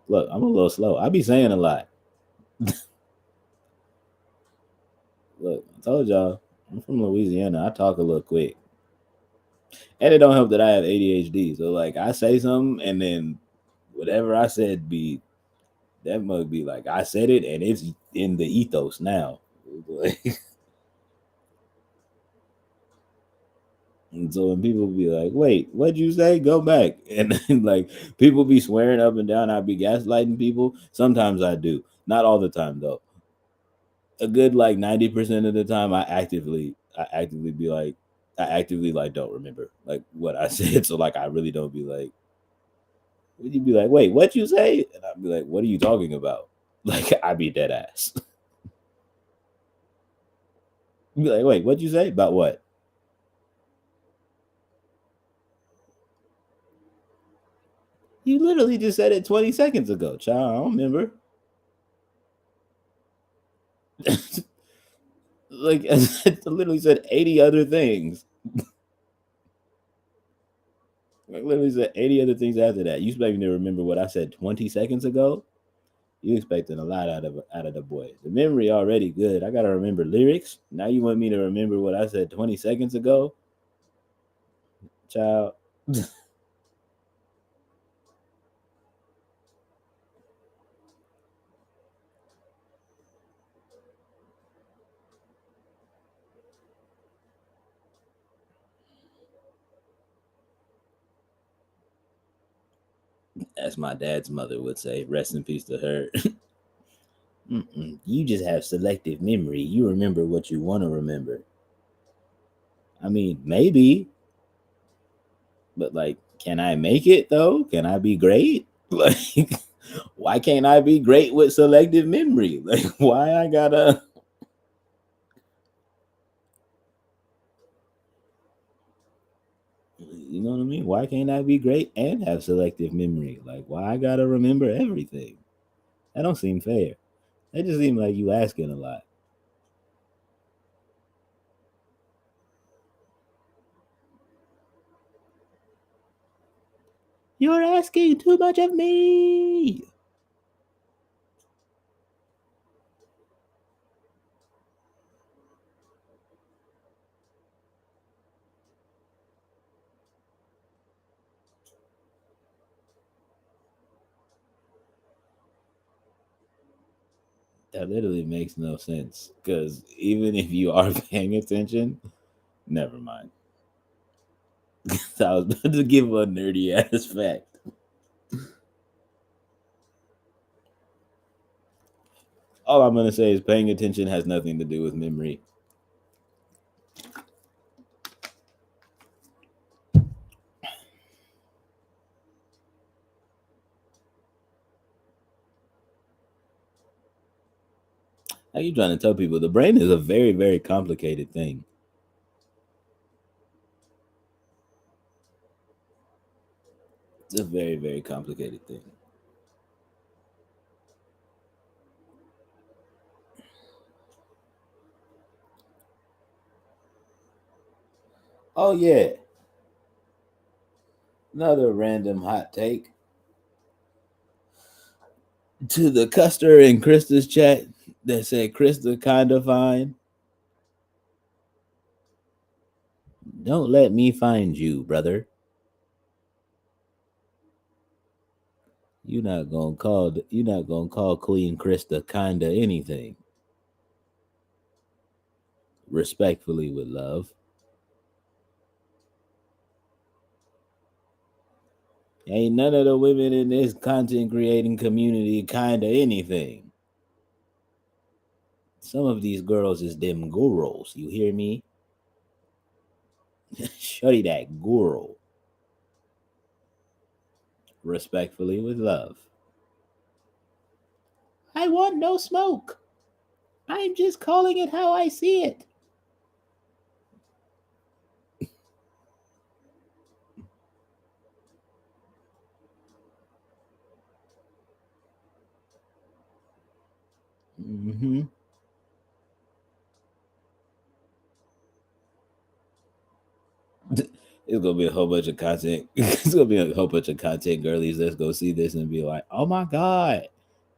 Look, I'm a little slow. I be saying a lot. Look, I told y'all, I'm from Louisiana. I talk a little quick. And it don't help that I have ADHD. So like I say something and then whatever I said be that must be like I said it and it's in the ethos now. Like, and so when people be like, wait, what'd you say? Go back. And then like people be swearing up and down, I be gaslighting people. Sometimes I do. Not all the time though. A good like 90% of the time I actively be like I actively like don't remember like what I said. So like I really don't be like would you be like, wait, what you say? And I'd be like, what are you talking about? Like I be dead ass. Be like, wait, what'd you say? About what? You literally just said it 20 seconds ago, child. I don't remember. Like I literally said 80 other things. Like literally said 80 other things after that. You expect me to remember what I said 20 seconds ago? You expecting a lot out of the boy. The memory already good. I gotta remember lyrics. Now you want me to remember what I said 20 seconds ago? Child. As my dad's mother would say, rest in peace to her. Mm-mm. You just have selective memory. You remember what you want to remember. I mean, maybe, but like, can I make it though? Can I be great? Like, why can't I be great with selective memory? Like, why I gotta, you know what I mean? Why can't I be great and have selective memory? Like, why I gotta remember everything? That don't seem fair. That just seems like you asking a lot. You're asking too much of me. That literally makes no sense. Because even if you are paying attention, never mind. So I was about to give a nerdy ass fact. All I'm gonna say is paying attention has nothing to do with memory. How you trying to tell people the brain is a very, very complicated thing? It's a very, very complicated thing. Oh yeah, another random hot take to the Custer and Krista's chat that said Krista kinda fine. Don't let me find you, brother. You not gonna call Queen Krista kinda anything. Respectfully with love. Ain't none of the women in this content creating community kinda anything. Some of these girls is them girls. You hear me? Shorty that girl. Respectfully with love. I want no smoke. I'm just calling it how I see it. Mm-hmm. It's gonna be a whole bunch of content. It's gonna be a whole bunch of content girlies that's go see this and be like, "Oh my god,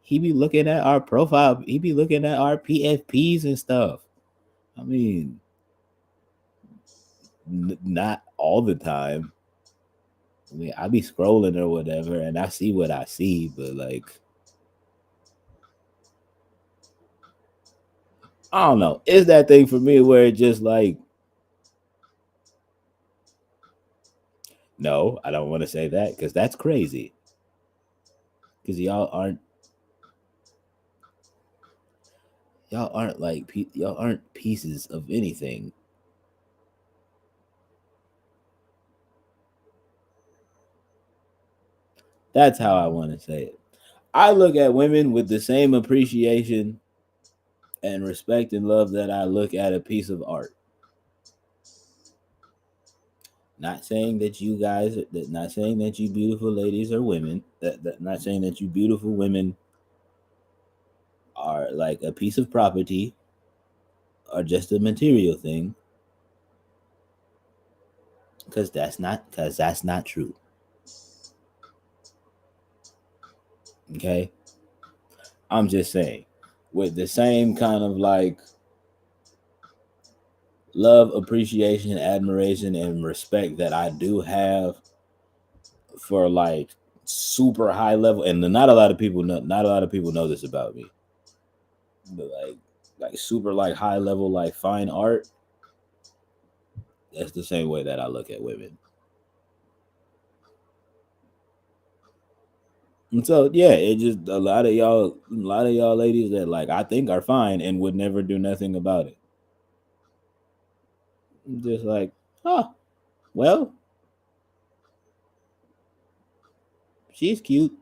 he be looking at our profile. He be looking at our PFPs and stuff." I mean, not all the time. I mean, I be scrolling or whatever, and I see what I see, but like, I don't know. It's that thing for me where it just like, no, I don't want to say that because that's crazy. Because y'all aren't like y'all aren't pieces of anything. That's how I want to say it. I look at women with the same appreciation and respect and love that I look at a piece of art. Not saying that you guys, not saying that you beautiful ladies or women, not saying that you beautiful women are like a piece of property or just a material thing, because that's not true. Okay, I'm just saying, with the same kind of like love, appreciation, admiration, and respect that I do have for like super high level, and not a lot of people know, not a lot of people know this about me, but like super like high level like fine art. That's the same way that I look at women. And so yeah, it just a lot of y'all ladies that like I think are fine and would never do nothing about it. Just like, oh, well, she's cute.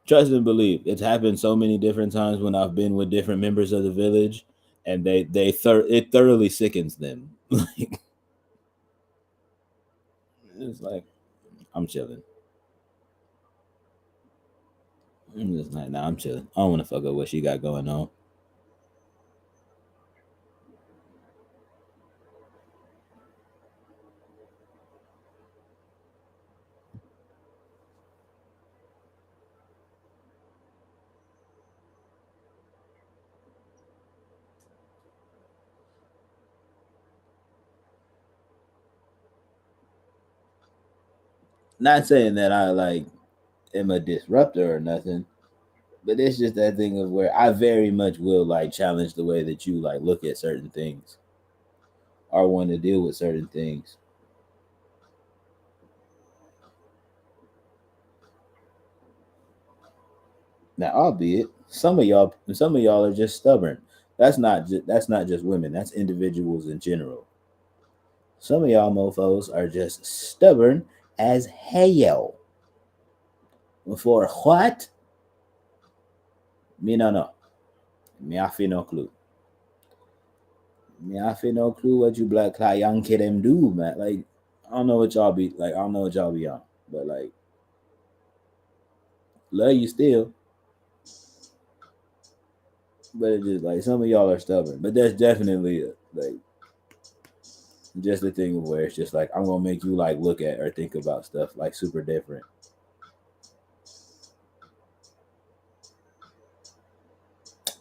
Trust and believe. It's happened so many different times when I've been with different members of the village, and it thoroughly sickens them. Like it's like I'm chilling. I'm just like, nah, I'm chilling. I don't want to fuck up what she got going on. Not saying that I like am a disruptor or nothing, but it's just that thing of where I very much will like challenge the way that you like look at certain things or want to deal with certain things. Now, albeit some of y'all are just stubborn. That's not just women. That's individuals in general. Some of y'all mofo's are just stubborn as hell. For what? Me no know. Me I feel no clue. Me I feel no clue what you black cloud young kid them do, man. Like I don't know what y'all be like. I don't know what y'all be on, but like love you still. But it's just like some of y'all are stubborn. But that's definitely like just the thing where it's just like I'm gonna make you like look at or think about stuff like super different.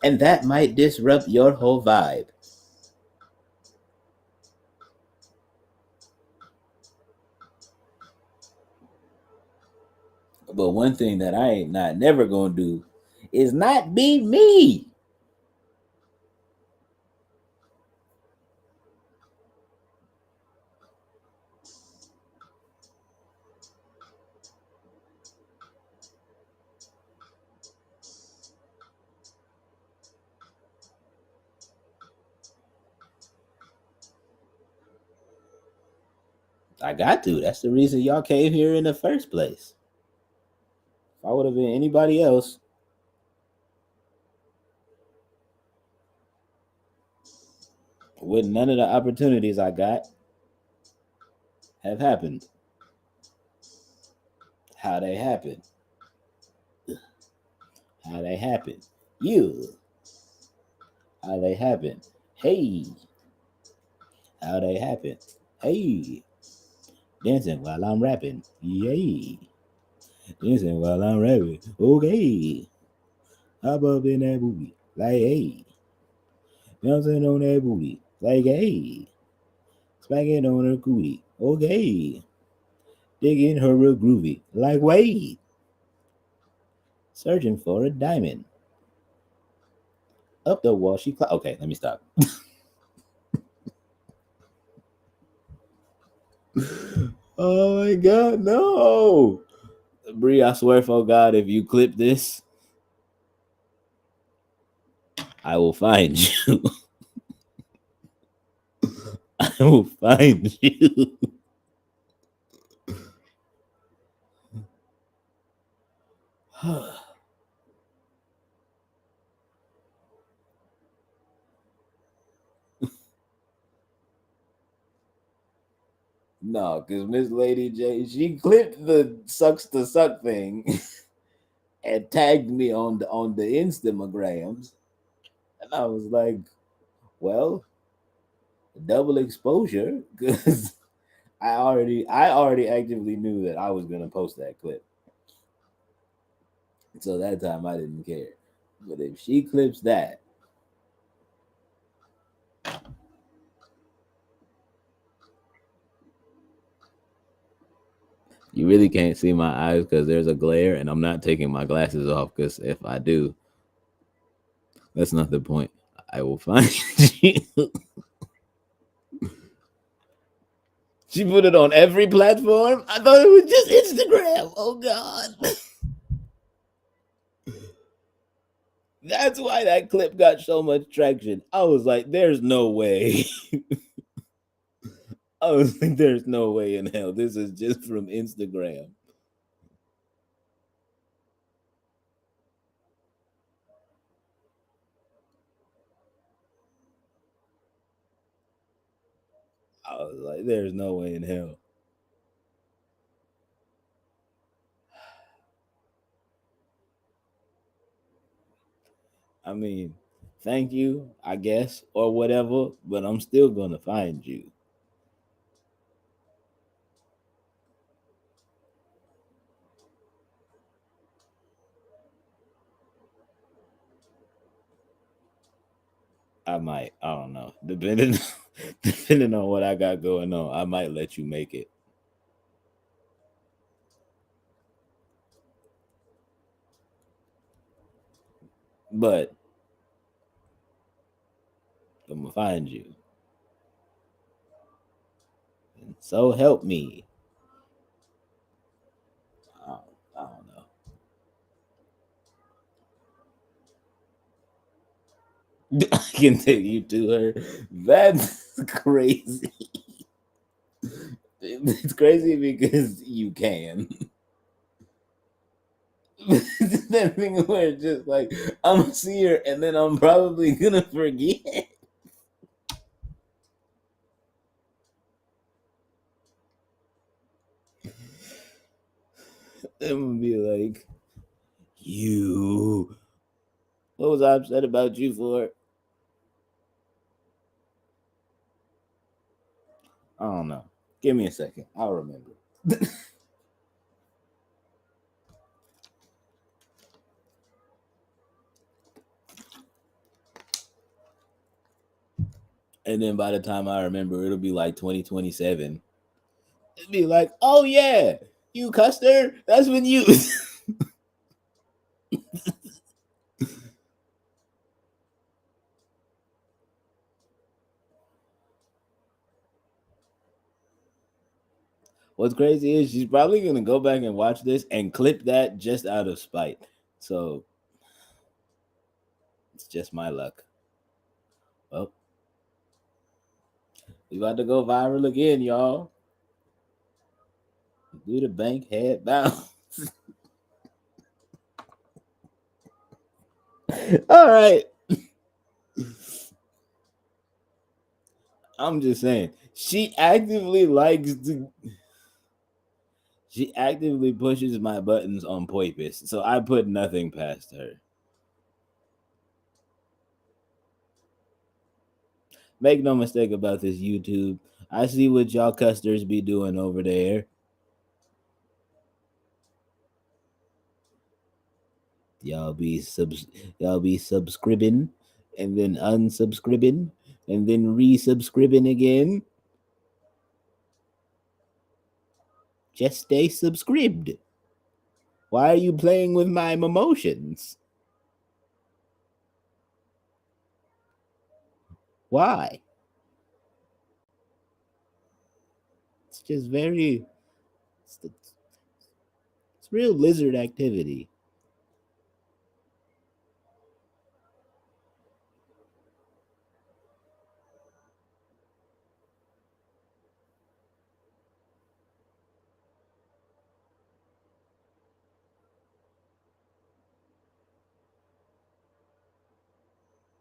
And that might disrupt your whole vibe. But one thing that I ain't not never gonna do is not be me. I got to. That's the reason y'all came here in the first place. If I would have been anybody else, with none of the opportunities I got have happened. How they happen. How they happen. You. How they happen. Hey. how they happen. Hey, dancing while I'm rapping. Yay. Dancing while I'm rapping. Okay. Hop up in that booty. Like, hey. Bouncing on that booty. Like, hey. Smacking on her cootie. Okay. Digging her real groovy. Like, wait. Searching for a diamond. Up the wall she okay, let me stop. Oh my god, no. Bree, I swear for God, if you clip this, I will find you. I will find you. No, because Miss Lady J, she clipped the sucks to suck thing and tagged me on the Instagrams. And I was like, well, double exposure, because I already actively knew that I was gonna post that clip. So that time I didn't care. But if she clips that, you really can't see my eyes because there's a glare, and I'm not taking my glasses off because if I do, that's not the point. I will find you. She put it on every platform. I thought it was just Instagram. Oh God. That's why that clip got so much traction. I was like, there's no way. I was like, there's no way in hell. This is just from Instagram. I was like, there's no way in hell. I mean, thank you, I guess, or whatever, but I'm still gonna find you. I might. I don't know. Depending depending on what I got going on, I might let you make it. But I'm gonna find you. And so help me. I don't know. I can take you to her. That's crazy. It's crazy because you can. That thing where it's just like I'm gonna see her and then I'm probably gonna forget. I'm gonna be like, you. What was I upset about you for? I don't know. Give me a second. I'll remember. And then by the time I remember, it'll be like 2027. It'll be like, oh yeah, you cussed her? That's when you. What's crazy is she's probably gonna go back and watch this and clip that just out of spite. So it's just my luck. Well, we about to go viral again, y'all. Do the bank head bounce. All right. I'm just saying. She actively pushes my buttons on purpose. So I put nothing past her. Make no mistake about this YouTube. I see what y'all custers be doing over there. Y'all be subscribing and then unsubscribing and then resubscribing again. Just stay subscribed. Why are you playing with my emotions? Why? It's just very. It's real lizard activity.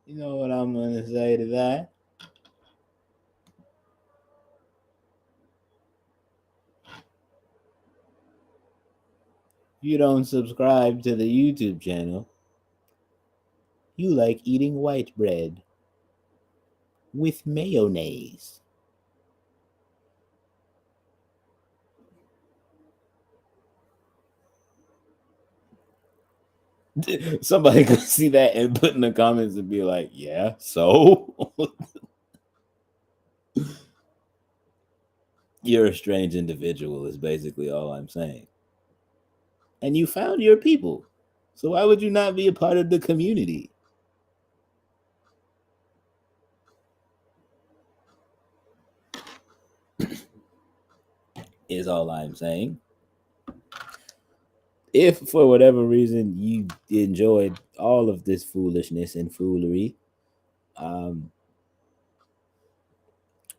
You know what I'm gonna say to that? If you don't subscribe to the YouTube channel, you like eating white bread with mayonnaise. Somebody could see that and put in the comments and be like, yeah, so? You're a strange individual, is basically all I'm saying. And you found your people. So why would you not be a part of the community? Is all I'm saying. If for whatever reason you enjoyed all of this foolishness and foolery,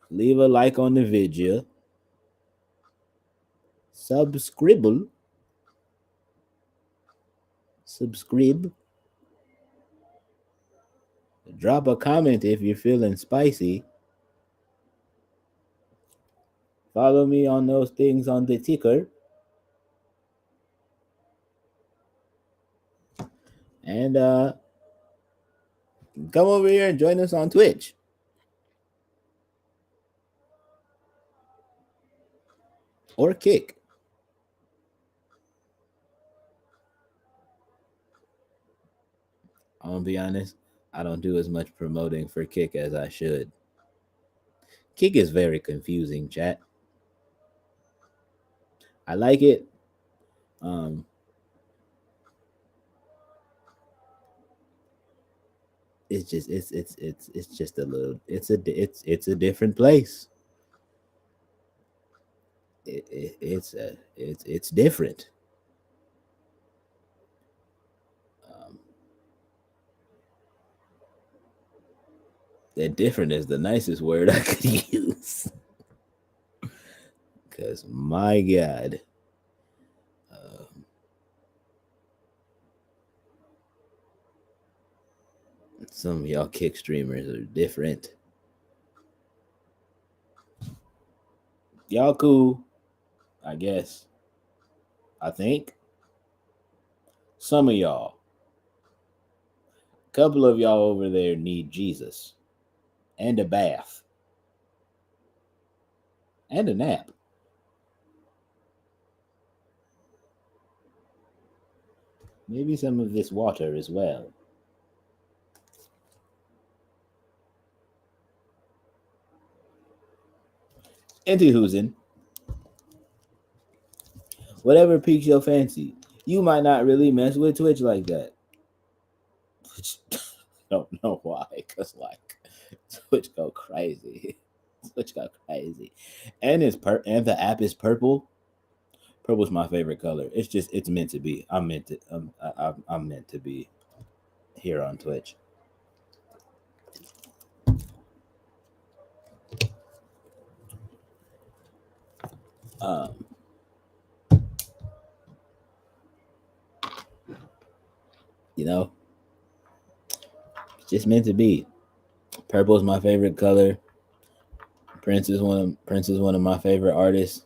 leave a like on the video, subscribe, drop a comment if you're feeling spicy. Follow me on those things on the ticker. And come over here and join us on Twitch. Or Kick. I'm gonna be honest, I don't do as much promoting for Kick as I should. Kick is very confusing, chat. I like it. It's just it's just a little it's a different place. It's different. That different is the nicest word I could use. Because my God, some of y'all Kick streamers are different. Y'all cool, I guess. I think. Some of y'all. A couple of y'all over there need Jesus. And a bath. And a nap. Maybe some of this water as well. Anywhoozin. Whatever piques your fancy. You might not really mess with Twitch like that. Don't know why, because like Twitch go crazy. Twitch go crazy. And and the app is purple. Purple's my favorite color. It's meant to be. I'm meant to be here on Twitch. You know, it's just meant to be. Purple is my favorite color. Prince is one of my favorite artists.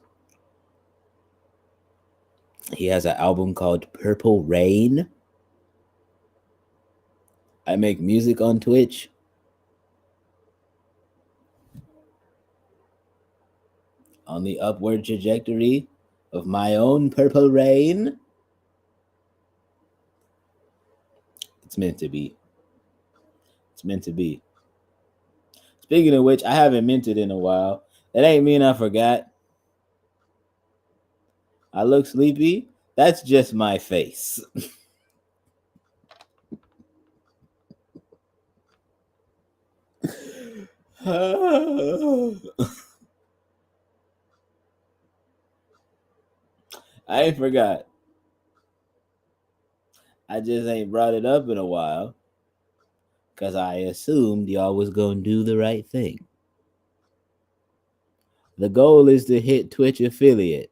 He has an album called Purple Rain. I make music on Twitch. on the upward trajectory of my own purple rain. It's meant to be. It's meant to be. Speaking of which, I haven't minted in a while. That ain't mean I forgot. I look sleepy. That's just my face. I ain't forgot. I just ain't brought it up in a while because I assumed y'all was going to do the right thing. The goal is to hit Twitch affiliate.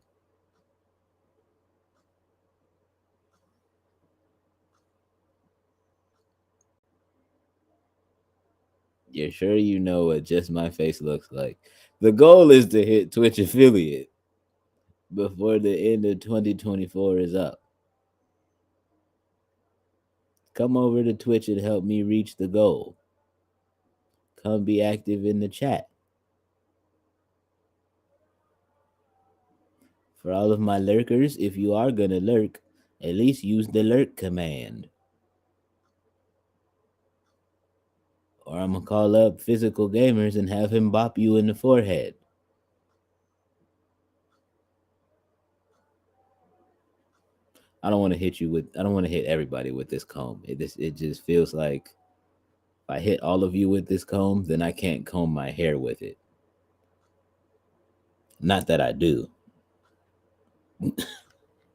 You're sure you know what just my face looks like? The goal is to hit Twitch affiliate before the end of 2024 is up. Come over to Twitch and help me reach the goal. Come be active in the chat. For all of my lurkers, if you are gonna lurk, at least use the lurk command. Or I'm gonna call up Physical Gamers and have him bop you in the forehead. I don't want to hit everybody with this comb. It just feels like if I hit all of you with this comb, then I can't comb my hair with it. Not that I do.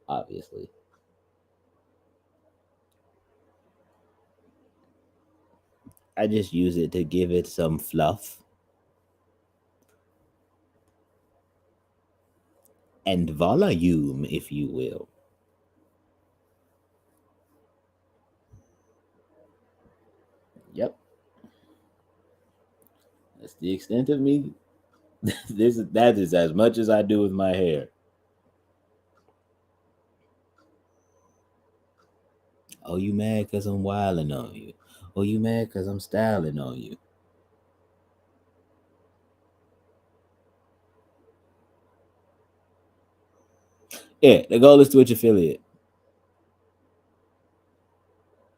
Obviously. I just use it to give it some fluff and volume, if you will. Yep. That's the extent of me. That is as much as I do with my hair. Oh, you mad because I'm wilding on you? Oh, you mad because I'm styling on you? Yeah, the goal is Twitch affiliate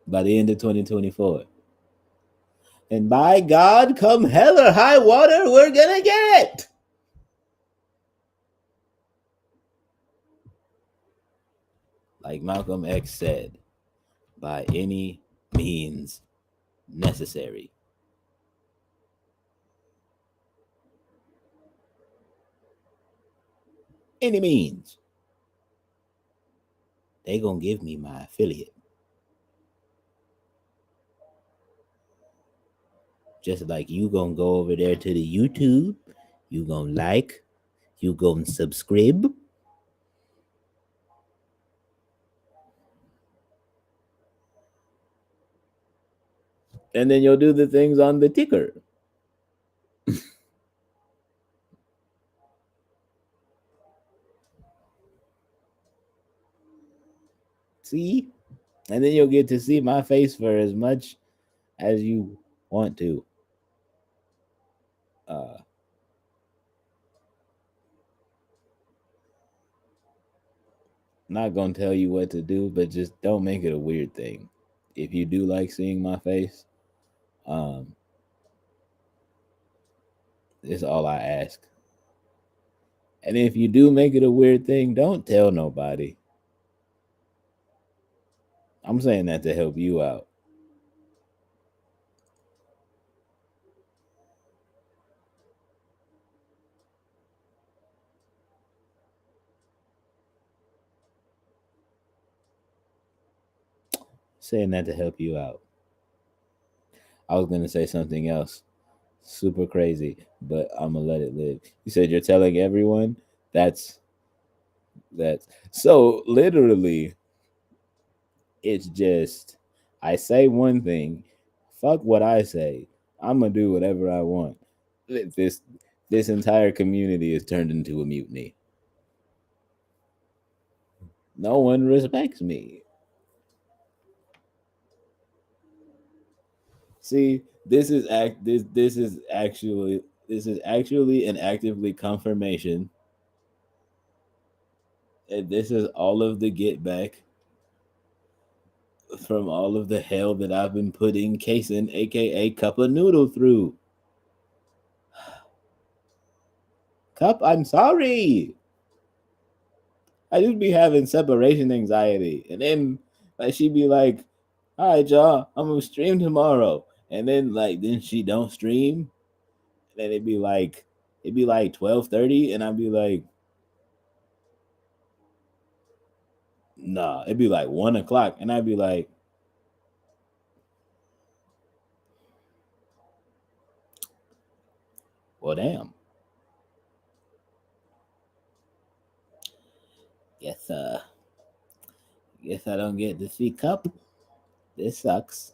by the end of 2024. And by God, come hell or high water, we're gonna get it. Like Malcolm X said, by any means necessary. Any means. They gonna give me my affiliate. Just like you gonna go over there to the YouTube, you gonna like, you gonna subscribe. And then you'll do the things on the ticker. See? And then you'll get to see my face for as much as you want to. Not gonna tell you what to do, but just don't make it a weird thing. If you do like seeing my face, it's all I ask. And if you do make it a weird thing, don't tell nobody. I'm saying that to help you out. Saying that to help you out. I was gonna say something else super crazy, but I'm gonna let it live. You said you're telling everyone. That's so literally. It's just I say one thing, fuck what I say. I'm gonna do whatever I want. This entire community is turned into a mutiny. No one respects me. See, this is actually an actively confirmation And this is all of the get back from all of the hell that I've been putting Kason, aka Cup of Noodle, through. Cup, I'm sorry. I just be having separation anxiety. And then like she'd be like, all right, y'all, I'm gonna stream tomorrow. And then she don't stream. And then it'd be like 12:30, and I'd be like, nah, it'd be like 1 o'clock, and I'd be like, well, damn. Guess guess I don't get to see Cup. This sucks.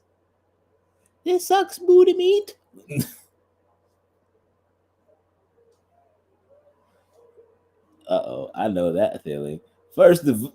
This sucks, booty meat. Uh-oh, I know that feeling. First of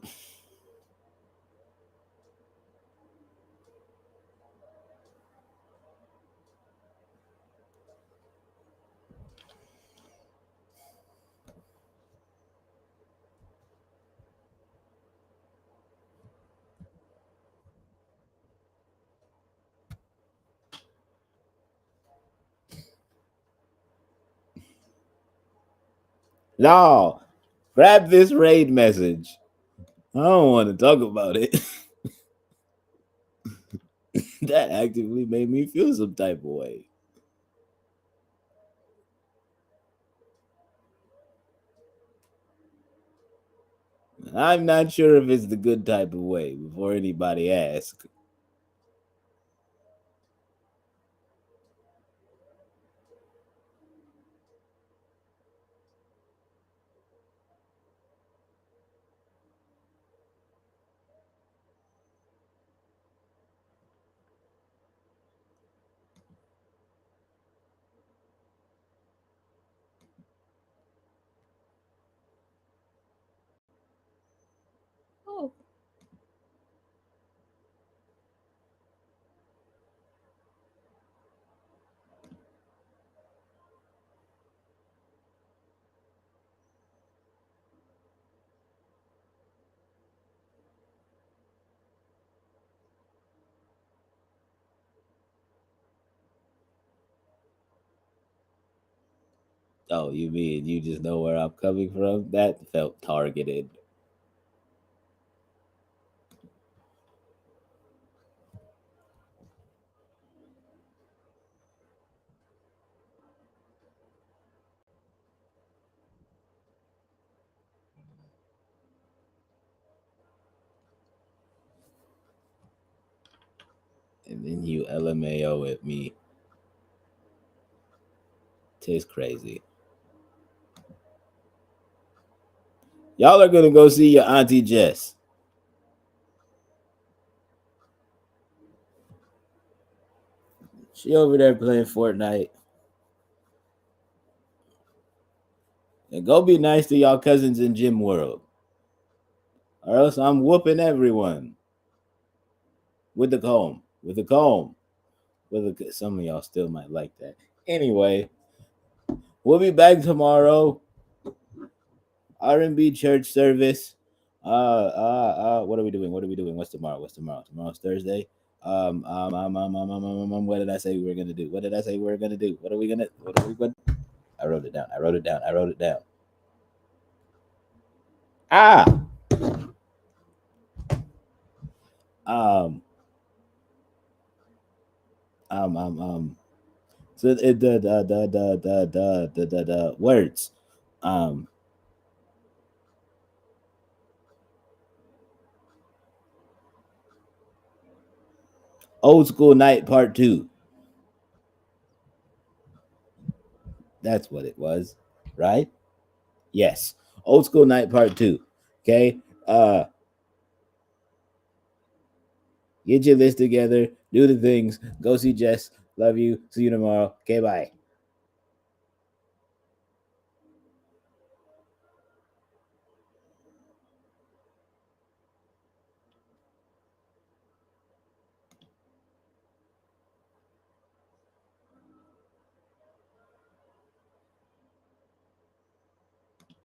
no, grab this raid message. I don't want to talk about it. That actively made me feel some type of way. I'm not sure if it's the good type of way before anybody asks. Oh. Oh, you mean you just know where I'm coming from? That felt targeted. And then you LMAO at me. Tis crazy. Y'all are gonna go see your auntie Jess. She over there playing Fortnite. And go be nice to y'all cousins in Gym World. Or else I'm whooping everyone. With the comb. With the comb. Some of y'all still might like that. Anyway, we'll be back tomorrow. R&B church service. What are we doing? What are we doing? What's tomorrow? What's tomorrow? Tomorrow's Thursday. What did I say we were gonna do? What did I say we were gonna do? What are we gonna? What are we going? I wrote it down. I wrote it down. I wrote it down. Ah. Um. Um. Um. Um. So the words. Um. Old school night part 2. That's what it was, right? Yes. Old school night part 2. Okay. Get your list together. Do the things. Go see Jess. Love you. See you tomorrow. Okay. Bye.